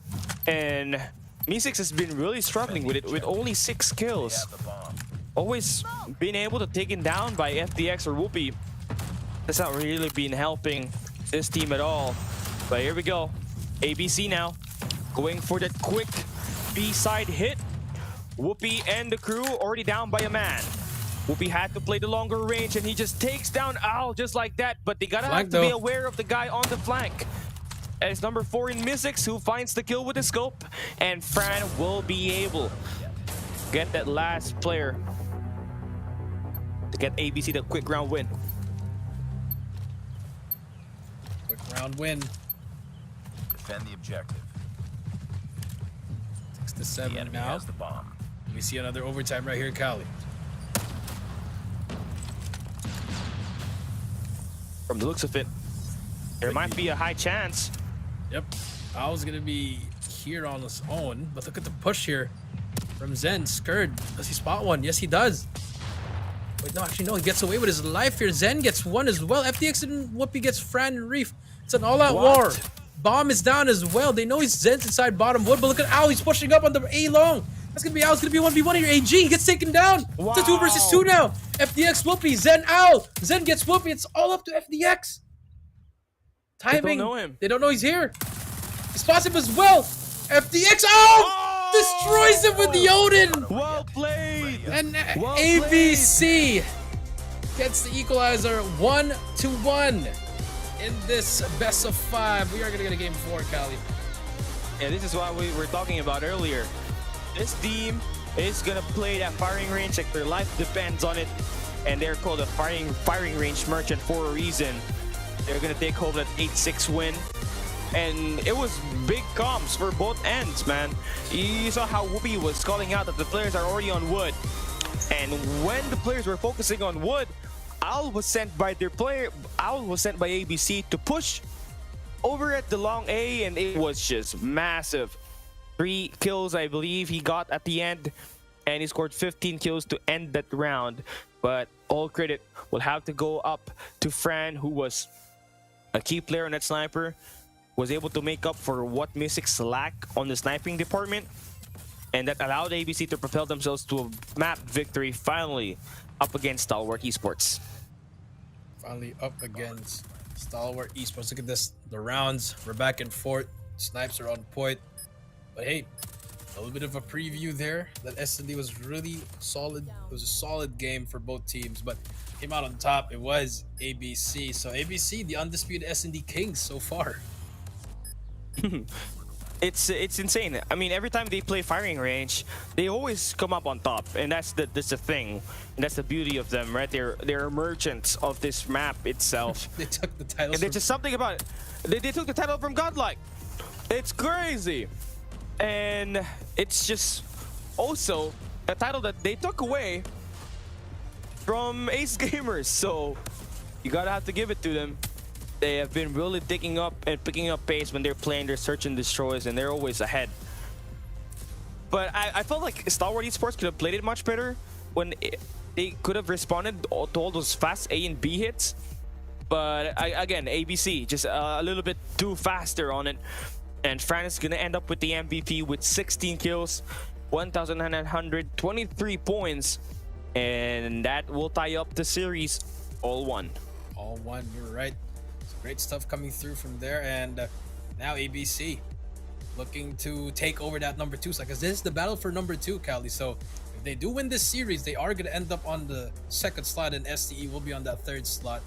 And Me6 has been really struggling with it with only 6 kills. Always being able to take it down by FDX or Whoopi. That's not really been helping this team at all. But here we go. ABC now going for that quick B-side hit. Whoopi and the crew already down by a man. Whoopi had to play the longer range and he just takes down Owl just like that. But they gotta have to be aware of the guy on the flank. And it's number 4 in Mystics who finds the kill with the scope. And Fran will be able to get that last player to get ABC the quick round win. Quick round win. Defend the objective. 6 to The 7 enemy now. has the bomb. We see another overtime right here, Kali. From the looks of it, there might be a high chance. Yep. Owl's gonna be here on his own, but look at the push here from Zen. Skird. Does he spot one? Yes, he does. Wait, no, actually, no. He gets away with his life here. Zen gets one as well. FDX and Whoopi gets Fran and Reef. It's an all-out war. Bomb is down as well. They know he's Zen's inside bottom wood, but look at Owl. He's pushing up on the A long. That's gonna be Owl's gonna be 1v1 here. AG he gets taken down. Wow. It's a 2 versus 2 now. FDX Whoopi, Zen Owl. Zen gets Whoopi. It's all up to FDX. Timing. They don't know him. They don't know he's here. He spots him as well. FDX destroys him with the Odin. Well played. And ABC gets the equalizer 1-1 in this best of 5. We are gonna get a game 4, Kali. Yeah, this is what we were talking about earlier. This team is gonna play that firing range like their life depends on it, and they're called a firing range merchant for a reason. They're gonna take home that 8-6 win. and it was big comps for both ends, man. You saw how Whoopi was calling out that the players are already on wood, and when the players were focusing on wood, Owl was sent by ABC to push over at the long A, and it was just massive. 3 kills, I believe, he got at the end, and he scored 15 kills to end that round. But all credit will have to go up to Fran, who was a key player on that sniper, was able to make up for what Mystics lack on the sniping department, and that allowed ABC to propel themselves to a map victory, finally up against Stalwart Esports. Finally up against Stalwart Esports. Look at this. The rounds, we're back and forth. Snipes are on point. But hey, a little bit of a preview there. That S&D was really solid. It was a solid game for both teams, but came out on top. It was ABC. So ABC, the undisputed S&D kings so far. It's insane. I mean, every time they play firing range, they always come up on top, and that's the thing. And that's the beauty of them, right? They're merchants of this map itself. They took the title. And there's just something about it. They took the title from Godlike. It's crazy. And it's just also a title that they took away from Ace Gamers. So you gotta have to give it to them. They have been really picking up pace when they're playing their search and destroys, and they're always ahead. But I felt like Stalwart Esports could have played it much better when they could have responded to all those fast A and B hits. But again, ABC just a little bit too faster on it. And Fran is going to end up with the MVP with 16 kills, 1,923 points. And that will tie up the series all one. All one, you're right. Some great stuff coming through from there. And now ABC looking to take over that number 2 slot, because this is the battle for number 2, Cali. So if they do win this series, they are going to end up on the 2nd slot, and STE will be on that 3rd slot.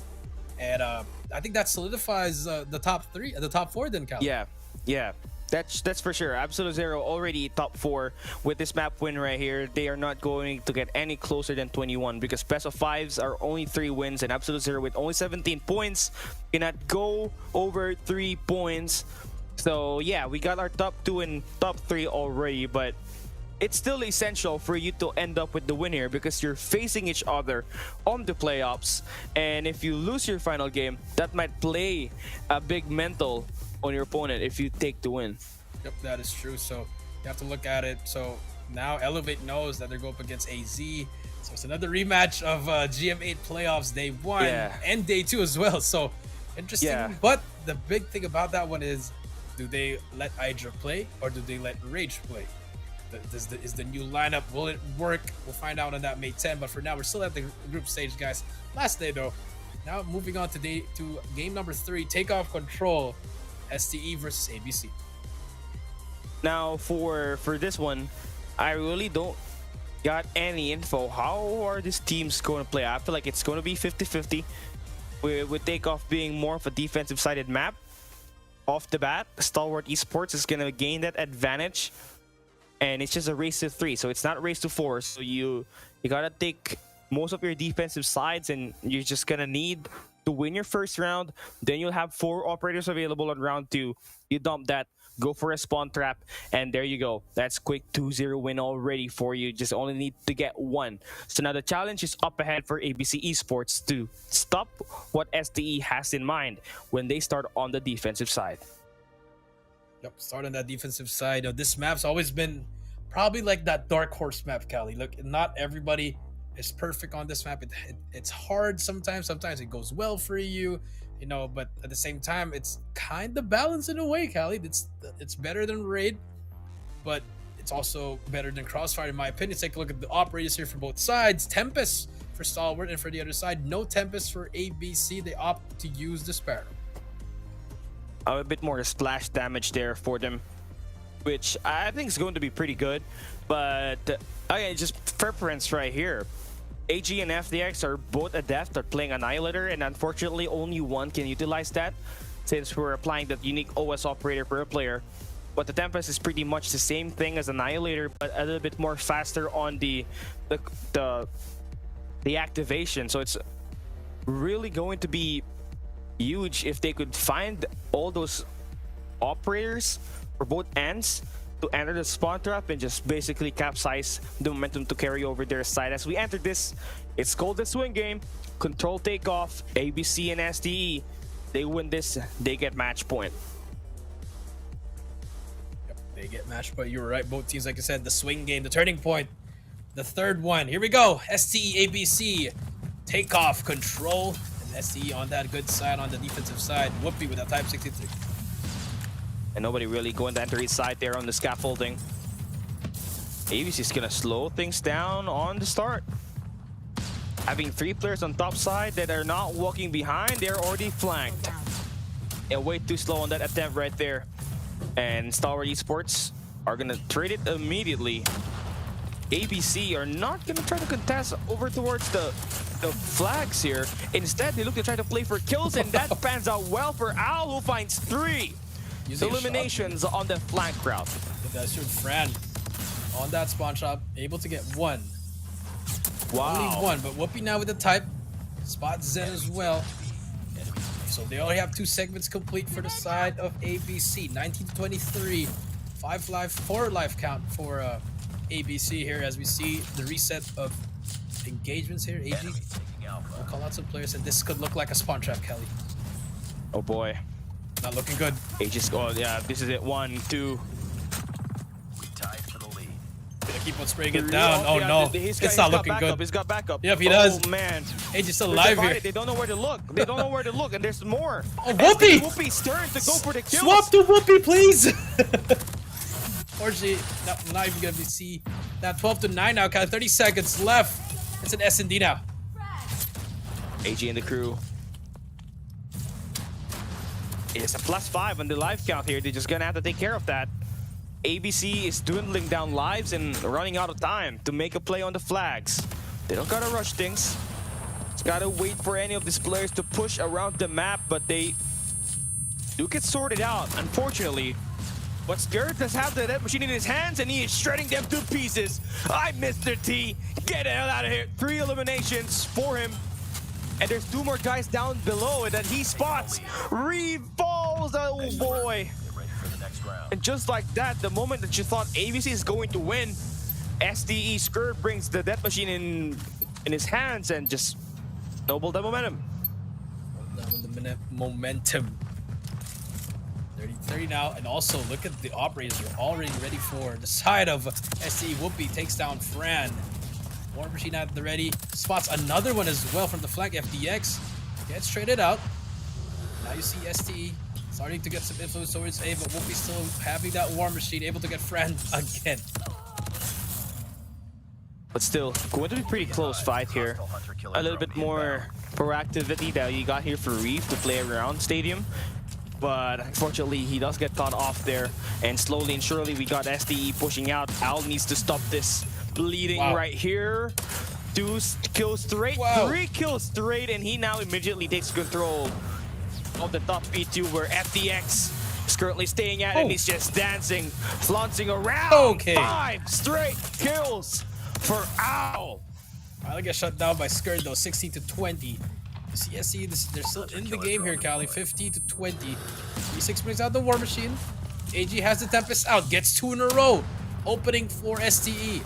And I think that solidifies the top 3, the top 4 then, Cali. Yeah, that's for sure. Absolute Zero already top 4 with this map win right here. They are not going to get any closer than 21, because best of 5s are only 3 wins, and Absolute Zero with only 17 points cannot go over 3 points. So yeah, we got our top 2 and top 3 already, but it's still essential for you to end up with the win here, because you're facing each other on the playoffs, and if you lose your final game, that might play a big mental on your opponent if you take the win. Yep, that is true. So you have to look at it. So now Elevate knows that they're going up against AZ. So it's another rematch of GM8 playoffs day 1 and day 2 as well. So interesting. Yeah. But the big thing about that one is, do they let Hydra play or do they let Rage play? Is the new lineup, will it work? We'll find out on that May 10. But for now, we're still at the group stage, guys. Last day though. Now moving on to game number 3, Takeoff Control, STE versus ABC. Now for this one, I really don't got any info. How are these teams going to play? I feel like it's going to be 50-50 with Takeoff being more of a defensive sided map. Off the bat, Stalwart Esports is going to gain that advantage, and it's just a race to 3, so it's not a race to 4. So you gotta take most of your defensive sides, and you're just gonna need to win your first round. Then you'll have 4 operators available on round 2. You dump that, go for a spawn trap, and there you go. That's quick 2-0 win already for you. Just only need to get 1. So now the challenge is up ahead for ABC Esports to stop what STE has in mind when they start on the defensive side. Yep, start on that defensive side. This map's always been probably like that dark horse map, Cali. Look, not everybody is perfect on this map. It's hard sometimes. Sometimes it goes well for you, but at the same time, it's kind of balanced in a way, Cali. It's better than Raid, but it's also better than Crossfire, in my opinion. Take a look at the operators here for both sides. Tempest for Stalwart, and for the other side, no Tempest for ABC. They opt to use the Sparrow. A bit more splash damage there for them, which I think is going to be pretty good. But okay, just preference right here. AG and FDX are both adept at playing Annihilator, and unfortunately only one can utilize that since we're applying that unique OS operator per player. But the Tempest is pretty much the same thing as Annihilator, but a little bit more faster on the activation. So it's really going to be huge if they could find all those operators for both ends to enter the spawn trap and just basically capsize the momentum to carry over their side. As we enter this, it's called the swing game. Control takeoff, ABC and SDE. They win this, they get match point. Yep, they get match point. You were right. Both teams, like I said, the swing game, the turning point. The third one. Here we go. STE, ABC. Takeoff, control. And STE on that good side, on the defensive side. Whoopi with that Type 63. And nobody really going to enter his side there on the scaffolding. ABC is going to slow things down on the start. Having 3 players on top side that are not walking behind, they're already flanked. And way too slow on that attempt right there. And Stalwart Esports are going to trade it immediately. ABC are not going to try to contest over towards the flags here. Instead, they look to try to play for kills, and that pans out well for Owl, who finds 3 eliminations on the flank route. That's your friend on that spawn shop, able to get 1. Wow. Only 1, but Whoopi now with the type. Spot Zen as well. So they only have 2 segments complete for the side of ABC. 19 to 23. 5 life, 4 life count for ABC here as we see the reset of engagements here. AG will call out some players, and this could look like a spawn trap, Kelly. Oh boy. Not looking good. AG's, oh yeah, this is it. 1, 2. We tied for the lead. Gonna keep on spraying it down. Oh yeah, no, he's it's not looking backup. good. He's got backup. Yep, he does. Oh man. AG's still They're alive here. divided. They don't know where to look. They don't know where to look, and there's more. Oh, Whoopi! Whoopi's turn to go for the kills. Swap to Whoopi, please! Unfortunately, not even gonna see that. 12 to 9 now, kind of 30 seconds left. It's an S&D now. AG and the crew. It's a +5 on the life count here. They're just gonna have to take care of that. ABC is dwindling down lives and running out of time to make a play on the flags. They don't gotta rush things. Just gotta wait for any of these players to push around the map, but they do get sorted out, unfortunately. But Skirt does have the death machine in his hands, and he is shredding them to pieces. I Mr. T, get the hell out of here. 3 eliminations for him. And there's 2 more guys down below that he spots. Reeve falls, oh boy. Get ready for the next round. And just like that, the moment that you thought ABC is going to win, SDE Skirt brings the death machine in his hands and just snowball the momentum. Down the momentum. 30 now, and also look at the operators are already ready for the side of SDE. Whoopi takes down Fran. War Machine at the ready. Spots another one as well from the flank. FDX gets traded out. Now you see STE starting to get some influence towards A, but Whoopi still having that War Machine, able to get Fran again. But still, going to be pretty close fight here. A little bit more proactivity that you got here for Reeve to play around Stadium. But unfortunately, he does get caught off there. And slowly and surely, we got SDE pushing out. Owl needs to stop this bleeding right here. 2 kills straight, 3 kills straight, and he now immediately takes control of the top P2 where FDX is currently staying at, and he's just dancing, flaunting around. 5 straight kills for Owl. I'll get shut down by Skirt though, 16 to 20. CSC, they're still in the game here, Cali. 50 to 20. E6 brings out the War Machine. AG has the Tempest out, gets 2 in a row. Opening for STE.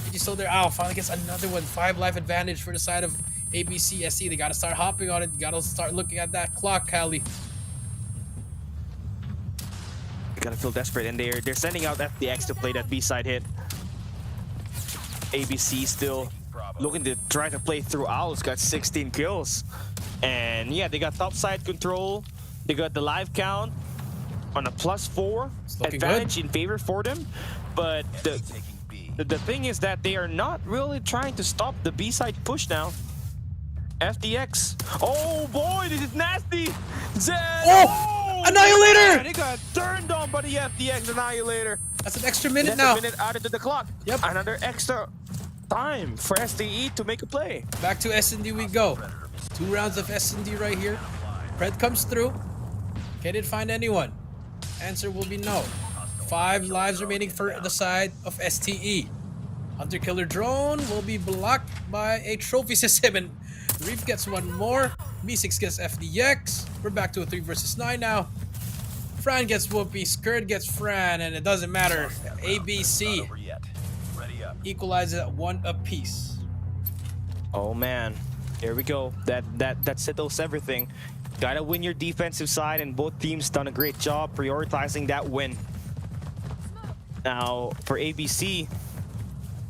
AG still there. Ow, finally gets another one. 5 life advantage for the side of ABC. STE, they gotta start hopping on it. Gotta start looking at that clock, Cali. You gotta feel desperate, and they're sending out FDX to play that B-side hit. ABC still looking to try to play through. Owl's got 16 kills. And yeah, they got top side control. They got the live count on a +4 advantage in favor for them. But the thing is that they are not really trying to stop the B-side push now. FDX. Oh boy, this is nasty. Zen. Oh! Annihilator! Man, he got turned on by the FDX Annihilator. That's an extra minute That's now. a minute added to the clock. Yep. Another extra time for SDE to make a play. Back to S&D we go. 2 rounds of S&D right here. Pred comes through. Can it find anyone? Answer will be no. 5 lives remaining for the side of STE. Hunter Killer Drone will be blocked by a trophy system, and Reef gets 1 more. B6 gets FDX. We're back to a 3 versus 9 now. Fran gets Whoopi, Skirt gets Fran, and it doesn't matter. ABC Not over yet. Ready up. equalizes at 1 apiece. Oh man, here we go. That settles everything. Gotta win your defensive side, and both teams done a great job prioritizing that win. Now for ABC,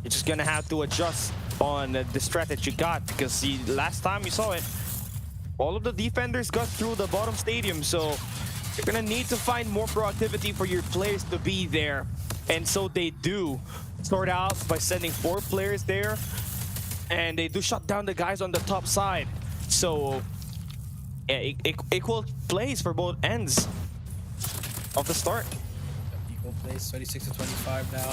you're just gonna have to adjust on the strat that you got, because the last time you saw it, all of the defenders got through the bottom stadium, so you're gonna need to find more proactivity for your players to be there. And so they do. Start out by sending 4 players there, and they do shut down the guys on the top side. So yeah, equal plays for both ends of the start. Equal plays, 26 to 25 now.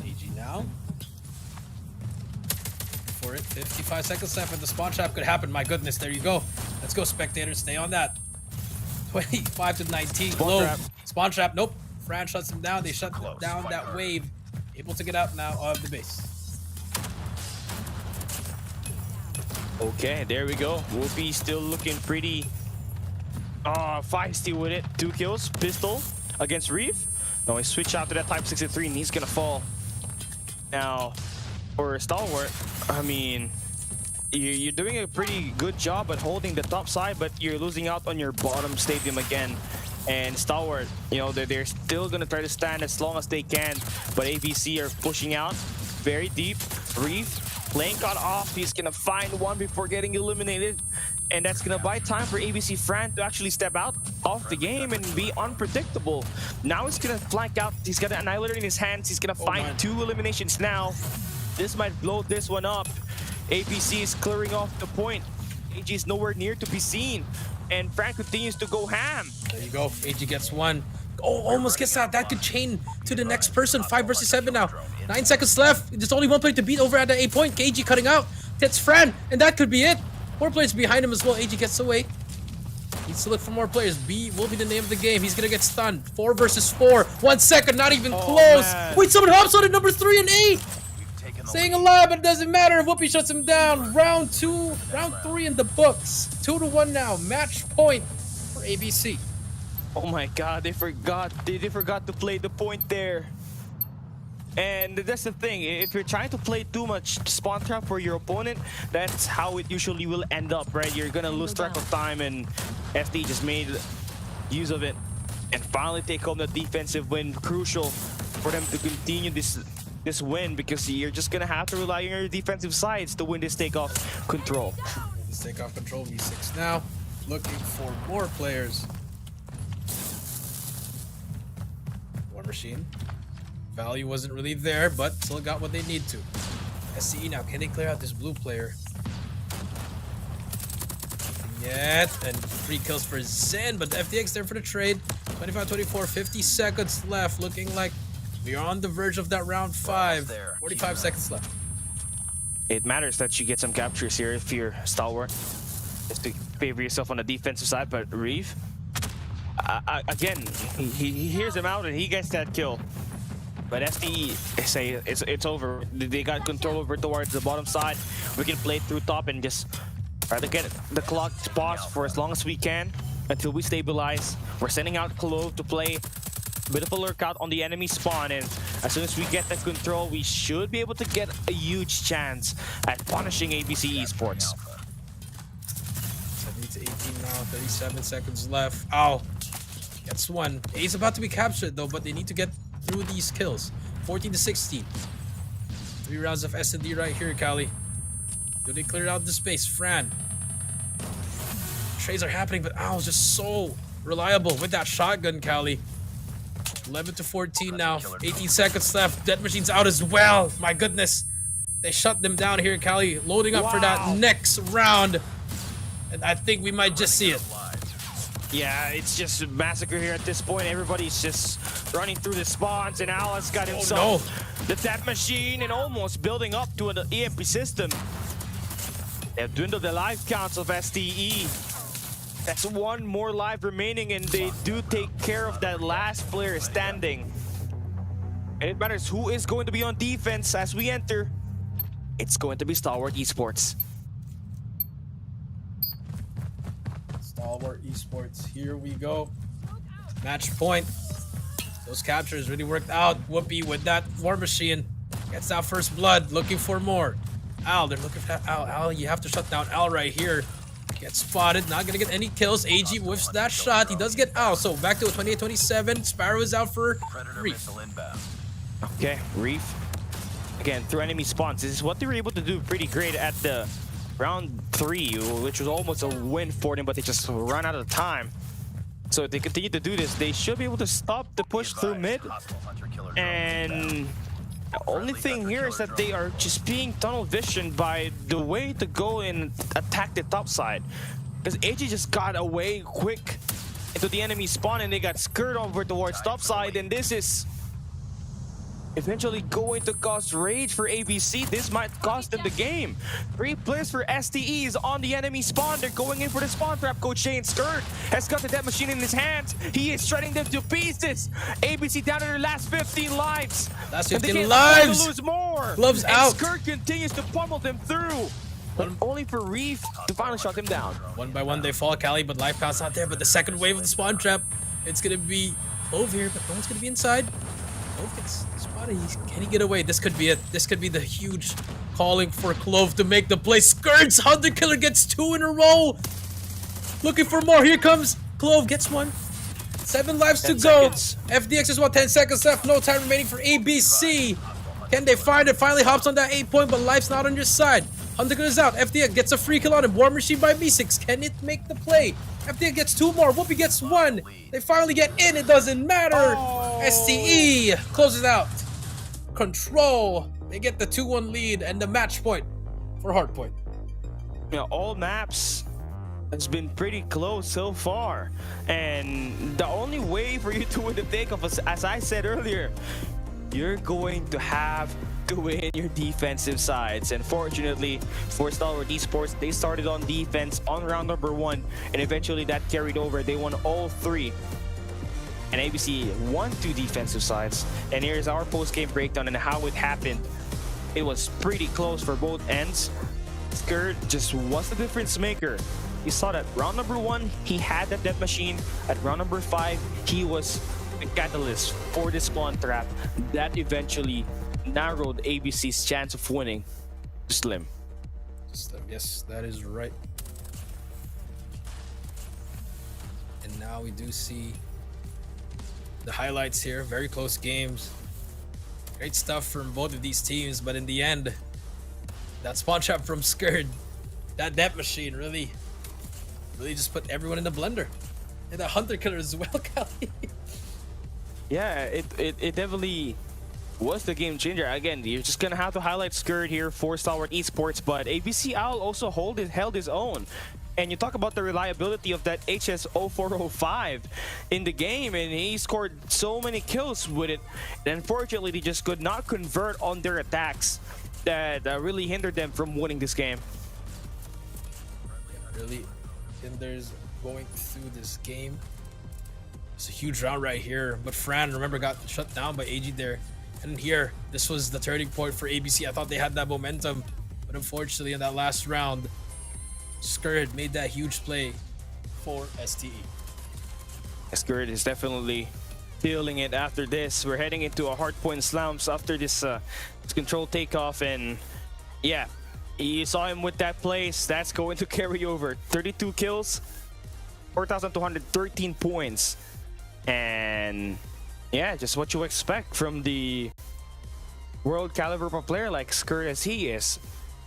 AG now. For it, 55 seconds left, and the spawn trap could happen. My goodness, there you go. Let's go, spectators. Stay on that. 25 to 19. Spawn trap. Spawn trap. Nope. Fran shuts them down. They shut down that wave. Able to get out now of the base. Okay, there we go. Whoopi still looking pretty feisty with it. 2 kills, pistol against Reeve. Now he switch out to that Type 63 and he's gonna fall. Now, for Stalwart, I mean, you're doing a pretty good job at holding the top side, but you're losing out on your bottom stadium again. And Stalwart, you know, they're still gonna try to stand as long as they can, but ABC are pushing out very deep. Reeve playing cut off. He's gonna find one before getting eliminated, and that's gonna buy time for ABC Fran to actually step out of the game and be unpredictable. Now he's gonna flank out. He's got an annihilator in his hands. He's gonna find 2 eliminations now. This might blow this one up. ABC is clearing off the point. AG is nowhere near to be seen, and Fran continues to go ham. There you go. AG gets 1. Oh, almost gets that. That could chain to the next person. 5 versus 7 now. 9 seconds left. There's only 1 player to beat over at the A point. AG cutting out. That's Fran, and that could be it. 4 players behind him as well. AG gets away. Needs to look for more players. B will be the name of the game. He's gonna get stunned. 4 versus 4. 1 second, not even close. Man. Wait, someone hops on it. Number 3 and 8. Staying alive, but it doesn't matter. Whoopi shuts him down. Round 3 in the books. 2 to 1 now. Match point for ABC. Oh my god, they forgot to play the point there. And that's the thing, if you're trying to play too much spawn trap for your opponent, that's how it usually will end up, right? You're gonna lose track of time, and FD just made use of it and finally take home the defensive win. Crucial for them to continue this win, because you're just gonna have to rely on your defensive sides to win this takeoff control. Let's take off control. V6 now. Looking for more players. War Machine. Value wasn't really there, but still got what they need to. SCE now. Can they clear out this blue player? Nothing yet. And 3 kills for Zen, but the FTX there for the trade. 25-24, 50 seconds left. Looking like we are on the verge of that round 5. 45 seconds left. It matters that you get some captures here if you're Stalwart, just to favor yourself on the defensive side. But Reeve, again, he hears him out and he gets that kill. But FD say it's over. They got control over towards the bottom side. We can play through top and just try to get the clock paused for as long as we can until we stabilize. We're sending out Clove to play a bit of a lurk out on the enemy spawn, and as soon as we get that control, we should be able to get a huge chance at punishing ABC Esports. 70 to 18 now, 37 seconds left. Ow. Gets 1. A's about to be captured though, but they need to get through these kills. 14 to 16. 3 rounds of S&D right here, Kali. Do they clear out the space? Fran. Trades are happening, but Owl's just so reliable with that shotgun, Kali. 11 to 14 now. 18 seconds left. Dead Machine's out as well. My goodness. They shut them down here, Kali. Loading up for that next round. And I think we might just see it. Yeah, it's just a massacre here at this point. Everybody's just running through the spawns, and Alice got himself the Death Machine and almost building up to an EMP system. They've dwindled the life counts of STE. That's 1 more life remaining, and they do take care of that last player standing. And it matters who is going to be on defense as we enter. It's going to be Stalwart Esports. Stalwart Esports. Here we go. Match point. Those captures really worked out. Whoopi with that War Machine gets that first blood, looking for more. Al, they're looking for Al. Al, you have to shut down Al right here. Gets spotted, not gonna get any kills. AG whiffs that shot. He does get Al. So back to a 28-27. Sparrow is out for Predator Reef. missile inbound. Okay, Reef. Again, through enemy spawns. This is what they were able to do pretty great at the round 3, which was almost a win for them, but they just ran out of time. So if they continue to do this, they should be able to stop the push through mid. Hostile hunter-killer drone And inbound. the only thing here is that they are just being tunnel visioned by the way to go and attack the top side. Because AG just got away quick into the enemy spawn and they got skirted over towards top side, and this is eventually going to cause rage for ABC. This might cost them the game. 3 players for STEs on the enemy spawn. They're going in for the spawn trap. Coach Shane Skirt has got the death machine in his hands. He is shredding them to pieces. ABC down to their last 15 lives. Last And they 15 can't afford lives. to lose more. Gloves and out. Skirt continues to pummel them through. But only for Reef to finally shut him down. One by one they fall, Cali, but life path's not there. But the second wave of the spawn trap, it's gonna be Clove here, but no one's gonna be inside. Clove gets spotted. Can he get away? This could be it. This could be the huge calling for Clove to make the play. Skirts, Hunter Killer gets 2 in a row. Looking for more. Here comes Clove, gets 1. 7 lives to 10 go. seconds. FDX is 10 seconds left. No time remaining for ABC. Can they find it? Finally hops on that 8 point, but life's not on your side. Hunter is out. FDX gets a free kill on him. War Machine by B6. Can it make the play? FDX gets 2 more. Whoopi gets 1. They finally get in. It doesn't matter. STE closes out. Control. They get the 2-1 lead and the match point for Hardpoint. You know, all maps has been pretty close so far, and the only way for you to win the takeoff, as I said earlier, you're going to have to win your defensive sides. And fortunately for Stalwart Esports, they started on defense on round number 1, and eventually that carried over. They won all 3, and ABC won 2 defensive sides. And here's our post-game breakdown and how it happened. It was pretty close for both ends. Skirt just was the difference maker. You saw that round number 1, he had that death machine. At round number 5, he was the catalyst for the spawn trap that eventually narrowed ABC's chance of winning to slim. Yes, that is right. And now we do see the highlights here. Very close games. Great stuff from both of these teams, but in the end, that spawn trap from Skirt, that death machine really just put everyone in the blender. And the Hunter Killer as well, Cali. Yeah, it definitely was the game changer. Again, you're just gonna have to highlight Skirt here for Stalwart Esports, but ABC Owl also held his own. And you talk about the reliability of that HS0405 in the game, and he scored so many kills with it. And unfortunately, they just could not convert on their attacks that really hindered them from winning this game. Really hinders going through this game. It's a huge round right here, but Fran, remember, got shut down by AG there. And here, this was the turning point for ABC. I thought they had that momentum, but unfortunately in that last round, Skirt made that huge play for STE. Skirt is definitely feeling it after this. We're heading into a hardpoint slumps after this control takeoff, and yeah, you saw him with that place. That's going to carry over. 32 kills, 4,213 points. And yeah, just what you expect from the world caliber of a player like Skirt as he is.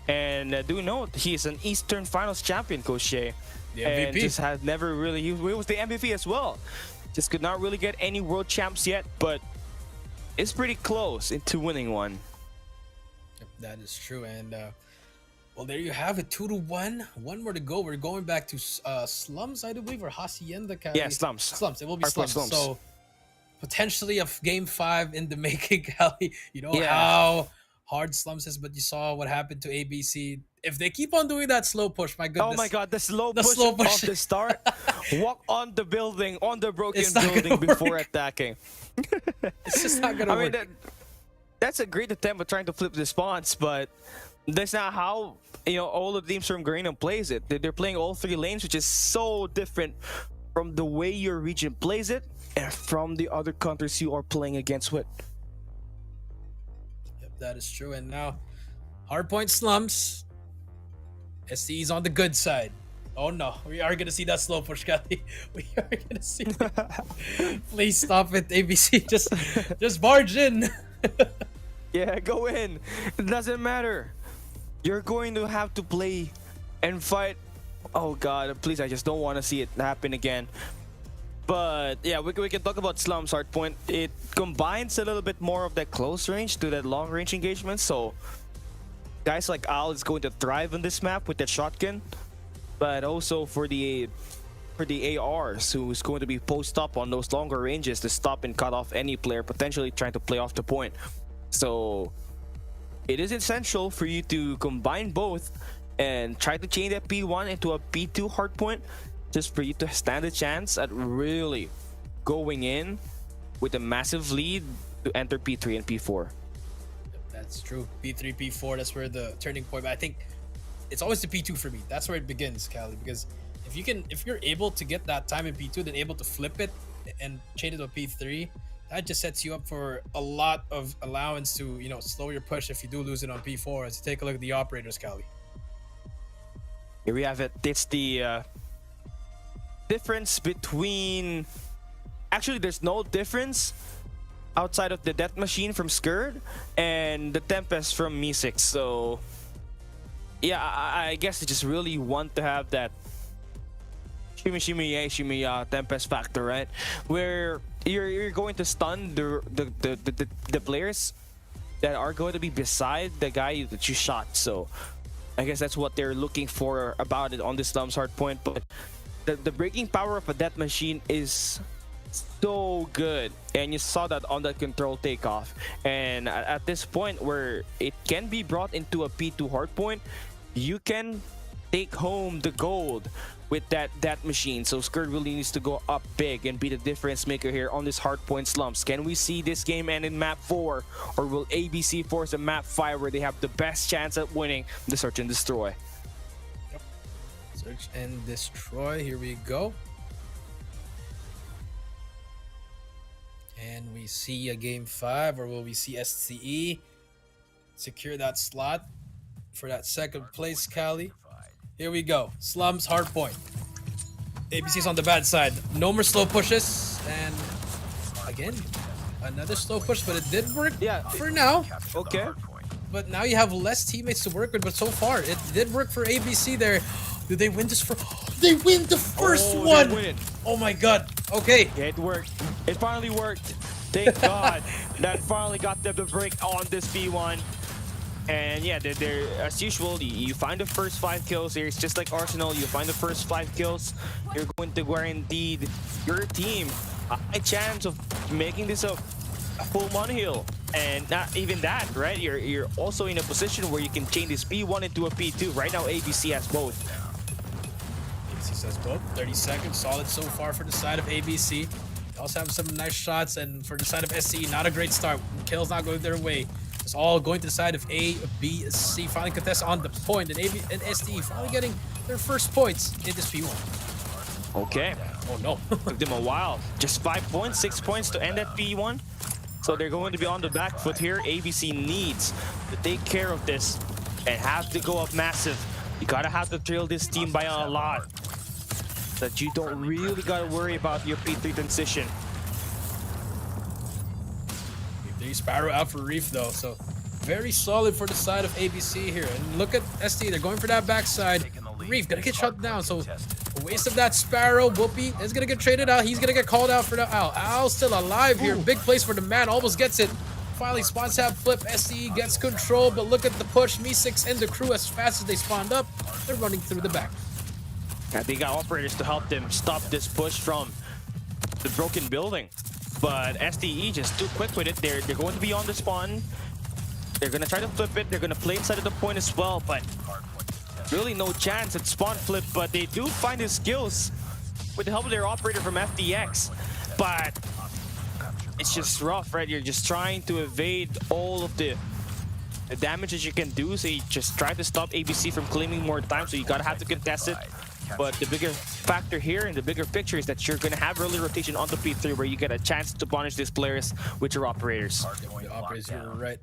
And do note, he's an Eastern Finals champion, Coach Shea. The And MVP. just had never really, he was the MVP as well. Just could not really get any world champs yet, but it's pretty close into winning one. Yep, that is true. And well, there you have it, 2-1. 1 more to go. We're going back to Slums, I do believe, or Hacienda. Cali. Yeah, Slums. Slums. It will be Hardpoint slums. Slums. So potentially a game 5 in the making, Cali. You know Yeah. how hard Slums is, but you saw what happened to ABC. If they keep on doing that slow push, my goodness. Oh my god, the slow The push slow push. off the start. Walk on the building, on the broken It's not building gonna before work. attacking. It's just not gonna I mean, work. that's a great attempt at trying to flip the spawns, but That's not how all the teams from Garena plays it. They're playing all three lanes, which is so different from the way your region plays it and from the other countries you are playing against with. Yep, that is true. And now, Hardpoint slumps. SCE's on the good side. Oh no, we are gonna see that slow push, Kelly. We are gonna see it. Please stop it, ABC. Just barge in. Yeah, go in. It doesn't matter. You're going to have to play and fight. Oh god, please, I just don't want to see it happen again. But yeah, we can talk about Slum's Hardpoint. It combines a little bit more of that close range to that long range engagement. So guys like Al is going to thrive on this map with that shotgun. But also for the ARs, who's going to be post up on those longer ranges to stop and cut off any player potentially trying to play off the point. So it is essential for you to combine both and try to change that P1 into a P2 hardpoint, just for you to stand a chance at really going in with a massive lead to enter P3 and P4. That's true. P3, P4, that's where the turning point. But I think it's always the P2 for me. That's where it begins, Callie. Because if you're able to get that time in P2, then able to flip it and change it to a P3, that just sets you up for a lot of allowance to slow your push if you do lose it on P4. As you take a look at the operators, Callie. Here we have it. It's the difference between. Actually, there's no difference outside of the Death Machine from Skurd and the Tempest from Me6. So yeah, I guess they just really want to have that shimmy Tempest factor, right? Where you're going to stun the players that are going to be beside the guy that you shot. So I guess that's what they're looking for about it on this Slum's Hardpoint. But the breaking power of a Death Machine is so good, and you saw that on that control takeoff. And at this point where it can be brought into a P2 hardpoint, you can take home the gold with that machine. So Skurd really needs to go up big and be the difference maker here on this hardpoint slumps. Can we see this game end in map 4, or will ABC force a map 5 where they have the best chance at winning the Search and Destroy? Yep. Search and Destroy, here we go. And we see a game 5, or will we see SCE secure that slot for that second place, Cali? Here we go. Slums Hardpoint. ABC's on the bad side. No more slow pushes. And again, another slow push, but it did work for now. Okay. But now you have less teammates to work with, but so far it did work for ABC there. Did they win this for? They win the first one! Oh my god. Okay. Yeah, it worked. It finally worked. Thank God. That finally got them to break on this B1. And yeah, they're as usual, you find the first 5 kills here. It's just like Arsenal. You find the first 5 kills, you're going to guarantee your team a high chance of making this a full money hill. And not even that, right? You're also in a position where you can change this P1 into a P2. Right now, ABC has both. ABC says both. 30 seconds, solid so far for the side of ABC. They also have some nice shots, and for the side of SCE, not a great start. Kills not going their way. It's all going to the side of A, B, C. Finally contest on the point, and SDE finally getting their first points in this P1. Okay. Oh no. Took them a while. Just 5 points, 6 points to end that P1. So they're going to be on the back foot here. ABC needs to take care of this and have to go up massive. You gotta have to trail this team by a lot. That you don't really gotta worry about your P3 transition. P3 Sparrow out for Reef though, so very solid for the side of ABC here. And look at ST, they're going for that backside. Reef gonna get shut down, so a waste of that Sparrow. Whoopi is gonna get traded out. He's gonna get called out for the Owl. Owl's still alive here. Big place for the man, almost gets it. Finally, spawn tab flip. SCE gets control, but look at the push. Me6 and the crew, as fast as they spawned up, they're running through the back. Yeah, they got operators to help them stop this push from the broken building. But SDE just too quick with it. They're going to be on the spawn. They're going to try to flip it. They're going to play inside of the point as well, but really no chance at spawn flip. But they do find the skills with the help of their operator from FDX. But it's just rough, right? You're just trying to evade all of the the damage that you can do, so you just try to stop ABC from claiming more time, so you gotta have to contest it. But the bigger factor here and the bigger picture is that you're gonna have early rotation on the P3 where you get a chance to punish these players with your operators. The operators, you're right.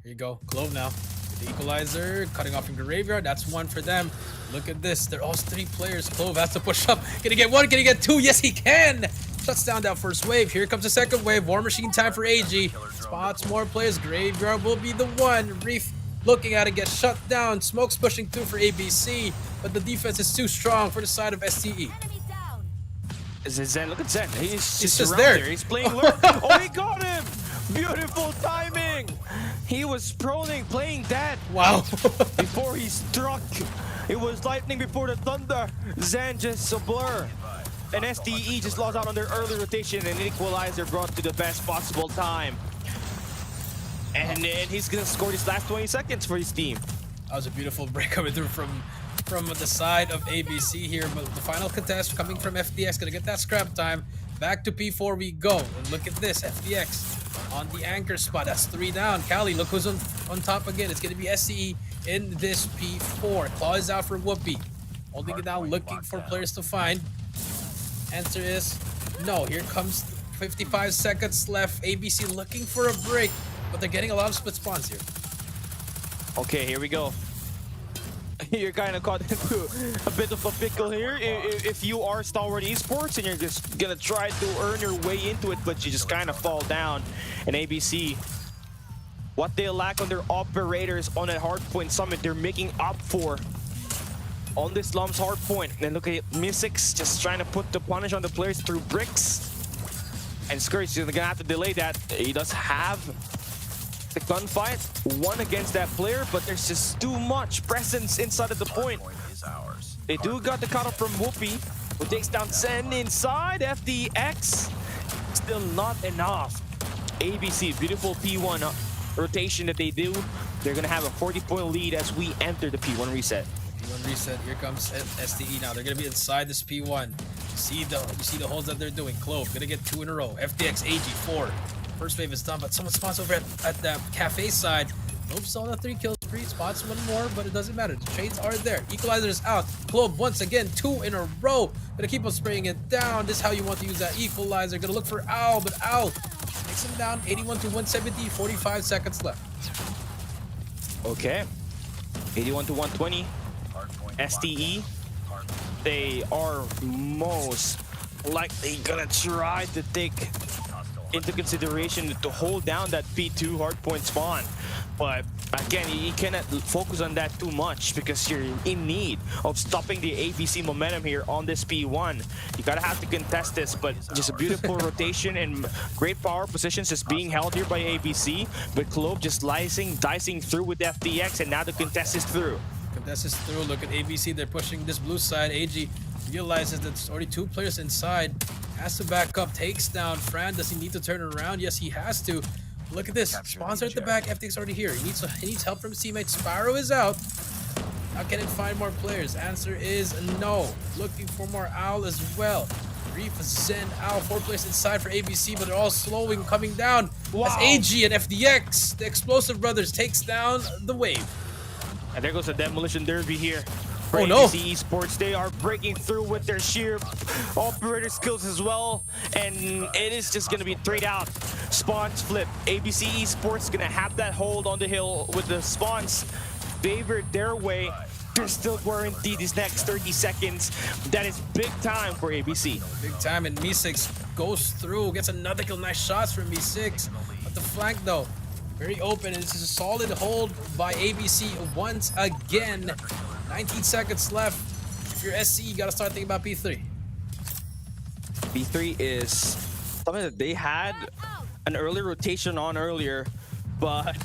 Here you go. Clove now. The equalizer, cutting off from the graveyard. That's one for them. Look at this. They're all 3 players. Clove has to push up. Can he get 1? Can he get 2? Yes, he can! Shuts down that first wave. Here comes the second wave. War Machine time for AG. Spots more players. Graveyard will be the one. Reef looking at it, get shut down. Smoke's pushing through for ABC, but the defense is too strong for the side of STE. Is it Zen? Look at Zen. He's just around there. He's playing lurk. Oh, he got him! Beautiful timing! He was playing dead. Wow. Before he struck. It was lightning before the thunder. Zen just a blur. And STE just lost out on their early rotation, and equalizer brought to the best possible time. And then he's gonna score these last 20 seconds for his team. That was a beautiful break coming through from the side of ABC here. But the final contest coming from FDX, gonna get that scrap time. Back to P4 we go. And look at this, FDX on the anchor spot. That's 3 down. Cali, look who's on top again. It's gonna be SCE in this P4. Claw is out for Whoopi. Holding it down, looking for players to find. Answer is no. Here comes 55 seconds left. ABC looking for a break, but they're getting a lot of split spawns here. Okay, here we go. You're kind of caught into a bit of a pickle here. If you are Stalwart Esports and you're just gonna try to earn your way into it, but you just kind of fall down. And ABC, what they lack on their operators on that hardpoint summit, they're making up for on this Lum's hardpoint. And look at Mystics just trying to put the punish on the players through bricks. And Scourge is gonna have to delay that. He does have the gunfight, one against that player, but there's just too much presence inside of the point. They do got the cutoff from Whoopi, who takes down Zen inside. FDX, still not enough. ABC, beautiful P1 rotation that they do. They're gonna have a 40-point lead as we enter the P1 reset. P1 reset, here comes STE now. They're gonna be inside this P1. You see the holds that they're doing. Clove, gonna get 2 in a row. FDX, AG, 4. First wave is done, but someone spawns over at the cafe side. Clove saw the 3 kills, 3 spots, 1 more, but it doesn't matter. The trades are there. Equalizer is out. Clove once again, 2 in a row. Gonna keep on spraying it down. This is how you want to use that equalizer. Gonna look for Owl, but Owl takes him down. 81 to 170, 45 seconds left. Okay, 81 to 120. STE, they are most likely gonna try to take into consideration to hold down that P2 hardpoint spawn. But again, you cannot focus on that too much because you're in need of stopping the ABC momentum here on this P1. You gotta have to contest this, but just a beautiful rotation and great power positions just being held here by ABC. But Clove just dicing through with FDX, and now the contest is through. Contest is through. Look at ABC. They're pushing this blue side. AG realizes that there's already 2 players inside. Has to back up. Takes down Fran. Does he need to turn around? Yes, he has to. Look at this. Sponsor at the back. FDX already here. He needs help from his teammate. Sparrow is out. How can it find more players? Answer is no. Looking for more Owl as well. Reef, Zen, Owl. 4 players inside for ABC, but they're all slowing, coming down. Wow. As AG and FDX, the Explosive Brothers, takes down the wave. And there goes the Demolition Derby here. For Oh no! ABC Esports, they are breaking through with their sheer operator skills as well, and it is just gonna be 3 out. Spawns flip. ABC Esports gonna have that hold on the hill with the spawns favored their way. They're still guaranteed these next 30 seconds. That is big time for ABC. Big time, and Mi6 goes through, gets another kill. Nice shots from Mi6. But the flank though, very open, and this is a solid hold by ABC once again. 19 seconds left. If you're SC, you gotta start thinking about P3. P3 is something that they had an early rotation on earlier, but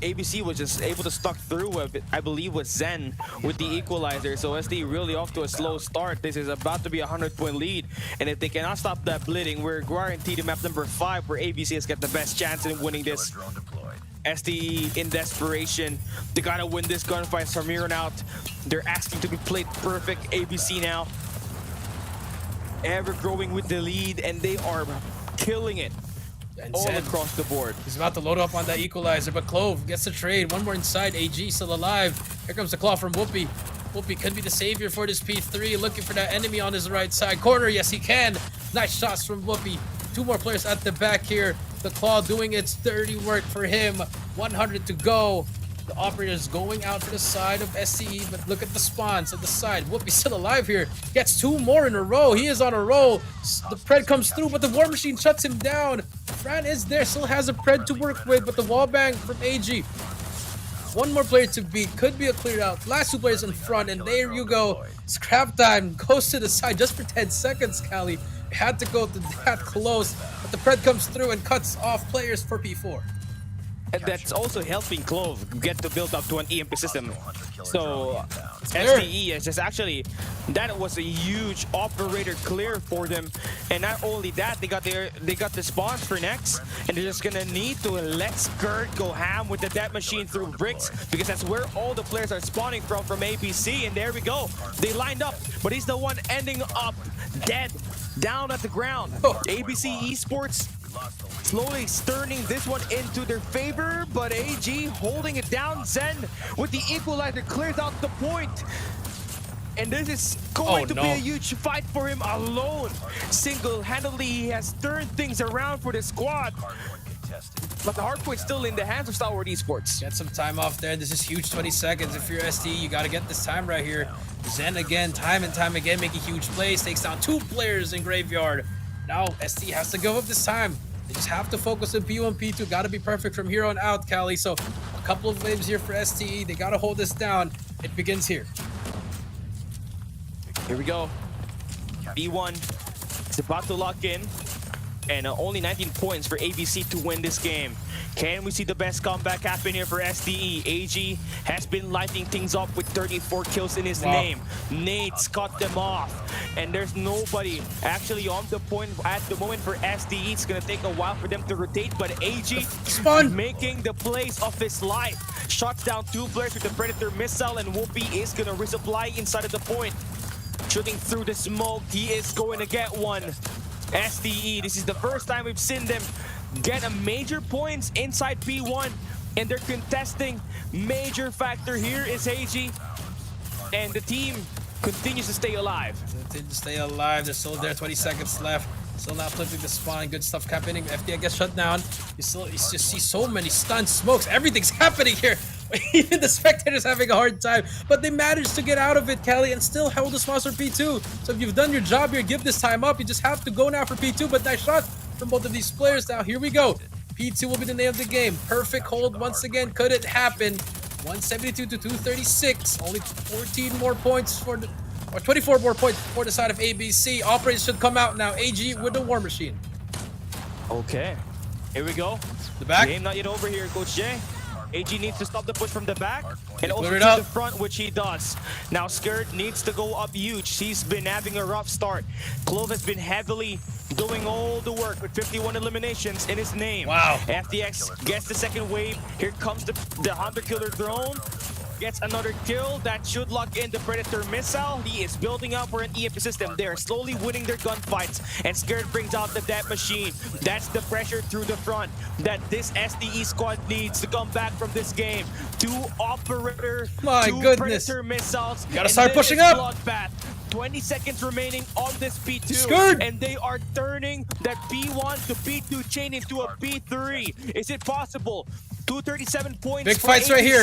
ABC was just able to stuck through with it, I believe, with Zen with the equalizer. So SD really off to a slow start. This is about to be a 100-point lead, and if they cannot stop that bleeding, we're guaranteed to map number 5, where ABC has got the best chance in winning this. SDE in desperation. They gotta win this gunfight from here on out. They're asking to be played perfect. ABC now ever growing with the lead, and they are killing it. And all Zen, across the board. he's about to load up on that equalizer, but Clove gets the trade. One more inside. AG still alive. Here comes the claw from Whoopi. Whoopi could be the savior for this P3. Looking for that enemy on his right side corner. Yes, he can. Nice shots from Whoopi. Two more players at the back here. The claw doing its dirty work for him. 100 to go. The operator is going out for the side of SCE, but look at the spawns at the side. Whoopi's still alive here. Gets two more in a row. He is on a roll. The Pred comes through, but the War Machine shuts him down. Fran is there, still has a Pred to work with, but the wall bang from AG. One more player to beat. Could be a clear out. Last two players in front, and there you go. Scrap time goes to the side just for 10 seconds, Cali. Had to go to that close, but the Pred comes through and cuts off players for P4. And that's also helping Clove get to build up to an EMP system. So Clear. SDE is just actually, that was a huge operator clear for them. And not only that, they got the spawns for next, and they're just gonna need to let Skirt go ham with the death machine through bricks, because that's where all the players are spawning from ABC. And there we go, they lined up, but he's the one ending up dead down at the ground. ABC Esports slowly turning this one into their favor, but AG holding it down. Zen with the equalizer clears out the point. And this is going to be a huge fight for him alone. Single-handedly, he has turned things around for the squad. But the hard point's still in the hands of Stalwart Esports. Get some time off there. This is huge. 20 seconds. If you're STE, you got to get this time right here. Zen again, time and time again, making huge plays. Takes down two players in Graveyard. Now STE has to give up this time. They just have to focus on P1, P2. Got to be perfect from here on out, Cali. So a couple of waves here for STE. They got to hold this down. It begins here. Here we go. B1 is about to lock in. And only 19 points for ABC to win this game. Can we see the best comeback happen here for SDE? AG has been lighting things up with 34 kills in his name. Nate's cut them off. And there's nobody actually on the point at the moment for SDE. It's going to take a while for them to rotate, but AG making the plays of his life. Shuts down two players with the Predator missile, and Whoopi is going to resupply inside of the point. Shooting through the smoke, he is going to get one. SDE, this is the first time we've seen them get a major points inside P1, and they're contesting. Major factor here is AG, and the team continues to stay alive. Continue to stay alive. They're still there. 20 seconds left. Still not flipping the spawn. Good stuff happening. FDI gets shut down. You just see so many stuns, smokes. Everything's happening here. Even the spectators having a hard time, but they managed to get out of it, Cali, and still hold the sponsor P2. So if you've done your job here, give this time up. You just have to go now for P2, but nice shot from both of these players. Now here we go. P2 will be the name of the game. Perfect hold once again. Could it happen? 172 to 236. Only 14 more points for the, or 24 more points for the side of ABC. Operators should come out now. AG with the War Machine. Okay, here we go. The back. Game not yet over here, Coach Jay. AG needs to stop the push from the back and also it to up. the front, which he does. Now Skirt needs to go up huge. He's been having a rough start. Clove has been heavily doing all the work with 51 eliminations in his name. Wow. FTX gets the second wave. Here comes the Hunter Killer drone. Gets another kill that should lock in the Predator missile. He is building up for an EMP system. They are slowly winning their gunfights, and Skirt brings out the death machine. That's the pressure through the front that this SDE squad needs to come back from this game. Two operator, two Predator missiles. You gotta start pushing up. Bloodbath. 20 seconds remaining on this P2. Skirt. And they are turning that P1 to P2 chain into a P3. Is it possible? 237 points Big for fights ABC, right here.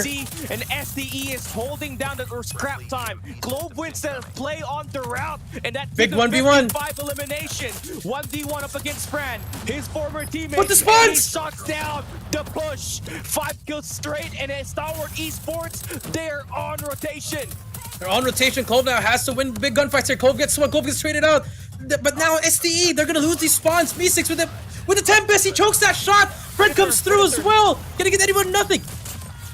and SDE is holding down the scrap time. Clove wins the play on the route, and that big 1v1. 5 elimination. 1v1 up against Fran, his former teammate. Put the spawns! He shuts down the push. 5 kills straight, and at Stalwart Esports, they're on rotation. They're on rotation. Clove now has to win big gunfights here. Clove gets one. Clove gets traded out. But now SDE, they're gonna lose these spawns. Me6 with the Tempest, he chokes that shot. Fred comes through as well. Gonna get anyone nothing.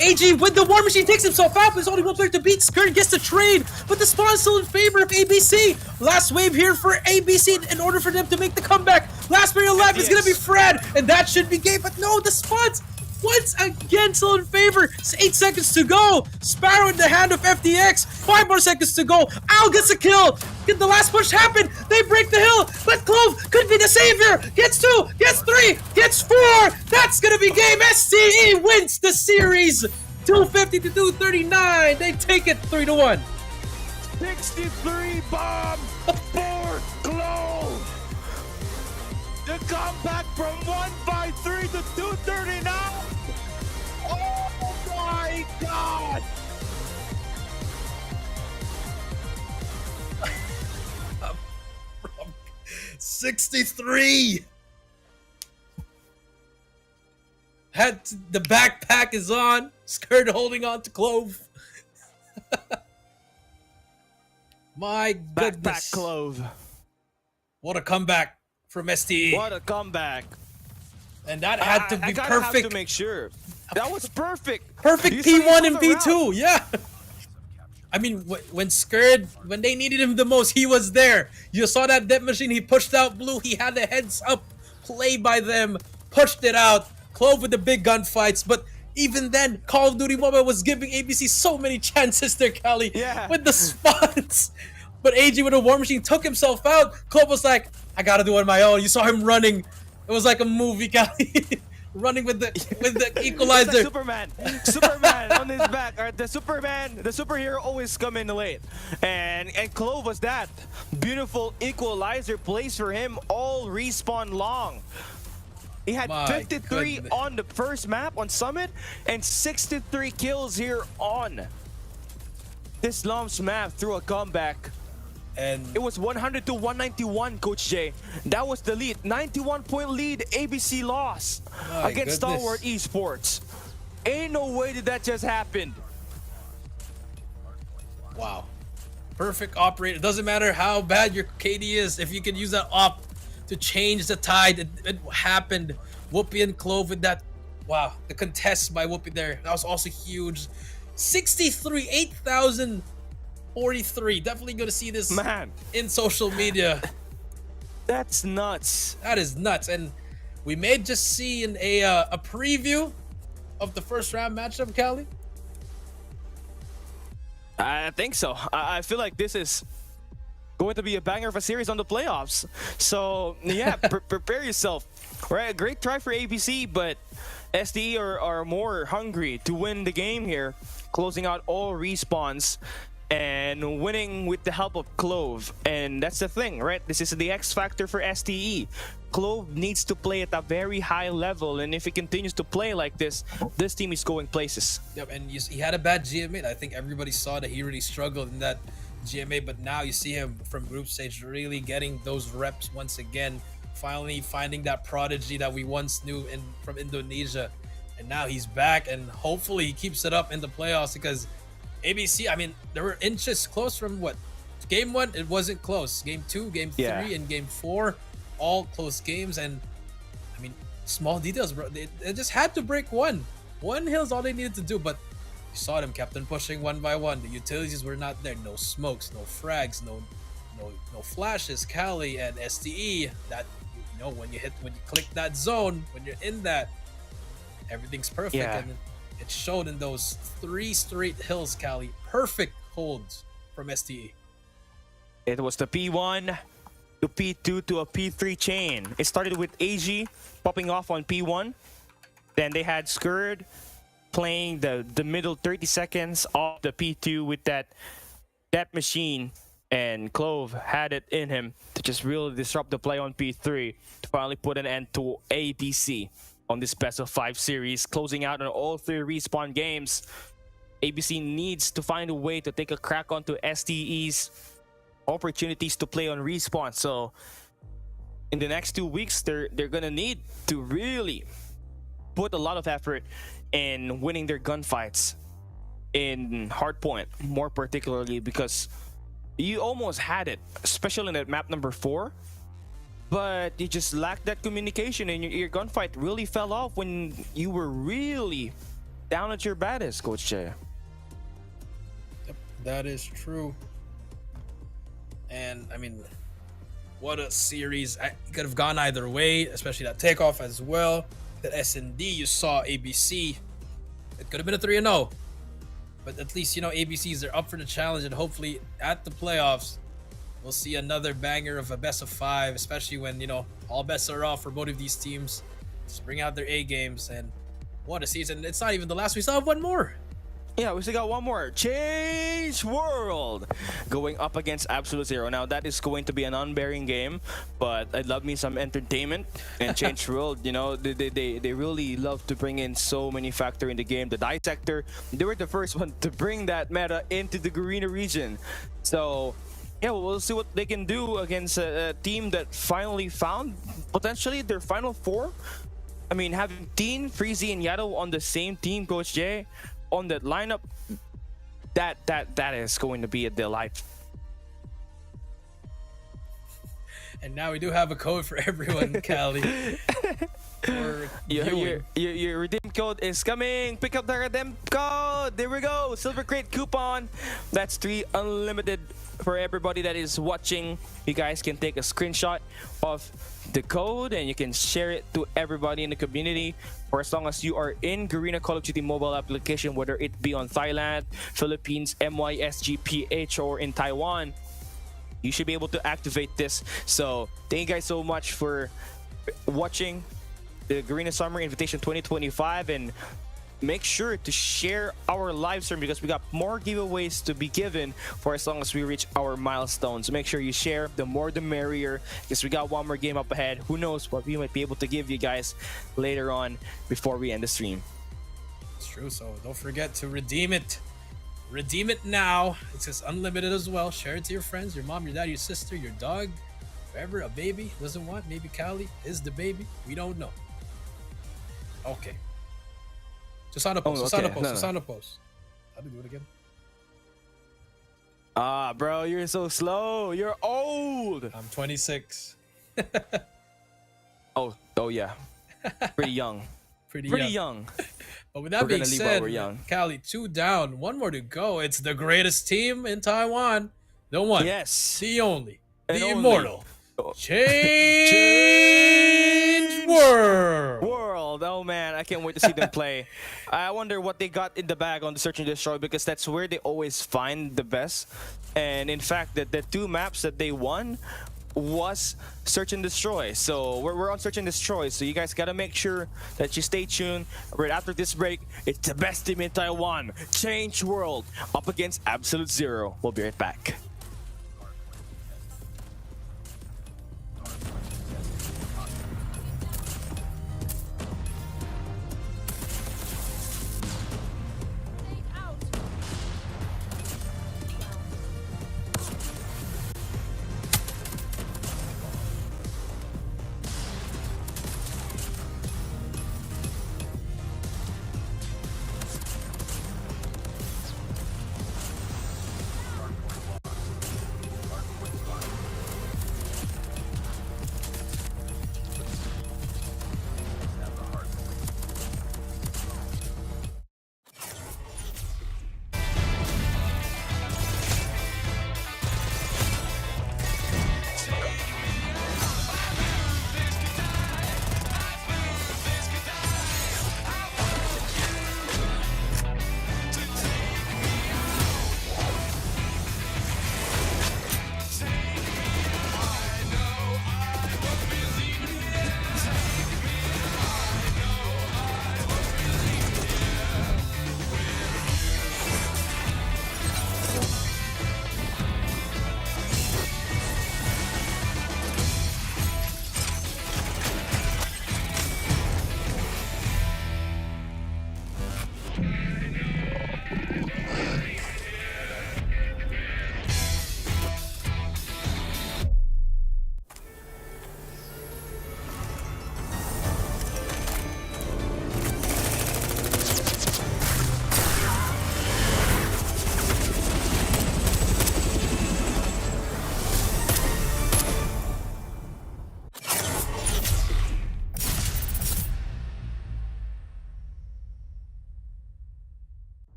AG with the War Machine takes himself out. There's only one player to beat. Skirt gets the trade, but the spawn's still in favor of ABC. Last wave here for ABC in order for them to make the comeback. Last player alive is gonna be Fred, and that should be game. But no, the spawns once again still in favor. It's 8 seconds to go. Sparrow in the hand of FDX. 5 more seconds to go. Al gets a kill. Did the last push happen? They break the hill, but Clove could be the savior. Gets 2, gets 3, gets 4. That's gonna be game. STE wins the series 250 to 239. They take it 3-1. 63 bomb for Clove. The comeback from 153 to 239. Oh my God. 63. The backpack is on. Skirt holding on to Clove. My goodness. Backpack Clove. What a comeback from STE. What a comeback. And that had to be I gotta perfect. have to make sure. That was perfect. Perfect You saw P1 him and on the P2. Yeah. I mean, when Skurd, when they needed him the most, he was there. You saw that depth machine. He pushed out blue. He had the heads up play by them. Pushed it out. Clove with the big gunfights. But even then, Call of Duty Mobile was giving ABC so many chances there, Cali. Yeah. With the spots. But AG with a war machine took himself out. Clove was like, I gotta do it on my own. You saw him running. It was like a movie, Cali. Running with the equalizer. It's like Superman on his back. Or the superhero always come in late. And Clove was that. Beautiful equalizer plays for him all respawn long. He had My 53 goodness. on the first map on Summit and 63 kills here on this Lumps map through a comeback. And It was 100 to 191, Coach J. That was the lead. 91-point lead ABC lost My against goodness. Stalwart Esports. Ain't no way did that just happen. wow. Perfect operator. Doesn't matter how bad your KD is. If you can use that op to change the tide, it happened. Whoopi and Clove with that. Wow. The contest by Whoopi there. That was also huge. 63, 8,043. Definitely going to see this Man, in social media. that's nuts. That is nuts. And we may just see a preview of the first round matchup, Cali. I think so. I feel like this is going to be a banger of a series on the playoffs. So, yeah, prepare yourself. Right, a great try for ABC, but SDE are more hungry to win the game here, closing out all respawns and winning with the help of Clove. And that's the thing, right? This is the X factor for STE. Clove needs to play at a very high level, and if he continues to play like this team is going places. Yep, and he had a bad GMA. I think everybody saw that he really struggled in that GMA, but now you see him from group stage really getting those reps once again, finally finding that prodigy that we once knew from Indonesia. And now he's back, and hopefully he keeps it up in the playoffs, because ABC, I mean, there were inches close from what? Game 1, it wasn't close. Game 2, Game 3, Yeah. and Game 4, all close games. And I mean, small details, bro. They just had to break one. One hill's all they needed to do, but you saw them, Captain, pushing one by one. The utilities were not there. No smokes, no frags, no flashes. Cali and STE, that, you know, when you click that zone, when you're in that, everything's perfect. Yeah. And it showed in those 3 straight hills, Cali. Perfect holds from STE. It was the P1 to P2 to a P3 chain. It started with AG popping off on P1. Then they had Skurd playing the middle 30 seconds off the P2 with that machine. And Clove had it in him to just really disrupt the play on P3 to finally put an end to ABC on this best of 5 series, closing out on all 3 respawn games. ABC needs to find a way to take a crack onto STE's opportunities to play on respawn. So in the next 2 weeks, they're gonna need to really put a lot of effort in winning their gunfights in hardpoint, more particularly because you almost had it, especially in that map number 4, but you just lacked that communication, and your gunfight really fell off when you were really down at your baddest, Coach Jay. Yep, that is true. And I mean, what a series. It could have gone either way, especially that takeoff as well. That S&D, you saw ABC. It could have been a 3-0. But at least, you know, ABCs are up for the challenge, and hopefully at the playoffs, we'll see another banger of a best of 5, especially when, you know, all bets are off for both of these teams. Just bring out their A games, and what a season. It's not even the last. We still have one more. Yeah, we still got one more. Change World going up against Absolute Zero. Now, that is going to be an unbearing game, but I'd love me some entertainment. And Change World, you know, they really love to bring in so many factors in the game. The Dissector, they were the first one to bring that meta into the Garena region. So, yeah, we'll see what they can do against a team that finally found potentially their final four. I mean, having Teen, Freezy, and Yato on the same team, Coach Jay, on that lineup, that is going to be a delight. And now we do have a code for everyone, Cali. Your redeem code is coming. Pick up the redeem code. There we go. Silver Crate coupon. That's 3 unlimited for everybody that is watching. You guys can take a screenshot of the code and you can share it to everybody in the community. For as long as you are in Garena Call of Duty mobile application, whether it be on Thailand, Philippines, MYSGPH, or in Taiwan, you should be able to activate this. So thank you guys so much for watching the Garena Summer Invitation 2025, and make sure to share our live stream because we got more giveaways to be given for as long as we reach our milestones. Make sure you share. The more the merrier, because we got one more game up ahead. Who knows what we might be able to give you guys later on before we end the stream. It's true, so don't forget to redeem it. Redeem it now. It says unlimited as well. Share it to your friends, your mom, your dad, your sister, your dog, whoever a baby doesn't want. Maybe Cali is the baby. We don't know. Okay. Just on a post. Just on a post. Just on a post. How do we do it again? Ah, bro, you're so slow. You're old. I'm 26. Oh yeah. Pretty young. Pretty young. But with that We're being gonna leave said, while we're young. Cali, 2 down, 1 more to go. It's the greatest team in Taiwan. The one. Yes. The only. And The only. immortal. Change World. Oh man, I can't wait to see them play. I wonder what they got in the bag on the Search and Destroy, because that's where they always find the best. And in fact, the 2 maps that they won was Search and Destroy. So we're on Search and Destroy. So you guys gotta make sure that you stay tuned. Right after this break, it's the best team in Taiwan, Change World, up against Absolute Zero. We'll be right back.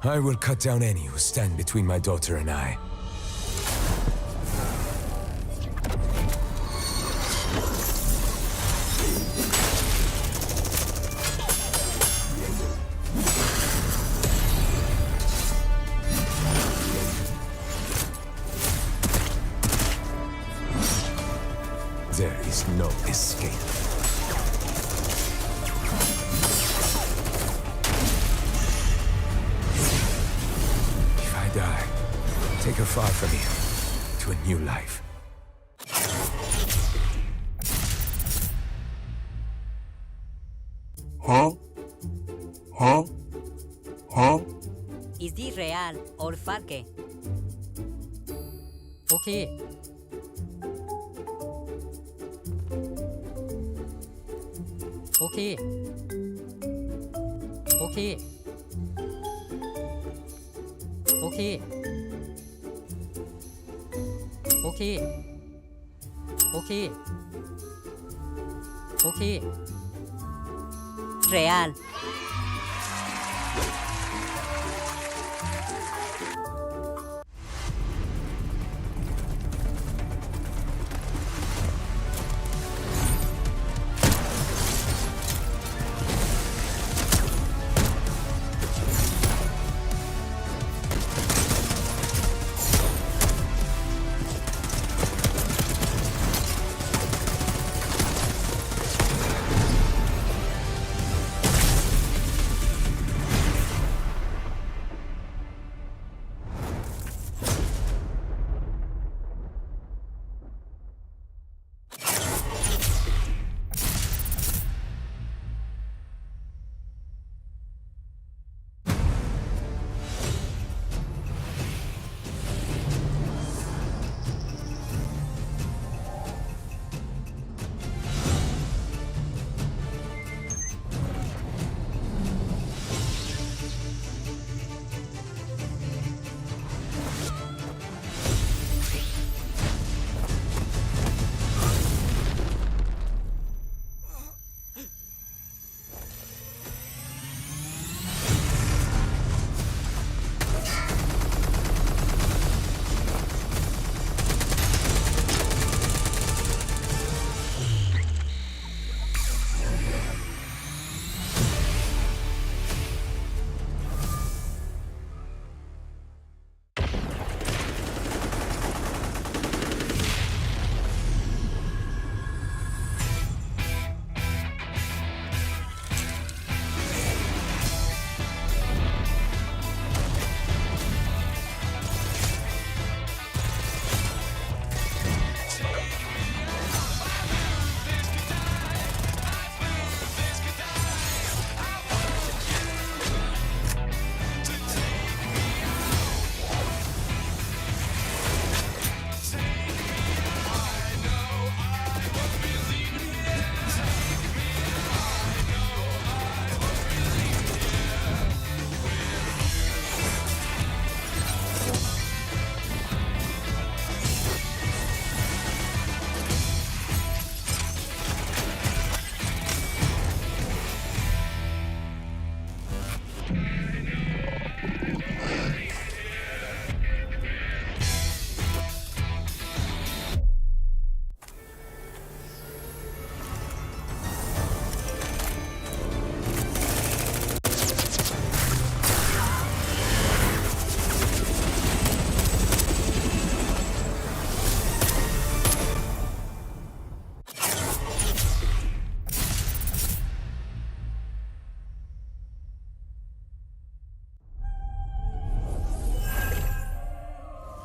I will cut down any who stand between my daughter and I. There is no escape. If I die, take her far from here to a new life. Is this real or fake? Okay. Okay. Okay. Okay. Okay. Okay. Okay. Real.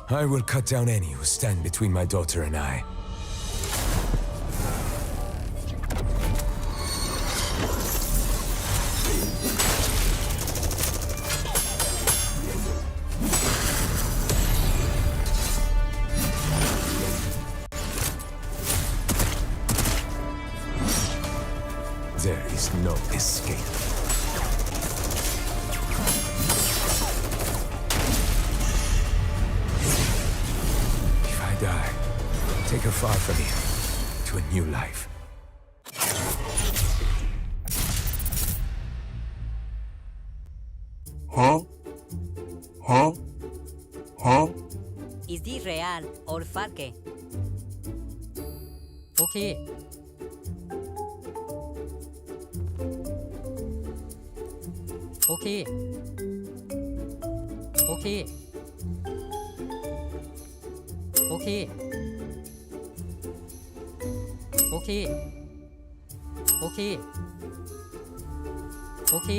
I will cut down any who stand between my daughter and I. There is no escape. If I die, take her far from here to a new life. Is this real or fake? Okay. Okay. Okay. Okay. โอเค โอเค โอเค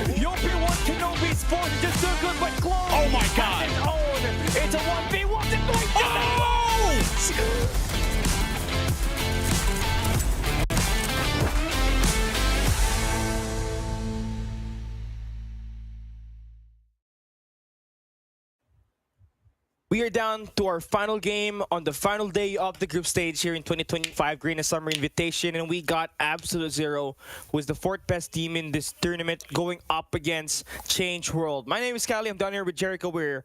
Real European one cannot be sports just so good, but close. Oh my God! It's a 1v1. They're going down. We are down to our final game on the final day of the group stage here in 2025 Garena Summer Invitation, and we got Absolute Zero, who is the fourth best team in this tournament, going up against Change World. My name is Callie. I'm down here with Jericho. We're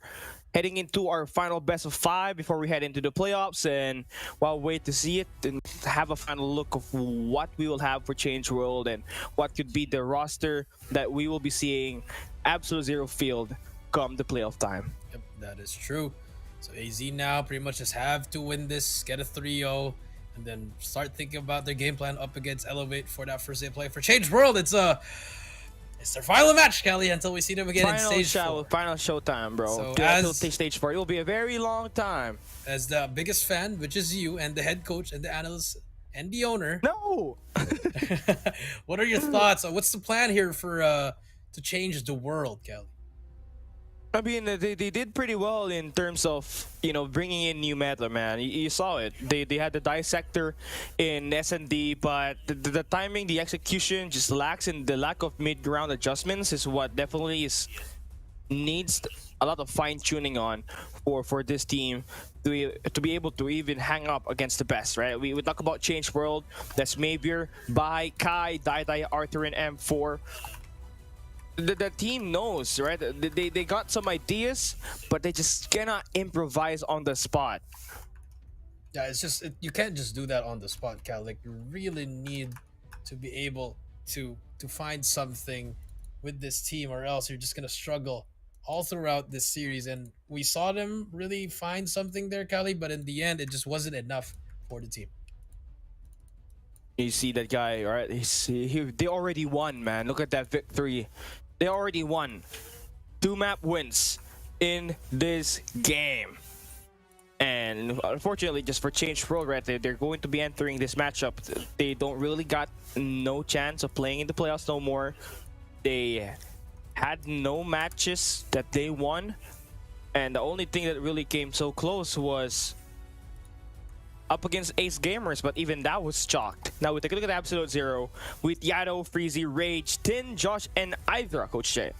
heading into our final best of 5 before we head into the playoffs, and while we wait to see it and have a final look of what we will have for Change World and what could be the roster that we will be seeing Absolute Zero field come the playoff time. Yep, that is true. So AZ now pretty much just have to win this, get a 3-0, and then start thinking about their game plan up against Elevate for that first day play. For Change World, it's their final match, Kelly, until we see them again in stage 4. Final showtime, bro. So Until stage 4. It will be a very long time. As the biggest fan, which is you, and the head coach and the analyst and the owner. No! What are your thoughts? What's the plan here for to change the world, Kelly? I mean, they did pretty well in terms of, you know, bringing in new meta, man. You saw it. They had the Dissector in S&D, but the timing, the execution just lacks, and the lack of mid-ground adjustments is what definitely needs a lot of fine tuning on for this team to be able to even hang up against the best, right? We talk about Change World, that's Mavier, Bai, Kai, Dai, Arthur, and M4. The team knows, right? They got some ideas, but they just cannot improvise on the spot. Yeah, it's just you can't just do that on the spot, Cal. Like you really need to be able to find something with this team, or else you're just gonna struggle all throughout this series. And we saw them really find something there, Cali, but in the end, it just wasn't enough for the team. You see that guy, right? They already won, man. Look at that victory. They already won. 2 map wins in this game. And unfortunately, just for Change World, right, they're going to be entering this matchup. They don't really got no chance of playing in the playoffs no more. They had no matches that they won. And the only thing that really came so close was up against Ace Gamers, but even that was chalked. Now we take a look at Absolute Zero with Yato, Freezy, Rage, Tin, Josh, and Idra, Coach Jay.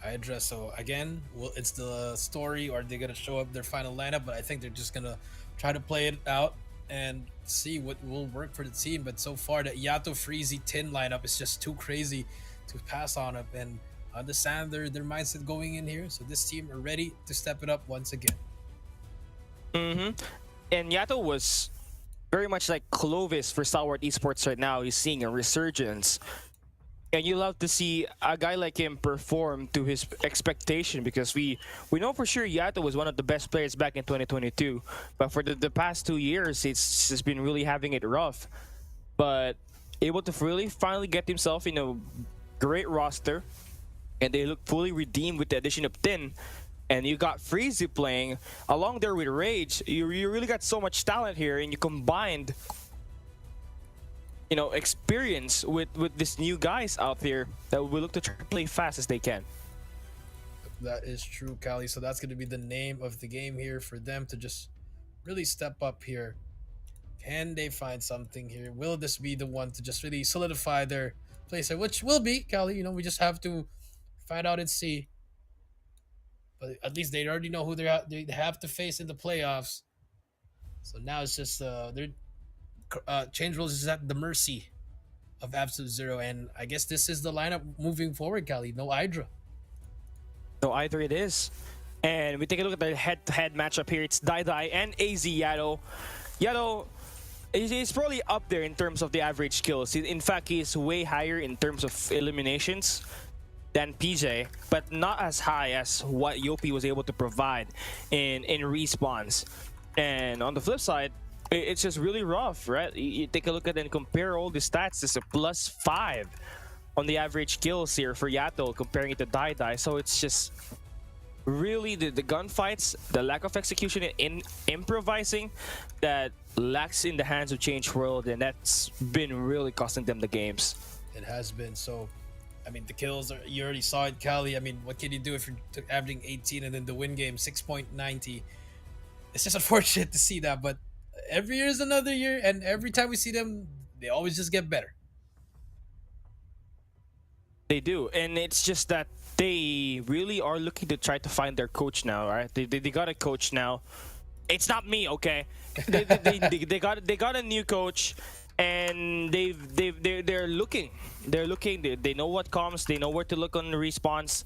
Hydra. So again, well, it's the story, or they're gonna show up their final lineup, but I think they're just gonna try to play it out and see what will work for the team. But so far, the Yato, Freezy, Tin lineup is just too crazy to pass on up, and understand their mindset going in here. So this team are ready to step it up once again. And Yato was very much like Clovis for Stalwart Esports right now. He's seeing a resurgence. And you love to see a guy like him perform to his expectation, because we know for sure Yato was one of the best players back in 2022. But for the past 2 years, it's just been really having it rough. But able to really finally get himself in a great roster. And they look fully redeemed with the addition of Tin. And you got Freezy playing along there with Rage. You really got so much talent here, and you combined, you know, experience with these new guys out there that will look to try to play fast as they can. That is true, Cali. So that's going to be the name of the game here for them to just really step up here. Can they find something here? Will this be the one to just really solidify their place here? Which will be, Cali. You know, we just have to find out and see. But at least they already know who they have to face in the playoffs. So now it's just their Change Rules is at the mercy of Absolute Zero, and I guess this is the lineup moving forward, Cali. No Hydra. No, either it is. And we take a look at the head-to-head matchup here. It's Dai and AZ Yato. Yato is probably up there in terms of the average kills. In fact, he's way higher in terms of eliminations than PJ, but not as high as what Yopi was able to provide in respawns. And on the flip side, it's just really rough, right? You take a look at it and compare all the stats. It's a +5 on the average kills here for Yato, comparing it to Dai. So it's just really the gunfights, the lack of execution in improvising that lacks in the hands of Change World, and that's been really costing them the games. It has been. So I mean, the kills, you already saw it, Cali. I mean, what can you do if you're averaging 18 and then the win game 6.90? It's just unfortunate to see that, but every year is another year, and every time we see them, they always just get better. They do, and it's just that they really are looking to try to find their coach now, right? They got a coach now. It's not me, okay? they got a new coach. And they're looking. They know what comes. They know where to look on the response,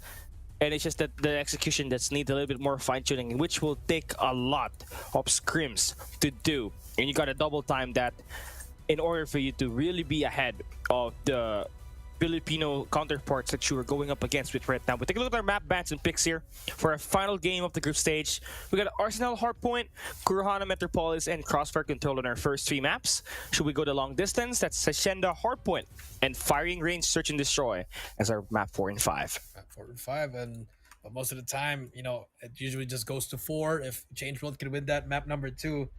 and it's just that the execution that's needs a little bit more fine tuning, which will take a lot of scrims to do. And you gotta double time that in order for you to really be ahead of the Filipino counterparts that you are going up against with right now. But take a look at our map bans and picks here for our final game of the group stage. We got Arsenal, Hardpoint, Kurohana, Metropolis, and Crossfire Control on our first 3 maps. Should we go to long distance? That's Hacienda, Hardpoint, and Firing Range, Search and Destroy as our map 4 and 5. Map 4 and 5, but most of the time, you know, it usually just goes to 4. If Change World can win that map number 2,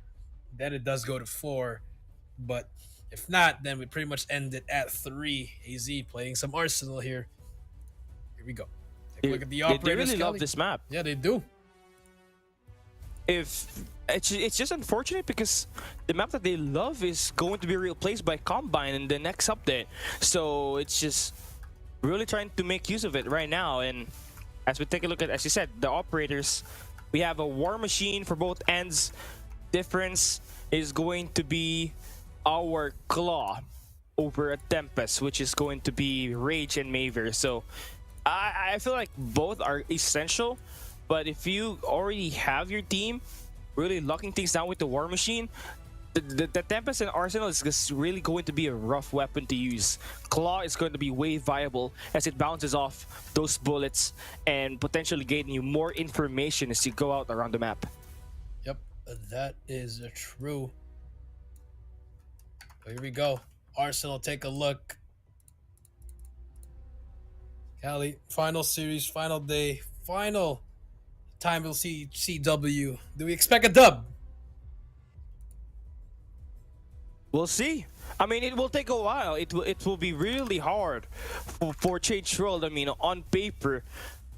then it does go to 4. But if not, then we pretty much end it at 3. AZ playing some Arsenal here. Here we go. Take a look at the operators. They really love this map. Yeah, they do. If it's just unfortunate because the map that they love is going to be replaced by Combine in the next update. So it's just really trying to make use of it right now. And As we take a look at, as you said, the operators, we have a War Machine for both ends. Difference is going to be our Claw over a Tempest, which is going to be Rage and Maver. So I feel like both are essential, but if you already have your team really locking things down with the War Machine, the Tempest and Arsenal is just really going to be a rough weapon to use. Claw is going to be way viable as it bounces off those bullets and potentially gain you more information as you go out around the map. Yep, that is true. Here we go. Arsenal, take a look. Cali, final series, final day, final time we'll see CW. Do we expect a dub? We'll see. I mean, it will take a while. It will be really hard for Change World, I mean, on paper,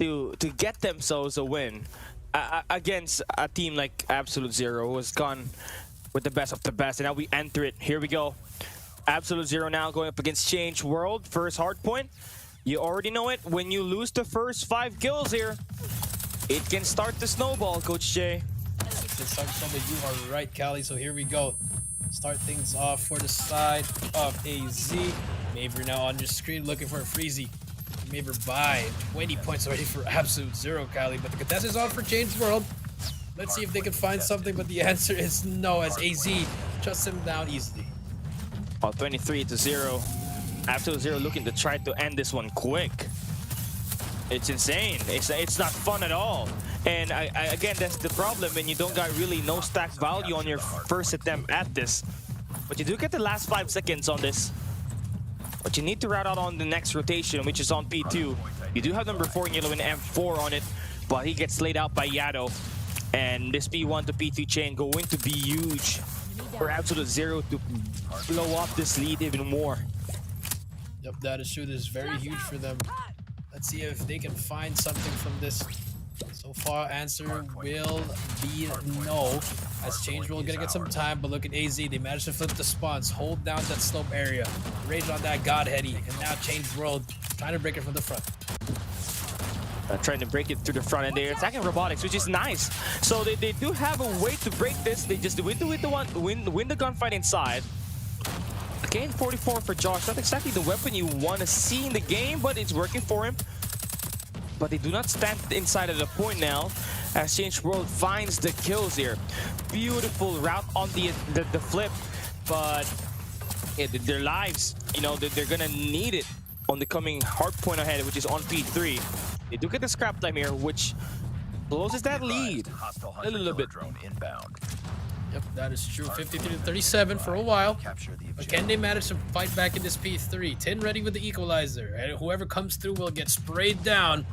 to get themselves a win against a team like Absolute Zero, who has gone with the best of the best. And now we enter it. Here we go. Absolute Zero now going up against Change World. First hard point. You already know it. When you lose the first 5 kills here, it can start to snowball, Coach Jay. You are right, Cali. So here we go. Start things off for the side of AZ. Maver now on your screen looking for a Freezy. Maver by 20 points already for Absolute Zero, Cali. But the contest is on for Change World. Let's see if they can find something, but the answer is no, as AZ shuts him down easily. 23-0. Absolute Zero looking to try to end this one quick. It's insane. It's not fun at all. And again, that's the problem when you don't got really no stack value on your first attempt at this. But you do get the last 5 seconds on this. But you need to route out on the next rotation, which is on P2. You do have number 4 in yellow and M4 on it, but he gets laid out by Yado. And this P1 to P2 chain going to be huge for Absolute Zero to blow up this lead even more. Yep, that is true. This is very huge for them. Let's see if they can find something from this. So far, answer will be no. As Change will gonna get some time, but look at AZ. They managed to flip the spawns, hold down that slope area, rage on that Godheady, and now Change World trying to break it from the front. Trying to break it through the front, and they're attacking robotics, which is nice. So they do have a way to break this. They just win the gunfight inside. Again, 44 for Josh. Not exactly the weapon you want to see in the game, but it's working for him. But they do not stand inside of the point now, as Change World finds the kills here. Beautiful route on the flip, but yeah, their lives, you know, they're gonna need it on the coming hard point ahead, which is on P3. They do get the scrap time here, which closes that lead a little bit. Yep, that is true. 53-37 for a while. But can they manage to fight back in this P3? 10 ready with the equalizer, and whoever comes through will get sprayed down.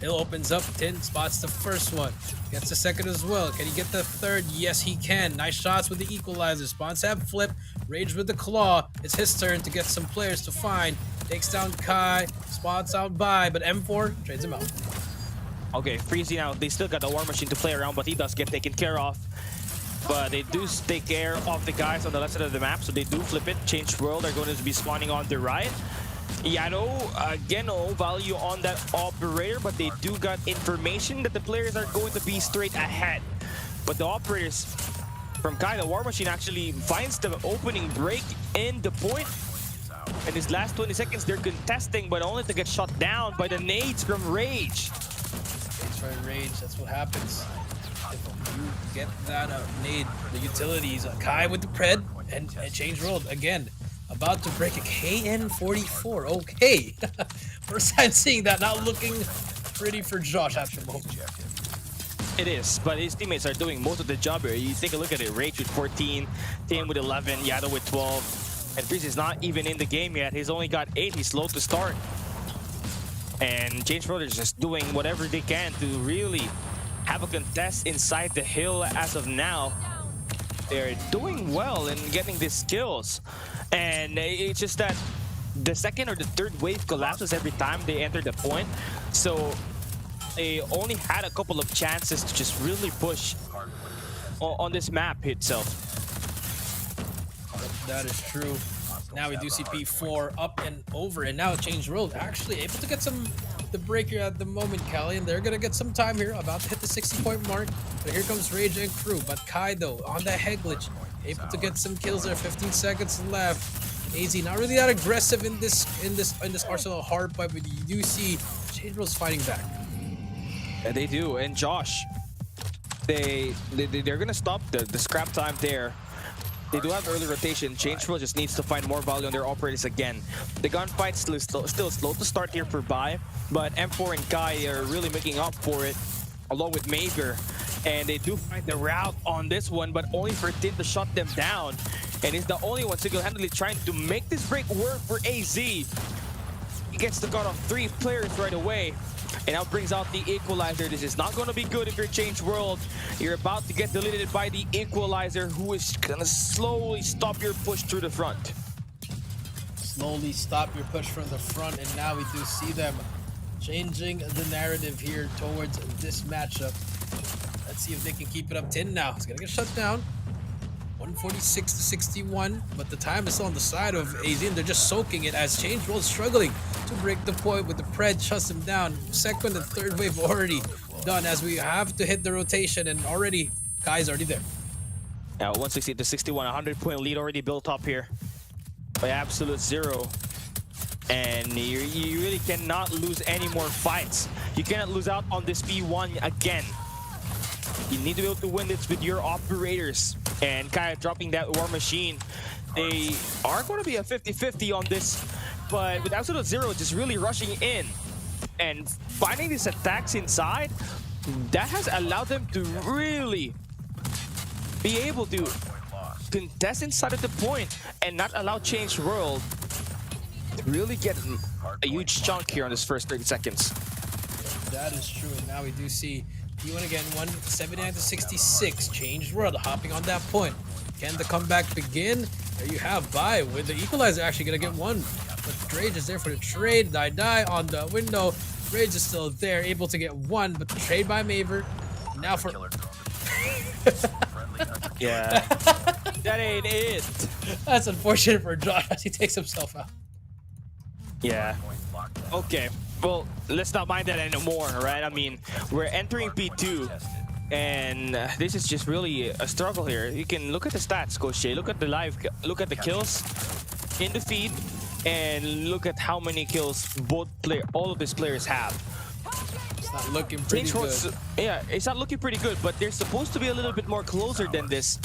Hill opens up, 10 spots the first one. Gets the second as well. Can he get the third? Yes, he can. Nice shots with the equalizer. Spawns have flip. Rage with the claw. It's his turn to get some players to find. Takes down Kai. Spots out by, but M4 trades him out. Okay, Freezy now. They still got the War Machine to play around, but he does get taken care of. But they do take care of the guys on the left side of the map, so they do flip it. Change World are going to be spawning on the right. Yado, again, no value on that operator, but they do got information that the players are going to be straight ahead. But the operators from Kai, the War Machine, actually finds the opening break in the point. And his last 20 seconds, they're contesting, but only to get shot down by the nades from Rage. That's right, Rage. That's what happens. If you get that nade, the utilities, Kai with the pred, and Change World again. About to break a KN44. Okay. First time seeing that. Not looking pretty for Josh after the moment. It is, but his teammates are doing most of the job here. You take a look at it. Rage with 14, Tim with 11, Yado with 12. And Freeze is not even in the game yet. He's only got 8. He's slow to start. And Change World is just doing whatever they can to really have a contest inside the hill as of now. They're doing well in getting these kills. And it's just that the second or the third wave collapses every time they enter the point. So they only had a couple of chances to just really push on this map itself. That is true. Now we do see P4 up and over, and now Change World actually able to get some the break here at the moment, Callie, and they're gonna get some time here, about to hit the 60-point mark. But here comes Rage and crew. But Kai though on the head glitch, able to get some kills there. 15 seconds left. AZ not really that aggressive in this Arsenal hard fight, but you do see Change World's fighting back. Yeah, they do. And Josh, they're gonna stop the scrap time there. They do have early rotation. Change World just needs to find more value on their operators again. The gunfight's still slow to start here for Bai, but M4 and Kai are really making up for it, along with Maver. And they do find the route on this one, but only for Tin to shut them down. And he's the only one single-handedly trying to make this break work for AZ. He gets the cut off 3 players right away. And now brings out the equalizer. This is not going to be good if you're Change World. You're about to get deleted by the equalizer, who is going to slowly stop your push through the front. Slowly stop your push from the front, and now we do see them changing the narrative here towards this matchup. Let's see if they can keep it up. 10 now. It's going to get shut down. 146 to 61, but the time is still on the side of AZ, and they're just soaking it as Change World struggling to break the point with the Pred shuts them down. Second and third wave already done as we have to hit the rotation, and already Kai's already there. Now 160 to 61, 100-point lead already built up here by Absolute Zero. And you really cannot lose any more fights. You cannot lose out on this P1 again. You need to be able to win this with your operators. And Kai dropping that War Machine. They are going to be a 50-50 on this, but with Absolute Zero just really rushing in and finding these attacks inside, that has allowed them to really be able to contest inside of the point and not allow Change World to really get a huge chunk here on this first 30 seconds. That is true, and now we do see P1 again, 179 to 66. Change World hopping on that point. Can the comeback begin? There you have Bai with the equalizer actually gonna get one. But Rage is there for the trade. Die on the window. Rage is still there, able to get one, but the trade by Maver. Now for yeah, that ain't it. That's unfortunate for Josh as he takes himself out. Yeah. Okay. Well, let's not mind that anymore, right? I mean, we're entering P2, and this is just really a struggle here. You can look at the stats, Coach Shay. Look at the kills in the feed, and look at how many kills all of these players have. It's not looking pretty good. Yeah, it's not looking pretty good, but they're supposed to be a little bit more closer than this.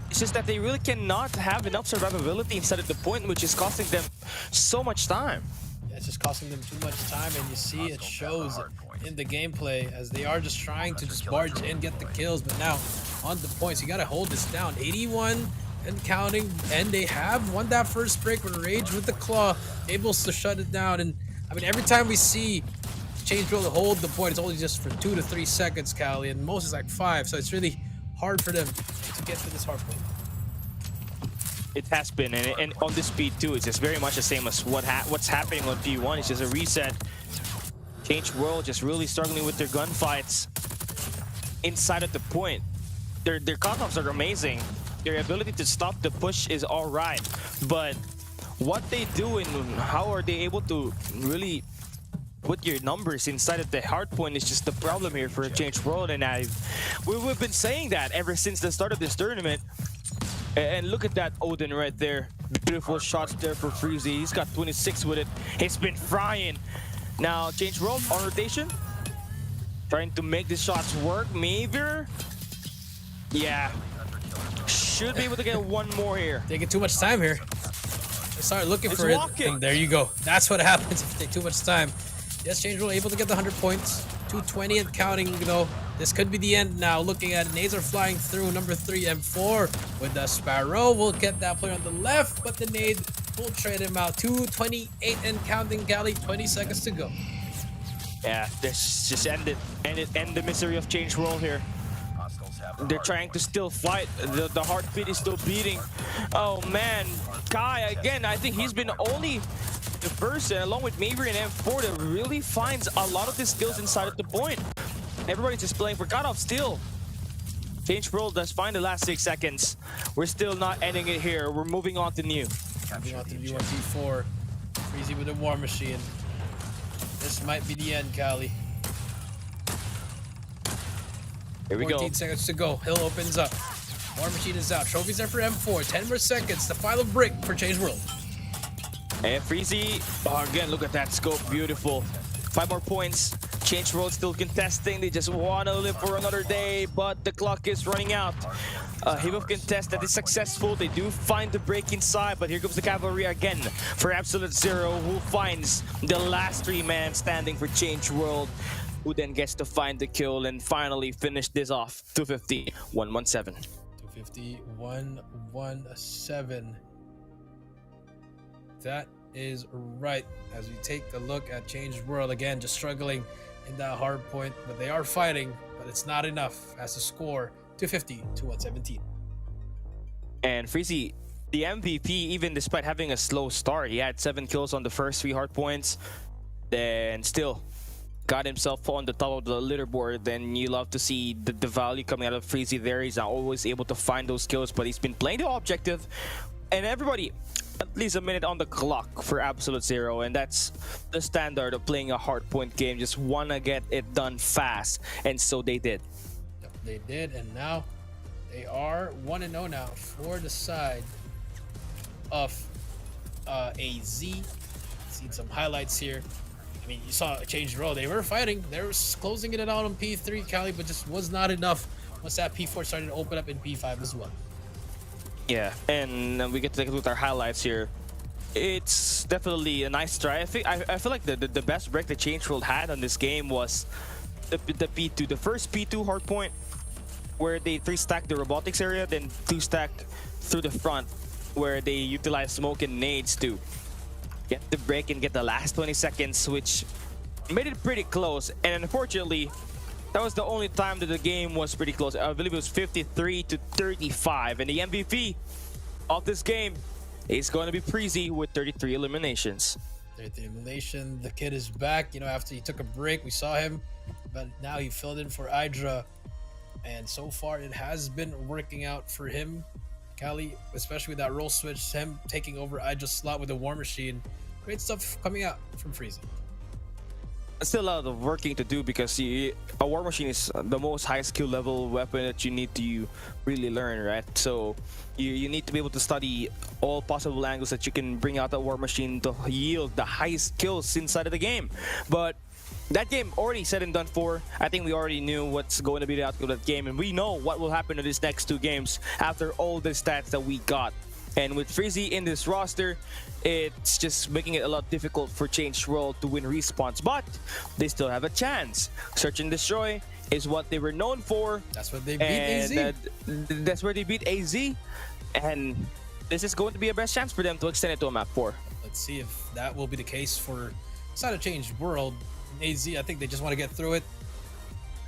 It's just that they really cannot have enough survivability inside of the point, which is costing them so much time. It's just costing them too much time, and you see it shows in the gameplay as they are just trying to just barge in, get the kills, but now on the points, you gotta hold this down. 81 and counting, and they have won that first break with Rage with the claw, able to shut it down. And I mean, every time we see Change World hold the point, it's only just for 2 to 3 seconds, Callie, and most is like 5, so it's really hard for them to get to this hard point. It has been, and on this speed too, it's just very much the same as what's happening on P1. It's just a reset. Change World just really struggling with their gunfights inside of the point. Their cutoffs are amazing. Their ability to stop the push is all right, but what they do and how are they able to really put your numbers inside of the hard point is just the problem here for Change World. And we've been saying that ever since the start of this tournament. And look at that Odin right there. Beautiful shots there for Freezy. He's got 26 with it. He's been frying. Now, Change World on rotation. Trying to make the shots work. Maver. Yeah. Should be able to get one more here. Taking too much time here. They start looking for it. And there you go. That's what happens if you take too much time. Yes, Change World able to get the 100 points. 220 and counting, you know. This could be the end now. Looking at it, nades are flying through. Number 3 and 4 with the Sparrow. We'll get that player on the left, but the nade will trade him out. 228 and counting, Galley. 20 seconds to go. Yeah, this just end the misery of Change World here. They're trying to still fight. The heartbeat is still beating. Oh man, Kai again. I think he's been only the person, along with Maver and M4, that really finds a lot of the skills inside of the point. Everybody's just playing for cutoff still. Change World does find the last 6 seconds. We're still not ending it here. We're moving on to new. Moving on to U1P4. Freezy with a War Machine. This might be the end, Cali. Here we 14 go. seconds to go. Hill opens up. War Machine is out. Trophies are for M4. 10 more seconds. The final brick for Change World. And Freezy, oh, again, look at that scope. Beautiful. 5 more points. Change World still contesting. They just want to live for another day, but the clock is running out. Heap of contest that is successful. They do find the break inside, but here comes the cavalry again for Absolute Zero, who finds the last 3-man standing for Change World, who then gets to find the kill and finally finish this off. 250, 117. 250, 117. That is right. As we take a look at Change World again, just struggling in that hard point, but they are fighting, but it's not enough as a score. 250 to 117. And Freezy, the MVP, even despite having a slow start, he had 7 kills on the first 3 hard points, then still got himself on the top of the leaderboard. Then you love to see the value coming out of Freezy there. He's not always able to find those kills, but he's been playing the objective. And everybody, at least a minute on the clock for Absolute Zero, and that's the standard of playing a hard point game. Just want to get it done fast, and so they did. They did, and now they are 1-0 now for the side of AZ. Seen some highlights here. I mean, you saw Change World. They were fighting. They were closing it out on P3, Cali, but just was not enough once that P4 started to open up in P5 as well. Yeah, and we get to take a look at our highlights here. It's definitely a nice try. I feel like the best break that Change World had on this game was the P2, the first P2 hard point, where they 3-stack the robotics area, then 2-stack through the front, where they utilize smoke and nades to get the break and get the last 20 seconds, which made it pretty close. And unfortunately, that was the only time that the game was pretty close. I believe it was 53 to 35. And the MVP of this game is going to be Freezy with 33 eliminations. 33 elimination. The kid is back. You know, after he took a break, we saw him, but now he filled in for Hydra. And so far, it has been working out for him. Cali, especially with that role switch, him taking over Hydra's slot with the War Machine. Great stuff coming out from Freezy. Still a lot of working to do, because a War Machine is the most high skill level weapon that you need to really learn, right? So you need to be able to study all possible angles that you can bring out the War Machine to yield the highest kills inside of the game. But that game already said and done for. I think we already knew what's going to be the outcome of that game, and we know what will happen in these next 2 games after all the stats that we got. And with Freezy in this roster, it's just making it a lot difficult for Change World to win respawns, but they still have a chance. Search and Destroy is what they were known for. That's what they beat AZ. That's where they beat AZ, and this is going to be a best chance for them to extend it to a map 4. Let's see if that will be the case for side of Change World. AZ, I think they just want to get through it.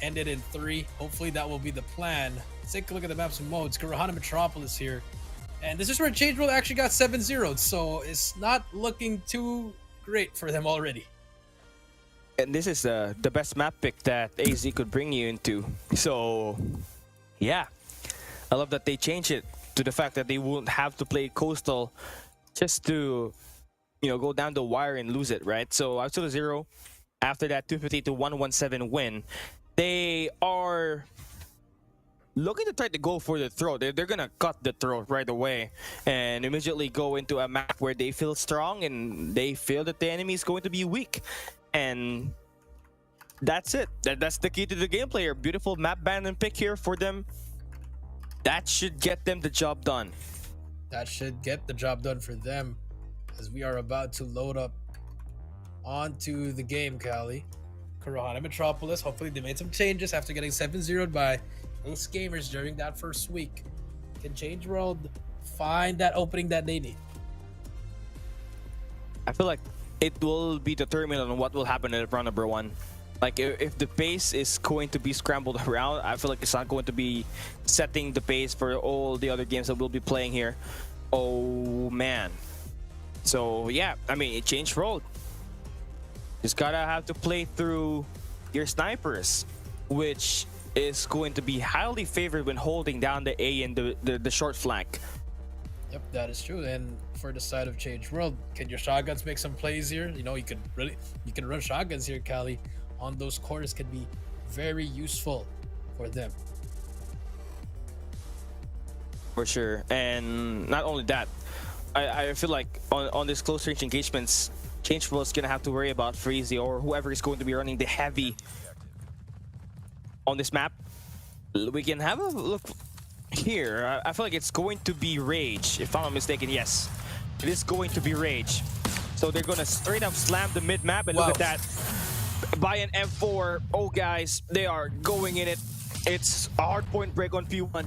End it in 3. Hopefully that will be the plan. Let's take a look at the maps and modes. Garena Metropolis here. And this is where Change World actually got 7-0, so it's not looking too great for them already. And this is the best map pick that AZ could bring you into. So, yeah. I love that they changed it to the fact that they won't have to play Coastal just to, you know, go down the wire and lose it, right? So, Absolute Zero, after that 250 to 117 win, they are looking to try to go for the throat. They're gonna cut the throat right away and immediately go into a map where they feel strong and they feel that the enemy is going to be weak. And that's it. That's the key to the gameplay. A beautiful map ban and pick here for them. That should get them the job done. That should get the job done for them, as we are about to load up onto the game, Cali. Garena Metropolis. Hopefully they made some changes after getting 7-0'd by Ace Gamers during that first week. Can Change World find that opening that they need? I feel like it will be determined on what will happen at round number 1. Like, if the pace is going to be scrambled around, I feel like it's not going to be setting the pace for all the other games that we'll be playing here. Oh, man. So, yeah, I mean, it changed road. Just gotta have to play through your snipers, which is going to be highly favored when holding down the A and the short flank. Yep, that is true. And for the side of Change World, can your shotguns make some plays here? You know, you can run shotguns here, Cali. On those corners can be very useful for them. For sure. And not only that, I feel like on this close range engagements, Change World's gonna have to worry about Freezy or whoever is going to be running the heavy on this map. We can have a look here. I feel like it's going to be Rage, if I'm not mistaken. Yes, it is going to be Rage. So they're gonna straight up slam the mid map, and look at that. By an M4. Oh guys, they are going in it. It's a hard point break on P1.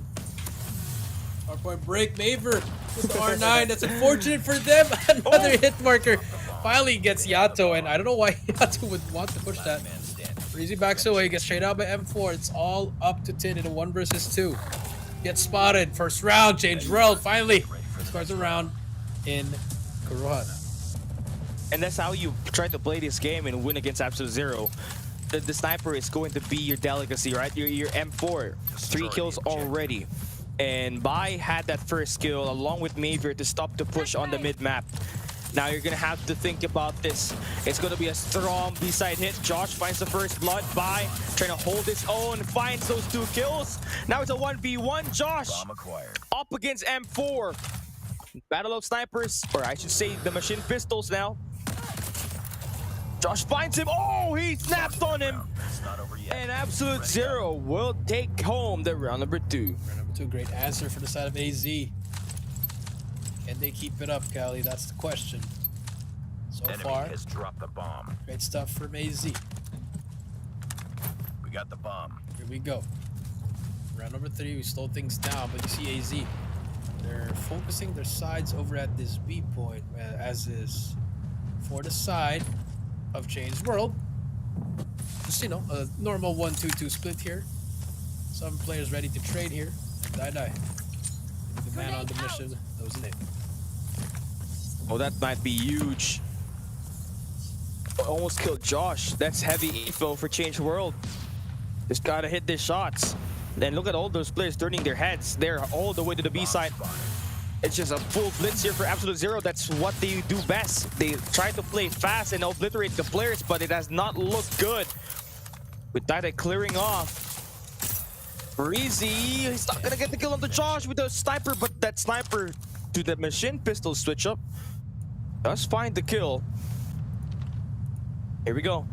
Hardpoint break, Maver with the R9. That's unfortunate for them. Another hit marker. Finally gets Yato, and I don't know why Yato would want to push that. Freezy backs away, gets straight out by M4. It's all up to 10 in a 1 versus 2. Gets spotted. First round, Change World finally scores a round in Kurohana. And that's how you try to play this game and win against Absolute Zero. The sniper is going to be your delicacy, right? Your M4. 3 kills already. And Bai had that first kill along with Maver to stop the push on the mid-map. Now you're gonna have to think about this. It's gonna be a strong B-side hit. Josh finds the first blood. Bai trying to hold his own, finds those 2 kills. Now it's a 1v1. Josh up against M4. Battle of snipers, or I should say the machine pistols now. Josh finds him. Oh, he snapped on him. And Absolute Zero will take home the round number 2. Round number 2, great answer for the side of AZ. Can they keep it up, Cali? That's the question. So far, has dropped the bomb. great stuff from AZ. We got the bomb. Here we go. Round number 3, we slow things down, but you see AZ. They're focusing their sides over at this B point, as is for the side of Change World. Just, you know, a normal 1-2-2 split here. Some players ready to trade here. And Die. The man on the mission knows the name. Oh, that might be huge. Almost killed Josh. That's heavy info for Change World. Just gotta hit their shots. Then look at all those players turning their heads. They're all the way to the B side. It's just a full blitz here for Absolute Zero. That's what they do best. They try to play fast and obliterate the players, but it has not looked good. With that clearing off. Breezy, he's not gonna get the kill on the Josh with the sniper, but that sniper to the machine pistol switch up does find the kill. Here we go.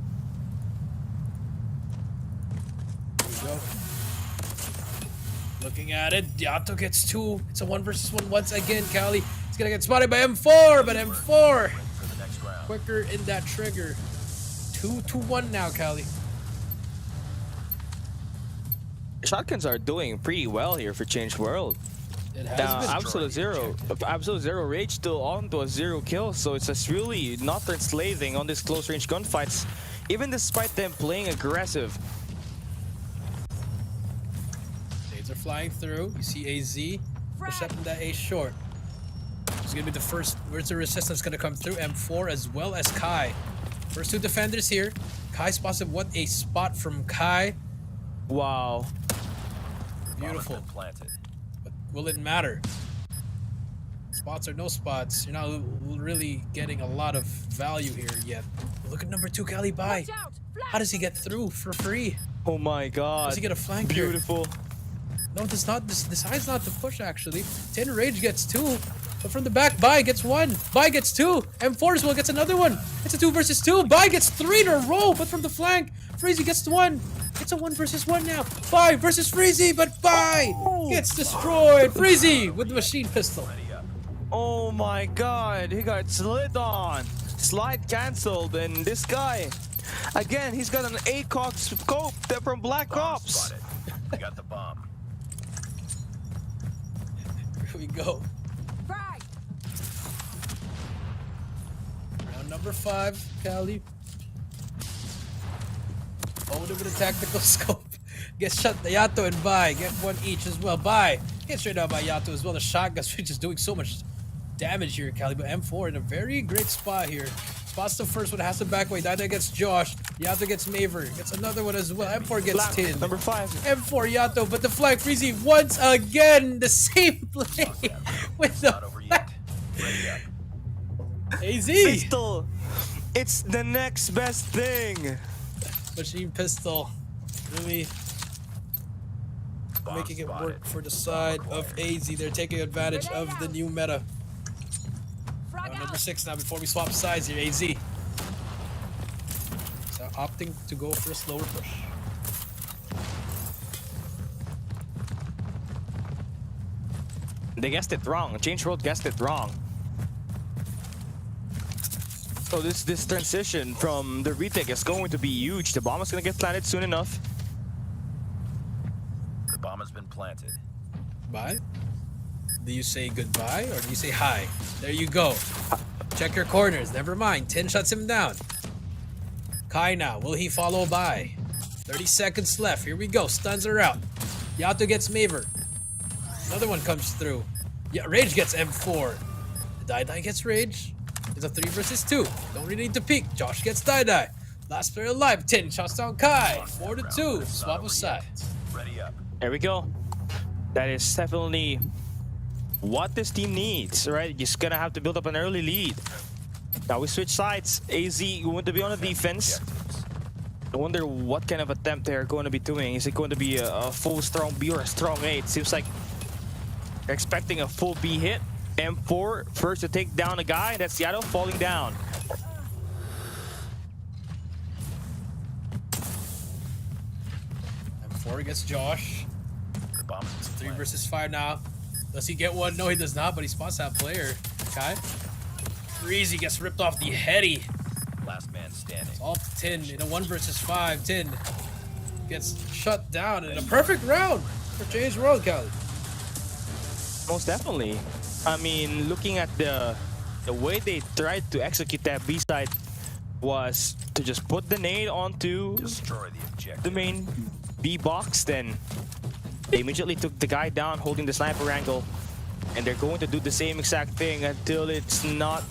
Here we go. Looking at it, Yato gets 2. It's a 1 versus 1 once again, Cali. He's gonna get spotted by M4, but M4 quicker in that trigger. 2-1 now, Cali. Shotguns are doing pretty well here for Change World. It has Now, been. Absolute Zero Rage still on to a 0 kill, so it's just really not enslaving on this close range gunfights, even despite them playing aggressive. Shades are flying through. You see AZ intercepting that A short. It's gonna be the first. Where's the resistance gonna come through? M4 as well as Kai. First 2 defenders here. Kai spots him. What a spot from Kai. Wow. Beautiful. Planted. But will it matter? Spots or no spots, you're not really getting a lot of value here yet. Look at number 2, Cali Bai. How does he get through for free? Oh my god. Does he get a flank here? Beautiful. No, this decides not to push actually. 10 Rage gets 2. But from the back, Bai gets 1. Bai gets 2. M4 as well gets another one. It's a 2 versus 2. Bai gets 3 in a row, but from the flank, Freezy gets 1. It's a 1 versus 1 now. Bai versus Freezy, but Bai gets destroyed. Freezy with the machine pistol. Oh my god, he got slid on. Slide cancelled, and this guy, again, he's got an ACOG scope from Black Ops. We got the bomb. Here we go. Round number 5, Cali. Older with a tactical scope. Gets shot. Yato and Bai get 1 each as well. Bai gets straight out by Yato as well. The shotguns are just doing so much damage here, Cali. But M4 in a very great spot here. Spots the first one, has the back way. Dada gets Josh. Yato gets Maver. Gets another one as well. M4 gets Black, 10. number 5. M4 Yato, but the flag Freezy once again. The same play with the AZ! Pistol. It's the next best thing. Machine pistol. Really Bomb making it spotted. work for the side of AZ. They're taking advantage of the new meta. Number 6 now before we swap sides here, AZ. So opting to go for a slower push. They guessed it wrong. Change World guessed it wrong. So this transition from the retake is going to be huge. The bomb is going to get planted soon enough. The bomb has been planted. Bye. Do you say goodbye or do you say hi? There you go. Check your corners. Never mind. 10 shuts him down. Kai now. Will he follow by? 30 seconds left. Here we go. Stuns are out. Yato gets Maver. Another one comes through. Yeah, Rage gets M4. Dai gets Rage. It's a 3 versus 2. Don't really need to peek. Josh gets Dai. Last player alive. 10 shots down Kai. 4 to 2. Swap of sides. Ready up. There we go. That is definitely what this team needs, right? You're just gonna have to build up an early lead. Now we switch sides. AZ going to be on the defense. I wonder what kind of attempt they're going to be doing. Is it going to be a full strong B or a strong A? It seems like they're expecting a full B hit. M4 first to take down a guy. That's Yato falling down. M4 gets Josh. The bomb is 3 planted. versus 5 now. Does he get one? No, he does not, but he spots that player. Kai. Freezy gets ripped off the heady. Last man standing. All 10 in a 1 versus 5. 10 gets shut down in a perfect round for Change World, Cali. Most definitely. I mean, looking at the way they tried to execute that B side was to just put the nade onto Destroy the objective. the main B box, then they immediately took the guy down holding the sniper angle, and they're going to do the same exact thing until it's not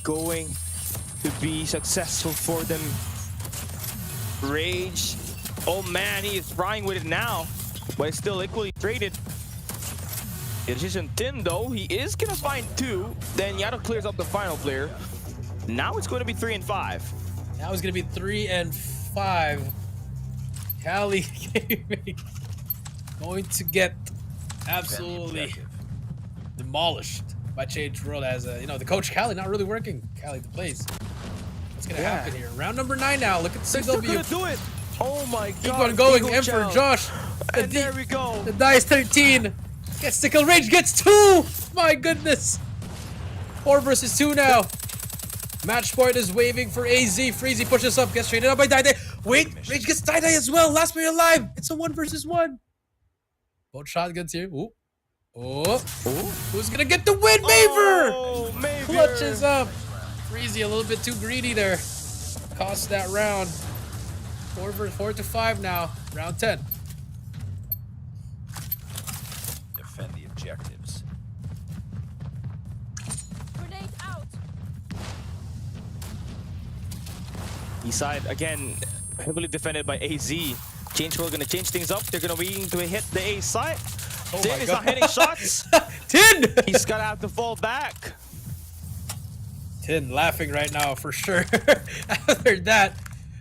going to be successful for them. Rage, oh man, he is frying with it now, but it's still equally traded. It isn't Tin though. He is gonna find 2. Then Yato clears up the final player. Now it's going to be 3 and 5. Now it's going to be 3 and 5. Cali Gaming going to get absolutely Objective. demolished by Change World as the coach Cali not really working. Cali the plays. What's gonna happen here? Round number 9 now. Look at the They're still CW. gonna do it. Oh my god. Keep on going. Eagle Emperor Chow. Josh. And there we go. The die is 13. Gets the kill. Rage gets 2. My goodness. 4 versus 2 now. Match point is waving for AZ. Freezy pushes up. Gets traded up by Dai. Wait. Rage gets Dai as well. Last player alive. It's a 1 versus 1. Both shotguns here. Ooh. Oh. Who's gonna get the win? Maver. Oh, Maver. Clutches up. Freezy a little bit too greedy there. Cost that round. 4 to 5 now. Round 10. Defend the objectives. Grenade out. East side again, heavily defended by AZ. Change World gonna change things up. They're gonna be to hit the A side. Oh Tin my is God. not hitting shots. 10. He's gonna have to fall back. 10 laughing right now for sure. After that.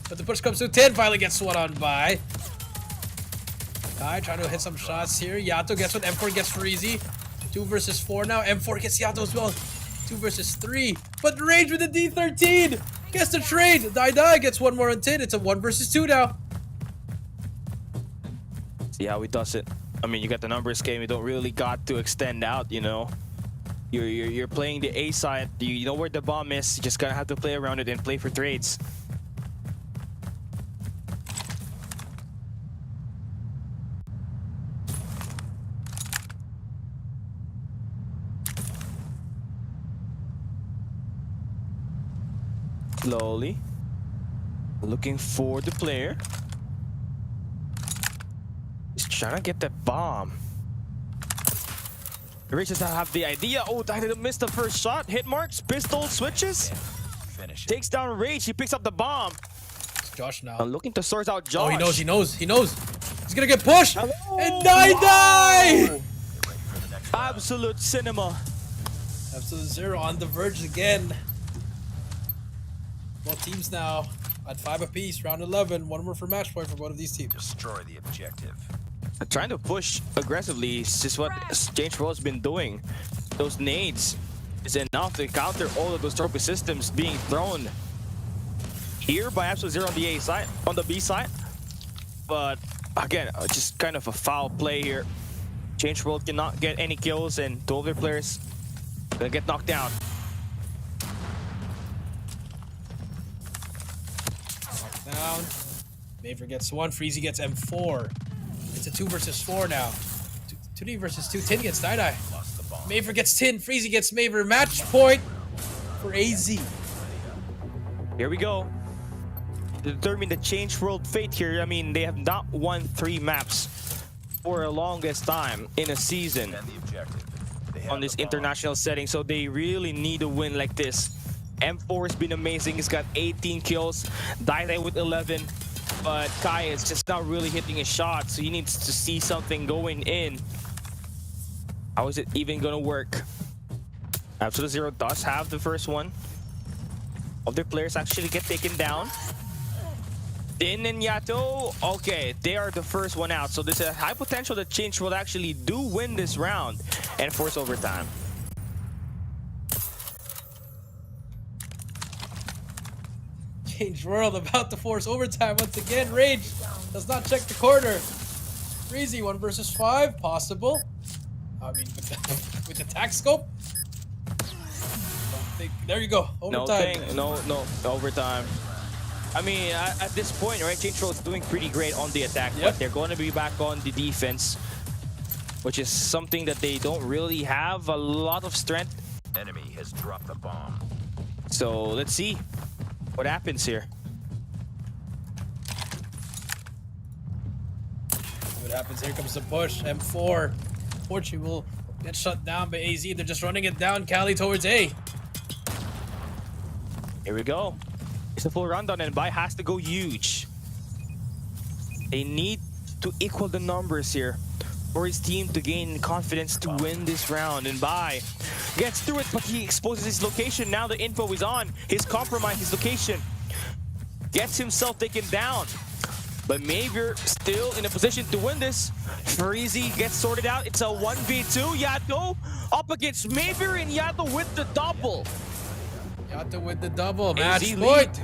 But the push comes through. 10 finally gets one on by. Kai trying to hit some shots here. Yato gets one. M4 gets Freezy. 2 versus 4 now. M4 gets Yato as well. 2 versus 3. But Rage with the D13. Gets the trade. Dai gets one more on 10. It's a 1 versus 2 now. See how he does it. I mean, you got the numbers game. You don't really got to extend out, you know. You're playing the A side. You know where the bomb is. You just gotta have to play around it and play for trades. Slowly looking for the player. He's trying to get that bomb. Rage does not have the idea. Oh, I didn't miss the first shot. Hit marks, pistol switches, Finish it. takes down Rage. He picks up the bomb. It's Josh now. I'm looking to source out Josh. Oh, he knows. He's gonna get pushed. Hello. And Dai! Absolute cinema. Absolute Zero on the verge again. Both teams now at 5 apiece, round 11. One more for match point for both of these teams. Destroy the objective. Trying to push aggressively is just what Change World's been doing. Those nades is enough to counter all of those trophy systems being thrown here by Absolute Zero on the A side, on the B side. But again, just kind of a foul play here. Change World cannot get any kills, and two of their players gonna get knocked down. Knocked down. Maver gets 1. Freezy gets M4. It's a 2 versus 4 now. 2D versus 2. Tin gets Die. Lost the bomb. Maver gets Tin. Freezy gets Maver. Match point for AZ. Here we go. To determine the Change World fate here. I mean, they have not won 3 maps for the longest time in a season Defend the objective. They have on this the bomb. international setting, so they really need a win like this. M4 has been amazing. He's got 18 kills. Die with 11. But Kai is just not really hitting his shot, so he needs to see something going in. How is it even gonna work? Absolute Zero does have the first one of their players actually get taken down. Din and Yato, okay, they are the first one out. So there's a high potential that Change will actually do win this round and force overtime. Change World about to force overtime once again. Rage does not check the corner. Freezy 1 versus 5, possible. I mean, with the tax scope. There you go. Overtime. No overtime. I mean, at this point, right, Change World is doing pretty great on the attack, Yep. but they're going to be back on the defense, which is something that they don't really have a lot of strength. Enemy has dropped the bomb. So let's see what happens here. What happens? Here comes the push. M4. Fortunately, will get shut down by AZ. They're just running it down. Cali towards A. Here we go. It's a full rundown, and Bai has to go huge. They need to equal the numbers here for his team to gain confidence to win this round. And Bai gets through it, but he exposes his location. Now the info is on. He's compromised his location. Gets himself taken down. But Maver still in a position to win this. Freezy gets sorted out. It's a 1v2. Yato up against Maver, and Yato with the double. Yato with the double. AZ Match lead. point.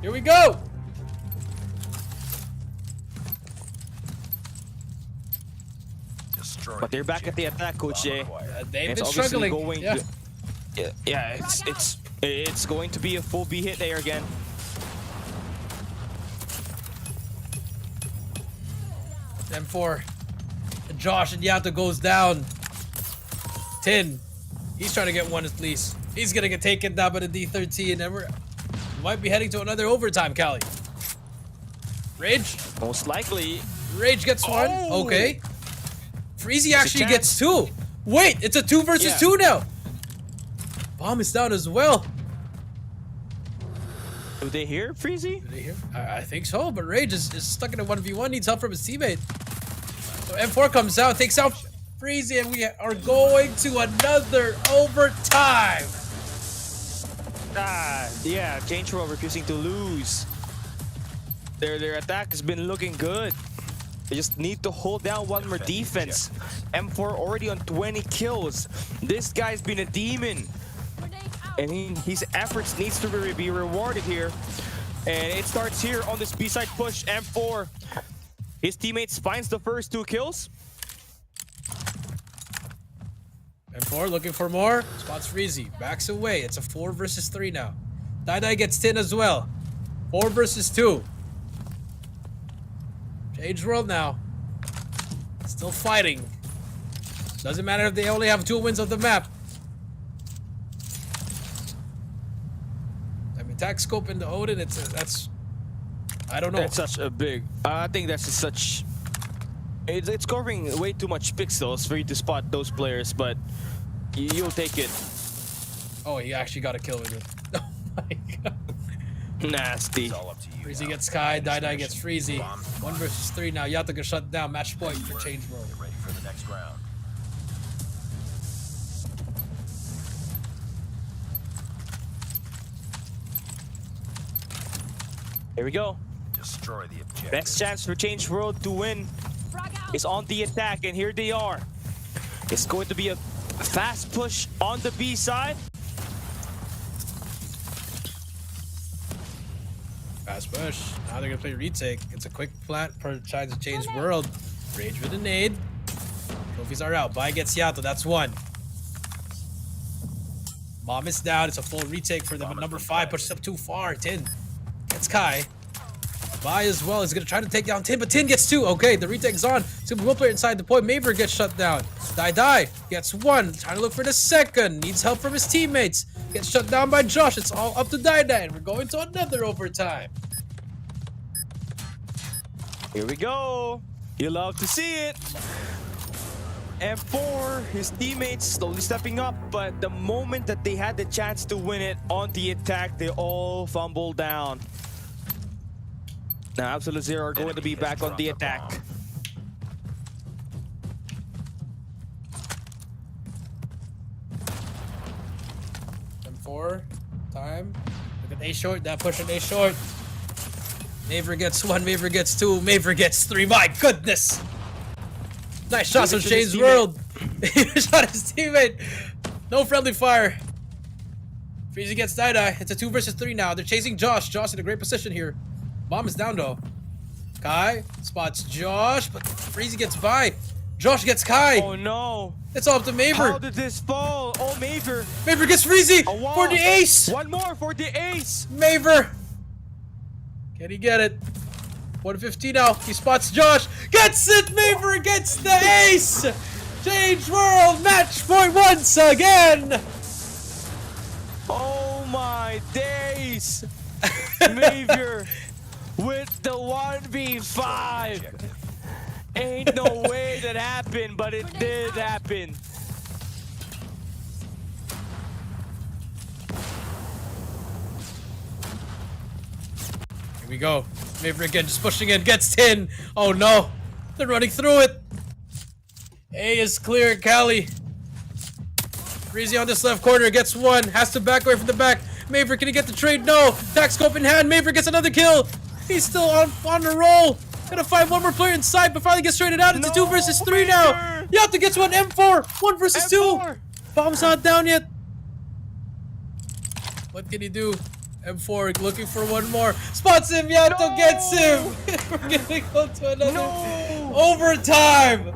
Here we go. Destroy But they're the back at the objective. attack, Coach Jay. Bomb acquired. They've It's been obviously struggling. going Yeah. to, yeah, it's going to be a full B hit there again. M4. Josh and Yato goes down. 10. He's trying to get 1 at least. He's gonna get taken down by the D13, and we might be heading to another overtime, Cali. Rage. Most likely. Rage gets 1. Oh! Okay. Freezy actually chance. gets 2. Wait, it's a 2 versus Yeah. 2 now. Bomb is down as well. Do they hear Freezy? Did they hear? I think so, but Rage is stuck in a 1v1, needs help from his teammate. So M4 comes out, takes out Freezy, and we are going to another overtime. Yeah, Change World refusing to lose. Their attack has been looking good. They just need to hold down one more defense. M4 already on 20 kills. This guy's been a demon. And his efforts needs to be rewarded here. And it starts here on this B-side push. M4. His teammates finds the first 2 kills. M4 looking for more. Spots Freezy. Backs away. It's a 4 versus 3 now. Die gets 10 as well. 4 versus 2. Change World now. Still fighting. Doesn't matter if they only have 2 wins of the map. I mean, attack scope in the Odin, that's... I don't know. That's such a big... I think that's just such... It's covering way too much pixels for you to spot those players, but you'll take it. Oh, he actually got a kill with it. Oh my god. Nasty. It's all up to you. Freezy now. gets Sky, Finish Die the gets mission. Freezy. Bomb 1 versus 3 now. Yato gets shut down. Match point for Change World. Get ready for the next round. Here we go. Destroy the objective. Best chance for Change World to win is on the attack, and here they are. It's going to be a fast push on the B side. Fast push. Now they're gonna play retake. It's a quick plant for trying to change world. Rage with a nade. Trophies are out. Bai gets Yato. That's one. Bomb is down. It's a full retake for them. But number 5 pushes up too far. Tin gets Kai. Bai as well is gonna try to take down Tin, but Tin gets 2. Okay, the retake's on. It's gonna be one player inside the point. Maver gets shut down. Die gets 1. Trying to look for the second. Needs help from his teammates. Gets shut down by Josh. It's all up to Die, and we're going to another overtime. Here we go. You love to see it. M4, his teammates slowly stepping up, but the moment that they had the chance to win it on the attack, they all fumbled down. Now Absolute Zero are going to be back on the attack. M4, time. Look at A short, that push on A short. Maver gets 1, Maver gets 2, Maver gets 3. My goodness! Nice shots on Shane's World. He shot his teammate. No friendly fire. Freezy gets Die. It's a 2 versus 3 now. They're chasing Josh. Josh in a great position here. Bomb is down though. Kai spots Josh, but Freezy gets by. Josh gets Kai. Oh no. It's all up to Maver. How did this fall? Oh, Maver. Maver gets Freezy for the ace. One more for the ace. Maver. Can he get it? 150 now. He spots Josh. Gets it. Maver gets the ace. Change World match point once again. Oh my days. Maver with the 1v5. Ain't no way that happened, but it did happen. Here we go. Maver again, just pushing in, gets 10. Oh no, they're running through it. A is clear, Cali. Freezy on this left corner, gets 1, has to back away from the back. Maver, can he get the trade? No. Tac scope in hand, Maver gets another kill. He's still on the roll. Gonna find one more player inside, but finally gets traded out. It's a 2 versus 3 now. Yato gets 1, M4, 1 versus 2. Bomb's not down yet. What can he do? M4 looking for one more. Spots him, Yato gets him. We're gonna go to another overtime.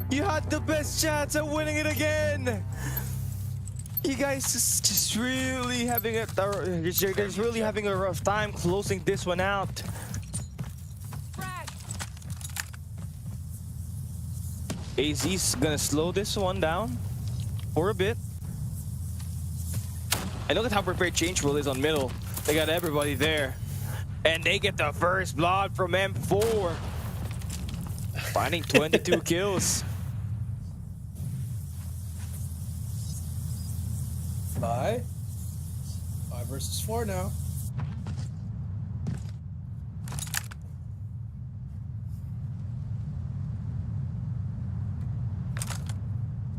You had the best chance at winning it again. You guys just really having a rough time closing this one out. AZ's gonna slow this one down for a bit. And look at how prepared Change World is on middle. They got everybody there. And they get the first blood from M4. Finding 22 kills. Five versus 4 now.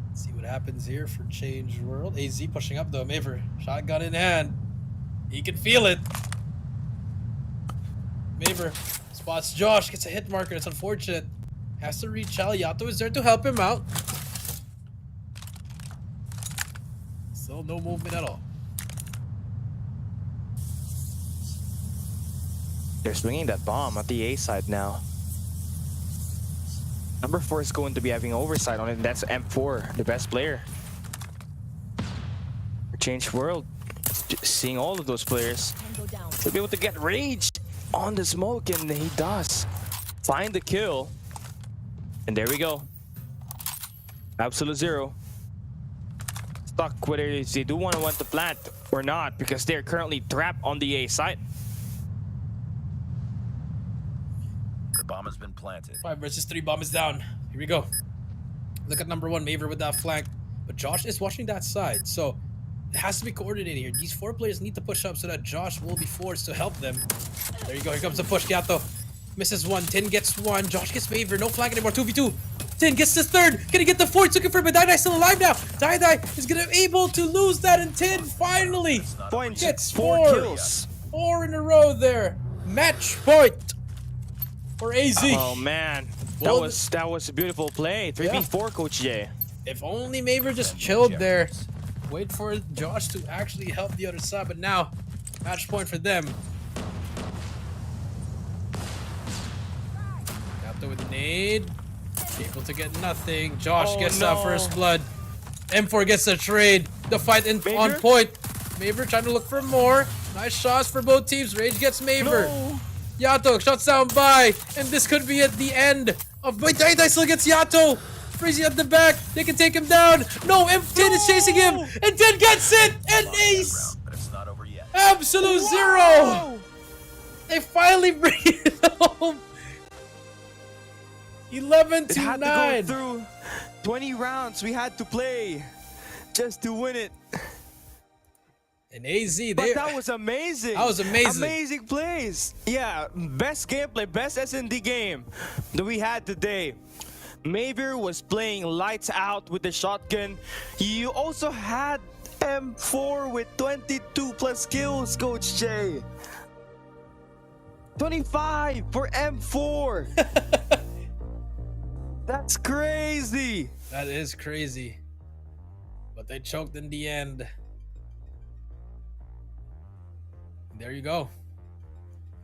Let's see what happens here for Change World. AZ pushing up though. Maver, shotgun in hand. He can feel it. Maver spots Josh, gets a hit marker. It's unfortunate. Has to reach out. Yato is there to help him out. Still no movement at all. They're swinging that bomb at the A side now. Number 4 is going to be having oversight on it, and that's M4, the best player. Change World, seeing all of those players. He'll be able to get raged on the smoke, and he does. Find the kill. And there we go. Absolute Zero. Stuck whether they do want to plant or not, because they're currently trapped on the A side. The bomb has been planted. 5 versus 3, bomb is down. Here we go. Look at number 1, Maver with that flank. But Josh is watching that side, so it has to be coordinated here. These 4 players need to push up so that Josh will be forced to help them. There you go, here comes the push. Yato misses 1, Tin gets 1, Josh gets Maver, no flank anymore, 2v2. Tin gets the 3rd, can he get the 4th? He's looking for it, but Dai still alive now. Dai is gonna be able to lose that, and Tin finally Points, gets 4 4 kills. 4 in a row there. Match point for AZ. Oh man, Well, that was a beautiful play. 3v4, Coach J. If only Maver just chilled there. Wait for Josh to actually help the other side, but now match point for them. Yato with the nade. Able to get nothing. Josh gets that first blood. M4 gets the trade. The fight on point. Maver trying to look for more. Nice shots for both teams. Rage gets Maver. No. Yato shuts down by. And this could be at the end of... Wait, Dai still gets Yato. Freezy at the back. They can take him down. No, M10 is chasing him. And 10 gets it. And ace. But it's not over yet. Absolute zero. They finally bring it home. 11 It to had 9. to go through 20 rounds. We had to play just to win it. And AZ, But that was amazing. That was amazing. Amazing plays. Yeah, best gameplay, best S&D game that we had today. Maver was playing lights out with the shotgun. You also had M4 with 22 plus kills, Coach J. 25 for M4. That's crazy. That is crazy. But they choked in the end. There you go.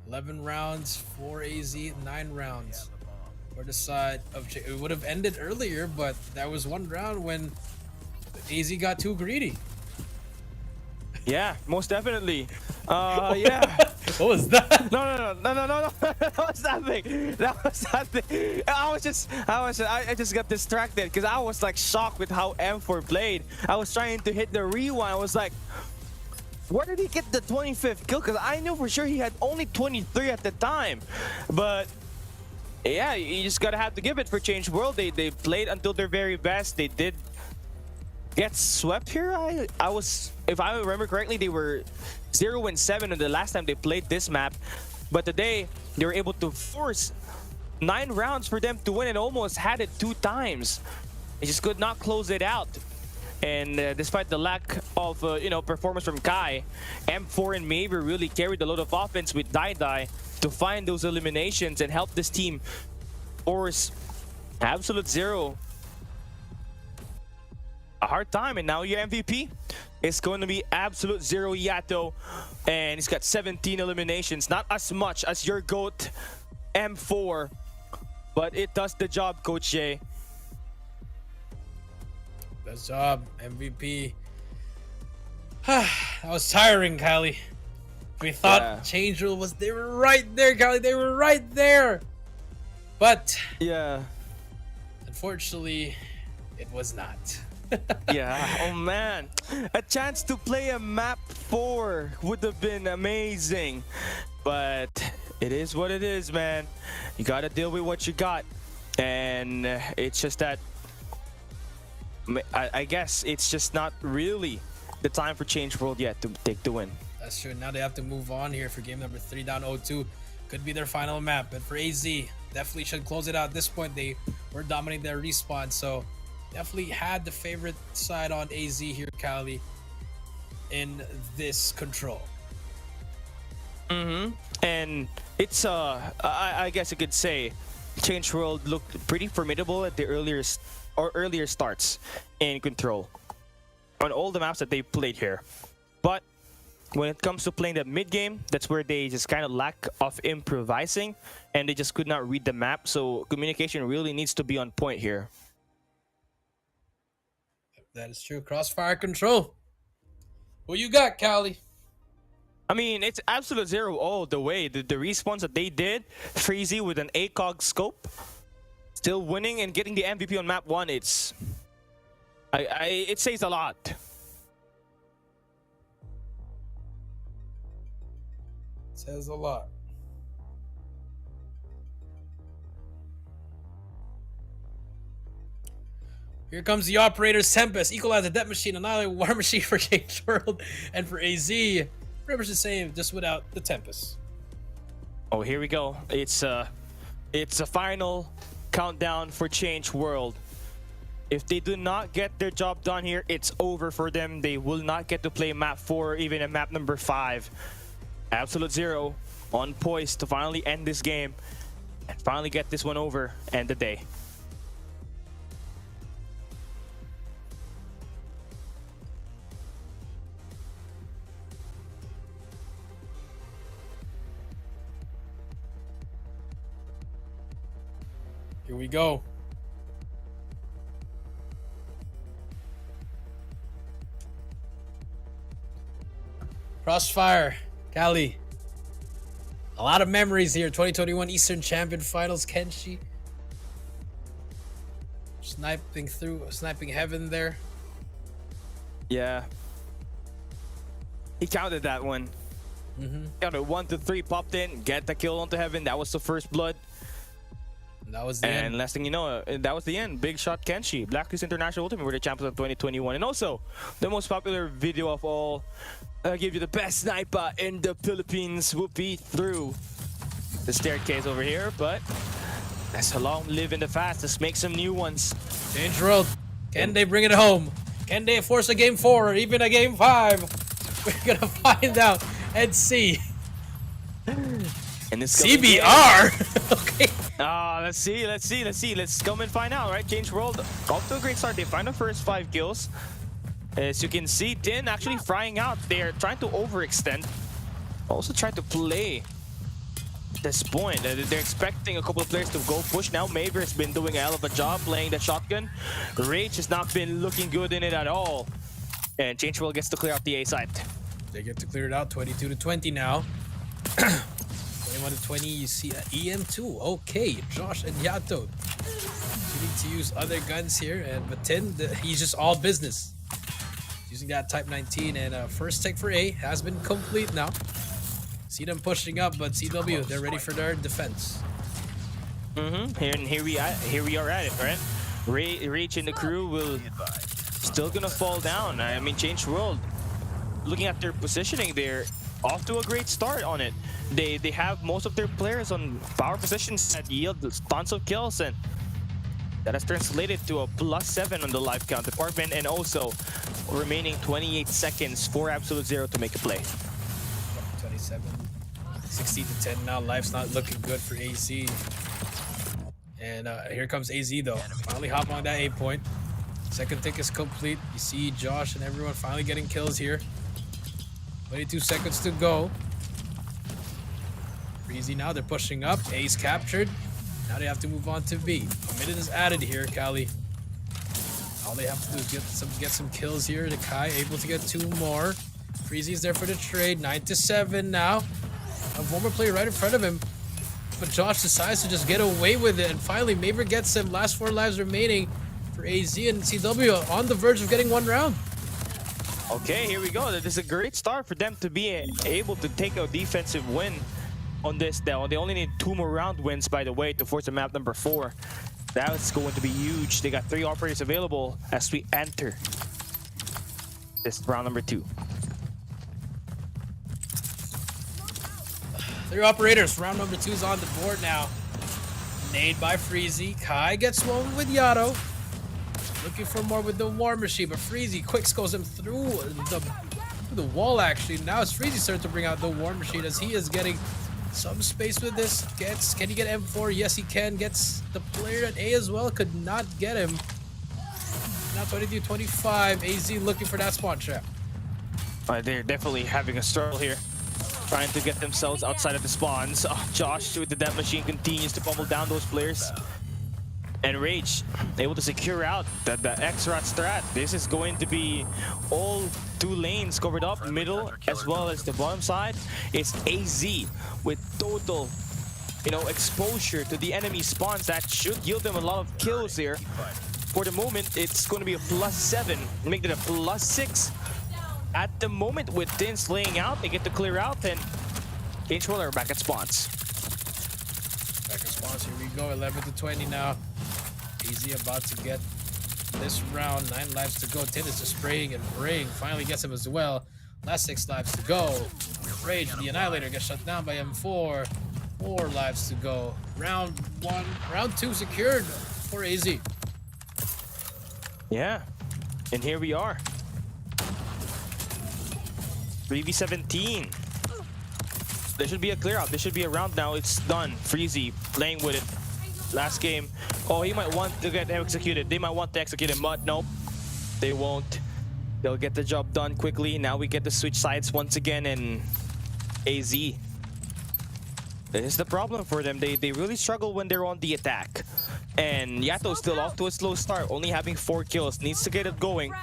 11 rounds for AZ, 9 rounds for the side of J. It would have ended earlier, but that was one round when AZ got too greedy. Yeah, most definitely. Yeah. What was that? No. That was nothing. That was nothing. I just got distracted because I was like shocked with how M4 played. I was trying to hit the rewind. I was like, where did he get the 25th kill? Because I knew for sure he had only 23 at the time. But yeah, you just gotta have to give it for Change World. They played until their very best. They did get swept here. I was, if I remember correctly, they were 0-7 in the last time they played this map, but today they were able to force 9 rounds for them to win and almost had it 2 times. They just could not close it out. And despite the lack of performance from Kai, M4 and Maver really carried a lot of offense with Dai to find those eliminations and help this team force Absolute Zero a hard time. And now your MVP is going to be Absolute Zero Yato, and he's got 17 eliminations. Not as much as your GOAT M4, but it does the job, Coach J. Best job, MVP. That was tiring, Kylie. We thought Change Rule was, they were right there, Kylie. They were right there. But yeah, unfortunately, it was not. Yeah, oh man, a chance to play a map 4 would have been amazing, but it is what it is, man. You gotta deal with what you got, and it's just that I guess it's just not really the time for Change World yet to take the win. That's true. Now they have to move on here for game number 3, down 0-2. Could be their final map, but for AZ, definitely should close it out. At this point, they were dominating their respawn, so definitely had the favorite side on AZ here, Cali, in this control. And it's I guess you could say Change World looked pretty formidable at the earlier starts in control on all the maps that they played here. But when it comes to playing the mid game, that's where they just kind of lack of improvising, and they just could not read the map. So communication really needs to be on point here. That is true. Crossfire control. Who you got, Cali? I mean, it's Absolute Zero all the way. The respawns that they did, Freezy with an ACOG scope, still winning and getting the MVP on map 1. It says a lot. Says a lot. Here comes the operators. Tempest, Equalizer, Death Machine, Annihilate, War Machine for Change World, and for AZ, pretty much the same, just without the Tempest. Oh, here we go. It's a final countdown for Change World. If they do not get their job done here, it's over for them. They will not get to play map 4, even at map number 5. Absolute Zero on poise to finally end this game and finally get this one over and the day. Here we go. Crossfire, Cali. A lot of memories here. 2021 Eastern Champion Finals, Kenshi. Sniping heaven there. Yeah. He counted that one. Counted 1 to 3, popped in, get the kill onto heaven. That was the first blood. That was the And end. last thing you know, that was the end. Big shot Kenshi. Blacklist International Ultimate were the champions of 2021. And also, the most popular video of all. I'll give you the best sniper in the Philippines. Whoopee through the staircase over here. But that's how long live in the fast. Let's make some new ones. Change world. Can they bring it home? Can they force a game 4 or even a game 5? We're gonna find out and see. And this CBR. Okay. Let's see. Let's come and find out, right? Change World off to a great start. They find the first 5 kills. As you can see, Tin actually frying out. They're trying to overextend. Also try to play this point. They're expecting a couple of players to go push. Now Maver has been doing a hell of a job playing the shotgun. Rage has not been looking good in it at all. And Change World gets to clear out the A side. They get to clear it out. 22 to 20 now. 21 to 20. You see EM2. Okay, Josh and Yato choosing to use other guns here, but Tin, he's just all business. Using that Type 19, and first take for A has been complete now. See them pushing up, but CW, they're ready for their defense. Here we are at it, right? Rage and the crew will still gonna fall down. I mean, Change World, looking at their positioning, they're off to a great start on it. They have most of their players on power positions that yield tons of kills, and that has translated to a +7 on the life count department, and also remaining 28 seconds for Absolute Zero to make a play. 27, 16 to 10 now. Life's not looking good for AZ. And here comes AZ though. Finally hop on that A point. Second tick is complete. You see Josh and everyone finally getting kills here. 22 seconds to go. Easy now, they're pushing up. A's captured. Now they have to move on to B. A minute is added here, Cali. All they have to do is get some kills here. The Kai able to get 2 more. Freezy's there for the trade. 9 to 7 now. One more player right in front of him. But Josh decides to just get away with it. And finally, Maver gets him. Last 4 lives remaining for AZ and CW on the verge of getting 1 round. Okay, here we go. This is a great start for them to be able to take a defensive win on this. They only need 2 more round wins, by the way, to force the map number 4. That's going to be huge. They got 3 operators available as we enter this round number 2. 3 operators. Round number 2 is on the board now. Nade by Freezy. Kai gets one with Yato. Looking for more with the War Machine, but Freezy quick goes him through the wall actually. Now it's Freezy's turn to bring out the War Machine as he is getting some space with this. Can he get M4? Yes, he can. Gets the player at A as well. Could not get him. Now 22-25. AZ looking for that spawn trap. They're definitely having a struggle here, trying to get themselves outside of the spawns. Josh with the death machine continues to pummel down those players. And Rage able to secure out the X-Rat strat. This is going to be all 2 lanes covered up, middle as well as the bottom side. It's AZ with total, exposure to the enemy spawns that should yield them a lot of kills here. For the moment, it's going to be a +7, make it a +6. At the moment, with Tins laying out, they get to clear out, and Change World are back at spawns. Back at spawns, here we go. 11 to 20 now. AZ about to get this round. 9 lives to go. Tin is just spraying and praying. Finally gets him as well. Last 6 lives to go. Rage, the Annihilator, gets shut down by M4. 4 lives to go. Round 2 secured for AZ. Yeah, and here we are. 3v17. There should be a clear out. There should be a round now. It's done. Freezy playing with it. Last game. Oh, he might want to get executed. They might want to execute him, but nope. They won't. They'll get the job done quickly. Now we get to switch sides once again, and AZ. This is the problem for them. They really struggle when they're on the attack. And Yato's still off to a slow start, only having 4 kills. Needs to get it going.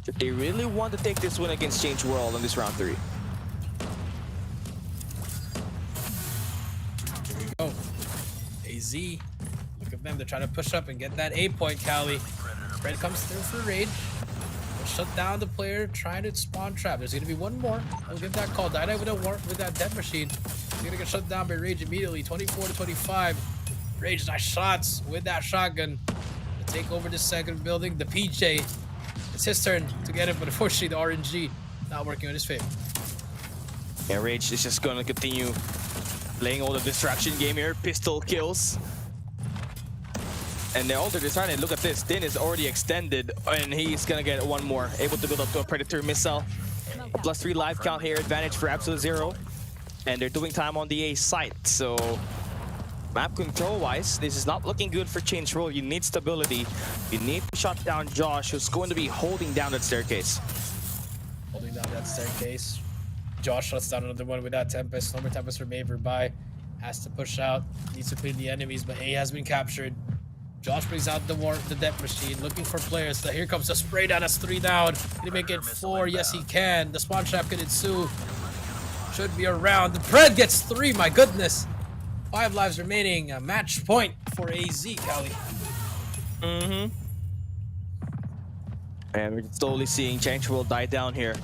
If they really want to take this win against Change World on this round 3. Here we go. AZ. Look at them. They're trying to push up and get that A point, Cali. Red comes through for Rage. They'll shut down the player trying to spawn trap. There's going to be one more. I'll give that call. Die with that death machine. He's going to get shut down by Rage immediately. 24 to 25. Rage, nice shots with that shotgun to take over the second building. The PJ, it's his turn to get it, but unfortunately the RNG not working on his favor. Yeah, Rage is just going to continue playing all the distraction game here. Pistol kills. And they're deciding, look at this. Din is already extended, and he's going to get one more. Able to build up to a Predator missile. +3 life count here, advantage for Absolute Zero. And they're doing time on the A site, so map control-wise, this is not looking good for Change World. You need stability. You need to shut down Josh, who's going to be holding down that staircase. Holding down that staircase. Josh shuts down another one with that Tempest. No more Tempest for Maver by. Has to push out. Needs to clean the enemies, but A has been captured. Josh brings out the death machine, looking for players. So here comes the spray down. That's 3 down. Can he make it 4? Yes, he can. The spawn trap can ensue. Should be around. The Pred gets 3. My goodness. 5 lives remaining. A match point for AZ, Cali. And we're slowly seeing Change World die down here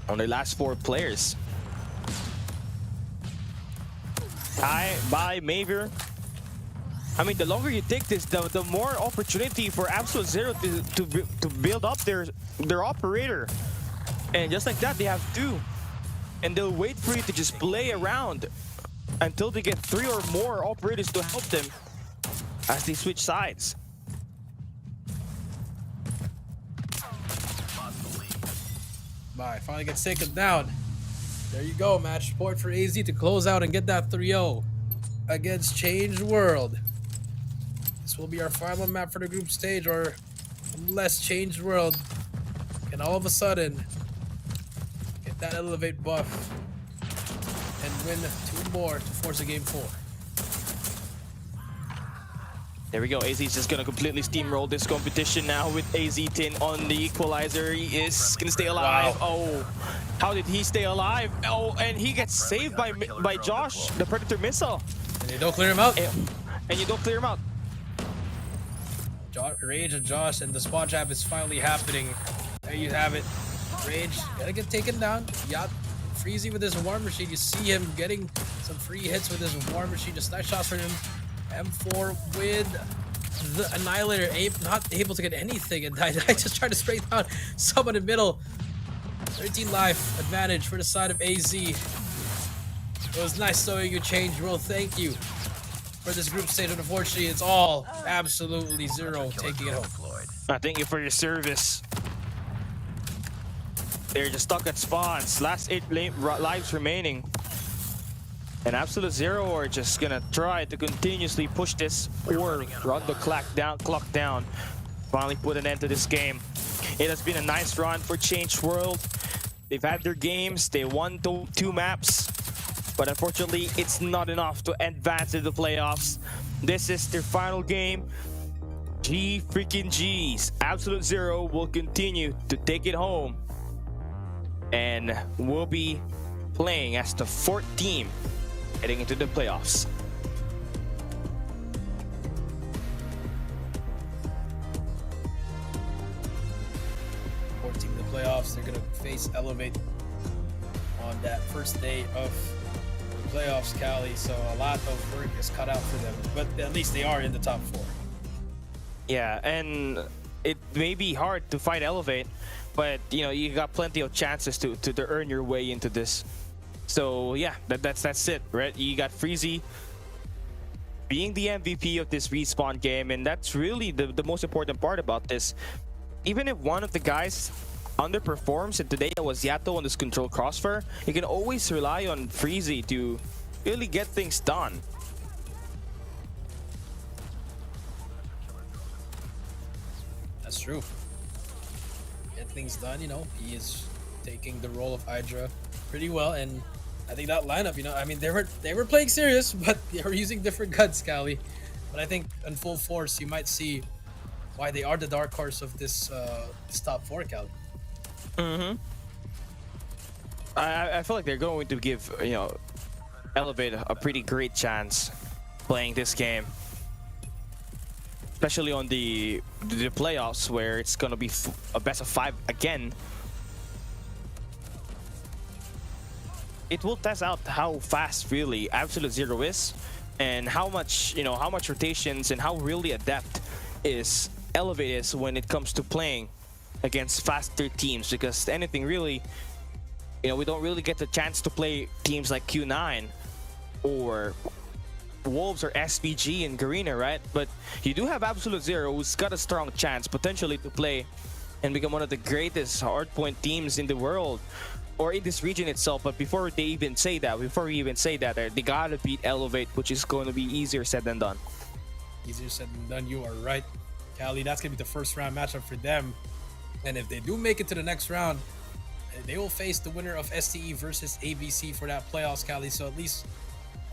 on their last 4 players. Hi, bye, Maver. I mean, the longer you take this, the more opportunity for Absolute Zero to build up their operator. And just like that, they have 2. And they'll wait for you to just play around until they get 3 or more operators to help them as they switch sides. Bye. Finally gets taken down. There you go. Match point for AZ to close out and get that 3-0 against Change World. This will be our final map for the group stage, or unless Change World can all of a sudden get that elevate buff and win 2 more to force a game 4. There we go. AZ is just gonna completely steamroll this competition now with AZ10 on the equalizer. He is gonna stay alive. Wow. Oh, how did he stay alive? Oh, and he gets saved by Josh, the Predator missile. And you don't clear him out. And you don't clear him out. Rage and Josh, and the spawn trap is finally happening. There you have it. Rage gotta get taken down. Yacht Freezy with his war machine. You see him getting some free hits with his war machine. Just nice shots for him. M4 with the Annihilator, not able to get anything, and I just tried to spray down someone in the middle. 13 life advantage for the side of AZ. It was nice knowing you, Change World. Thank you for this group stage. Unfortunately, it's all absolutely Zero taking it home. I thank you for your service. They're just stuck at spawns. Last 8 lives remaining. And Absolute Zero are just gonna try to continuously push this or run the clock down. Finally put an end to this game. It has been a nice run for Change World. They've had their games. They won 2 maps. But unfortunately, it's not enough to advance to the playoffs. This is their final game. G freaking G's. Absolute Zero will continue to take it home. And will be playing as the 4th team heading into the playoffs. Fourth team in the playoffs. They're gonna face Elevate on that first day of the playoffs, Cali. So a lot of work is cut out for them, but at least they are in the top 4. Yeah, and it may be hard to fight Elevate, but you know, you got plenty of chances to earn your way into this. So yeah, that's it, right? You got Freezy being the MVP of this respawn game, and that's really the most important part about this. Even if one of the guys underperforms, and today it was Yato on this control crossfire, you can always rely on Freezy to really get things done. That's true. Get things done, you know. He is taking the role of Hydra pretty well, and I think that lineup, you know, I mean, they were playing serious, but they were using different guns, Cali. But I think in full force, you might see why they are the dark horse of this top 4, Cali. I feel like they're going to give, you know, Elevate a pretty great chance playing this game, especially on the playoffs where it's gonna be a best of 5 again. It will test out how fast really Absolute Zero is, and how much, you know, how much rotations and how really adept is Elevate is when it comes to playing against faster teams. Because anything really, you know, we don't really get the chance to play teams like Q9 or Wolves or SPG and Garena, right? But you do have Absolute Zero, who's got a strong chance potentially to play and become one of the greatest hardpoint teams in the world or in this region itself. But before we even say that, they gotta beat Elevate, which is going to be easier said than done. Easier said than done, you are right, Cali. That's gonna be the first round matchup for them, and if they do make it to the next round, they will face the winner of STE versus ABC for that playoffs, Cali. So at least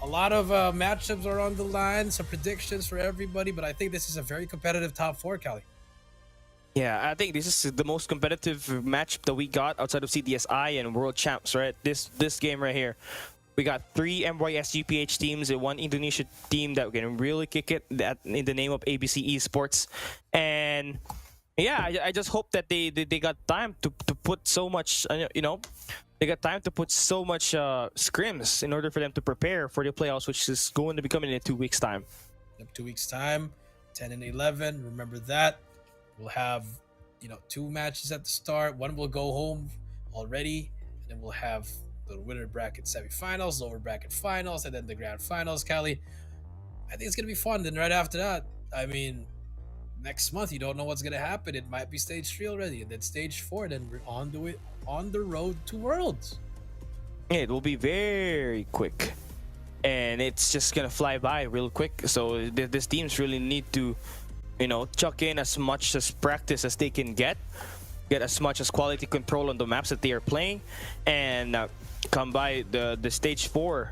a lot of matchups are on the line, some predictions for everybody, but I think this is a very competitive top 4, Cali. Yeah, I think this is the most competitive matchup that we got outside of CDSI and World Champs, right? This game right here. We got 3 MYS GPH teams and 1 Indonesia team that can really kick it that in the name of ABC Esports. And yeah, I just hope that they got time to put so much, you know, they got time to put so much scrims in order for them to prepare for the playoffs, which is going to be coming in 2 weeks' time. Yep, 2 weeks' time, 10 and 11. Remember that. We'll have, you know, 2 matches at the start. One will go home already, and then we'll have the winner bracket semifinals, lower bracket finals, and then the grand finals, Cali. I think it's gonna be fun. Then right after that, I mean, next month you don't know what's gonna happen. It might be stage 3 already, and then stage 4. Then we're on the road to Worlds. Yeah, it will be very quick, and it's just gonna fly by real quick. So these teams really need to, you know, chuck in as much as practice as they can get as much as quality control on the maps that they are playing, and come by the stage 4.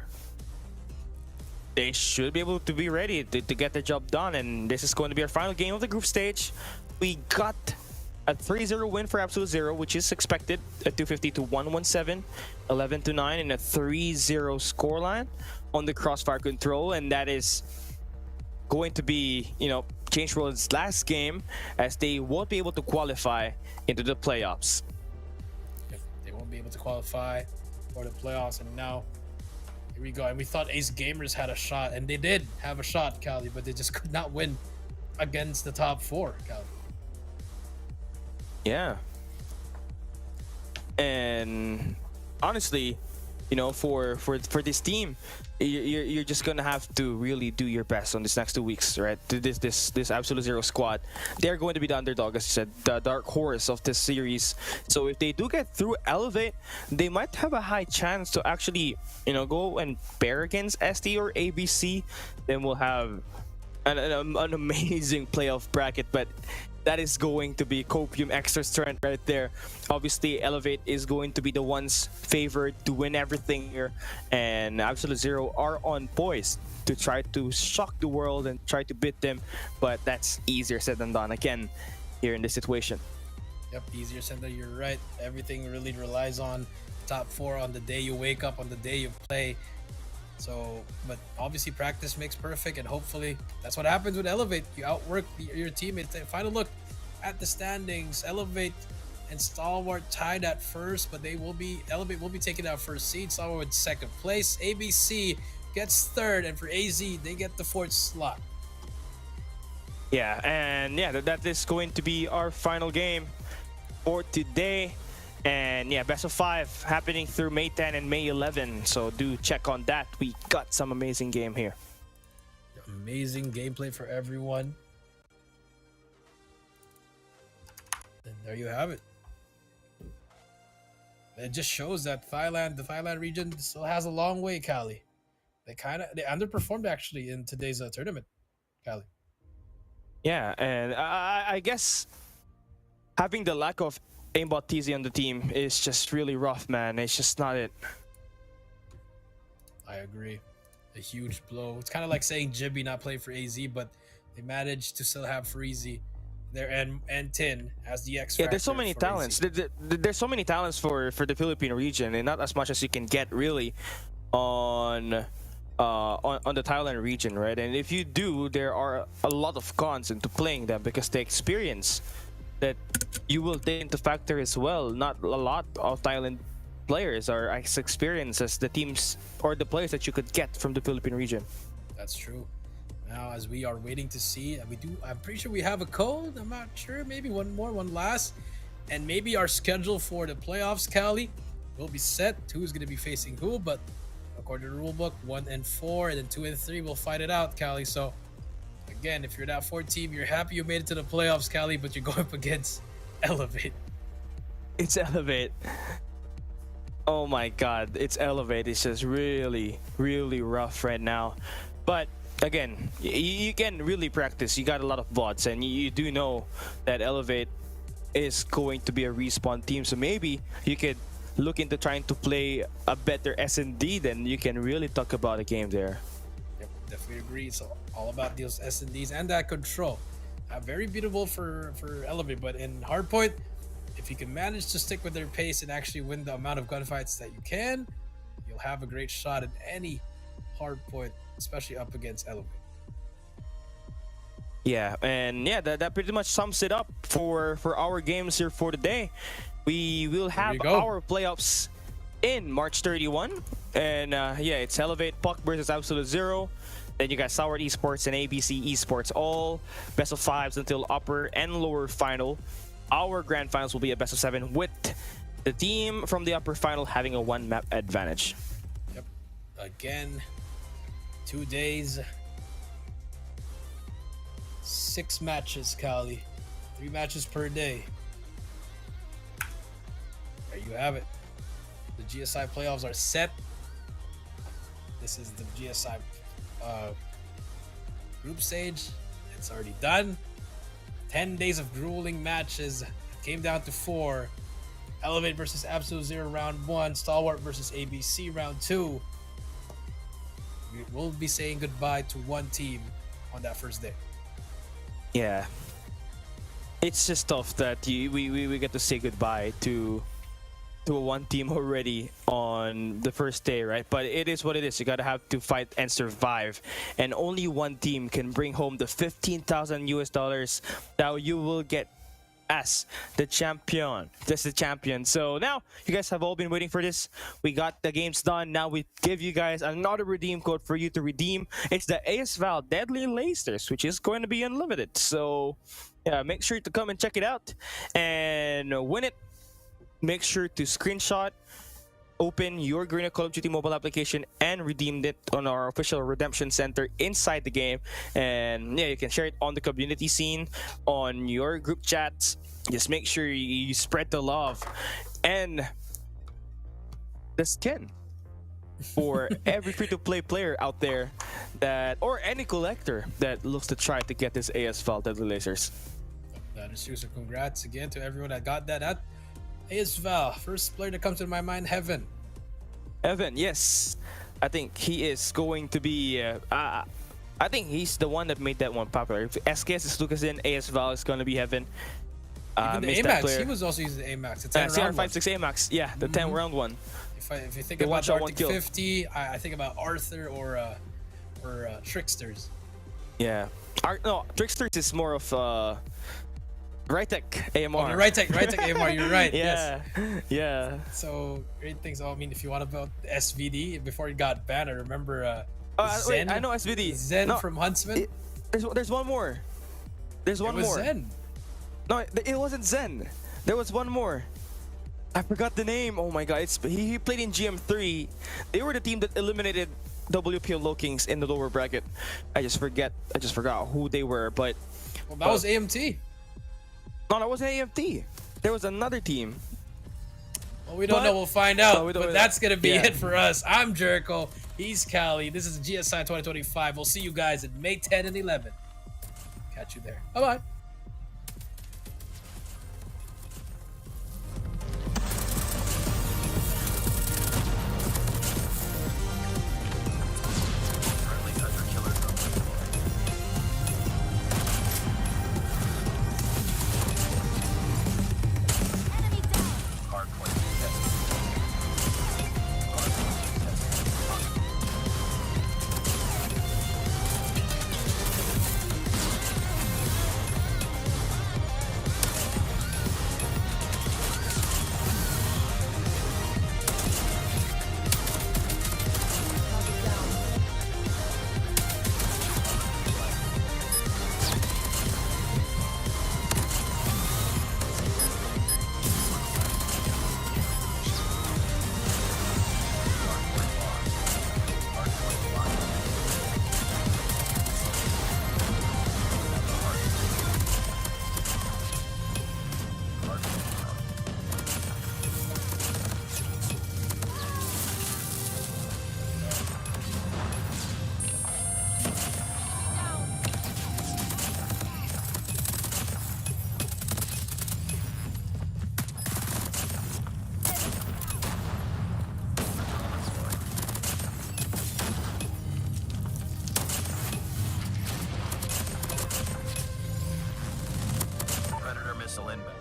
They should be able to be ready to get the job done. And this is going to be our final game of the group stage. We got a 3-0 win for Absolute Zero, which is expected, a 250 to 117, 11 to 9, and a 3-0 scoreline on the crossfire control. And that is going to be, you know, Change World's last game, as they won't be able to qualify into the playoffs. They won't be able to qualify for the playoffs, and now here we go. And we thought Ace Gamers had a shot, and they did have a shot, Cali, but they just could not win against the top 4, Cali. Yeah. And honestly, you know, for this team, you're just gonna have to really do your best on this next 2 weeks, right? This Absolute Zero squad, they're going to be the underdog, as you said, the dark horse of this series. So if they do get through Elevate, they might have a high chance to actually, you know, go and pair against ST or ABC. Then we'll have an amazing playoff bracket, but that is going to be copium extra strength right there. Obviously, Elevate is going to be the ones favored to win everything here, and Absolute Zero are on poise to try to shock the world and try to beat them, but that's easier said than done again here in this situation. Yep, easier said than, you're right. Everything really relies on top 4 on the day you wake up, on the day you play. So, but obviously practice makes perfect, and hopefully that's what happens with Elevate. You outwork your teammates. Final look at the standings. Elevate and Stalwart tied at first, but Elevate will be taking that first seed. Stalwart with 2nd place. ABC gets 3rd, and for AZ, they get the 4th slot. Yeah, and yeah, that is going to be our final game for today. And yeah, best of 5 happening through May 10 and May 11. So do check on that. We got some amazing game here. Amazing gameplay for everyone. And there you have it. It just shows that the Thailand region still has a long way, Cali. They underperformed actually in today's tournament, Cali. Yeah, and I guess having the lack of aimbot TZ on the team is just really rough, man. It's just not it. I agree. A huge blow. It's kind of like saying Jibby not playing for AZ, but they managed to still have Freezy there and Tin as the X. Yeah, there's so many talents. There's so many talents for the Philippine region, and not as much as you can get really on the Thailand region, right? And if you do, there are a lot of cons into playing them because the experience that you will take into factor as well. Not a lot of Thailand players are as experienced as the teams or the players that you could get from the Philippine region. That's true. Now, as we are waiting to see, I'm pretty sure we have a code. I'm not sure. Maybe one last, and maybe our schedule for the playoffs, Cali, will be set. Who's going to be facing who? But according to the rulebook, 1 and 4, and then 2 and 3 will fight it out, Cali. So again, if you're that 4 team, you're happy you made it to the playoffs, Cali, but you're going up against Elevate. It's Elevate. Oh my god, it's Elevate. It's just really, really rough right now. But again, you can really practice. You got a lot of bots, and you do know that Elevate is going to be a respawn team. So maybe you could look into trying to play a better S&D, then you can really talk about a game there. Yep, definitely agree. So all about those S&Ds and that control. Very beautiful for Elevate, but in Hardpoint, if you can manage to stick with their pace and actually win the amount of gunfights that you can, you'll have a great shot at any Hardpoint, especially up against Elevate. Yeah, and yeah, that pretty much sums it up for our games here for today. We will have our playoffs in March 31, and yeah, it's Elevate Puck versus Absolute Zero. Then you got Sour Esports and ABC Esports, all best of 5s until upper and lower final. Our grand finals will be a best of 7 with the team from the upper final having a 1 map advantage. Yep. Again, 2 days, 6 matches, Cali. 3 matches per day. There you have it. The GSI playoffs are set. This is the GSI group stage. It's already done. 10 days of grueling matches. It came down to 4. Elevate versus Absolute Zero round 1. Stalwart versus ABC round 2. We will be saying goodbye to one team on that first day. Yeah. It's just tough that we get to say goodbye to one team already on the first day, right? But it is what it is. You gotta have to fight and survive, and only one team can bring home the $15,000 that you will get as the champion. That's the champion. So now you guys have all been waiting for this. We got the games done. Now we give you guys another redeem code for you to redeem. It's the ASVAL Deadly Lasers, which is going to be unlimited. So yeah, make sure to come and check it out and win it. Make sure to screenshot, open your Garena Call of Duty mobile application, and redeem it on our official redemption center inside the game. And yeah, you can share it on the community scene, on your group chats. Just make sure you spread the love and the skin for every free-to-play player out there that, or any collector that looks to try to get this ASVAL Deadly Lasers. That is true. So congrats again to everyone that got that. ASVAL, first player that comes to my mind, Heaven. Evan, yes. I think he is going to be... I think he's the one that made that one popular. If SKS is Lucas in, ASVAL is going to be Heaven. Even the AMAX, he was also using the AMAX. The 10 round one. CR56 AMAX, yeah, the 10 round one. If you think about Arctic 50, I think about Arthur or Tricksters. Yeah. No, Tricksters is more of... Rytech AMR. Oh, Rytech AMR, you're right. Yeah, yes. Yeah. So great things. I mean, if you want about SVD before it got banned, I remember Zen. Wait, I know SVD. Zen from Huntsman. There's one more. There's one more. Zen. No, it wasn't Zen. There was one more. I forgot the name. Oh my god, he played in GM3. They were the team that eliminated WPL Low Kings in the lower bracket. I just forgot who they were, but well, that was AMT. No, that wasn't AFT. There was another team. Well, we don't But- know. We'll find out. we don't But know. that's going to be Yeah. it for us. I'm Jericho. He's Callie. This is GSI 2025. We'll see you guys in May 10 and 11. Catch you there. Bye-bye. Friendly hunter killer drone deployed. Hardpoint contested. Hardpoint contested. Predator missile inbound.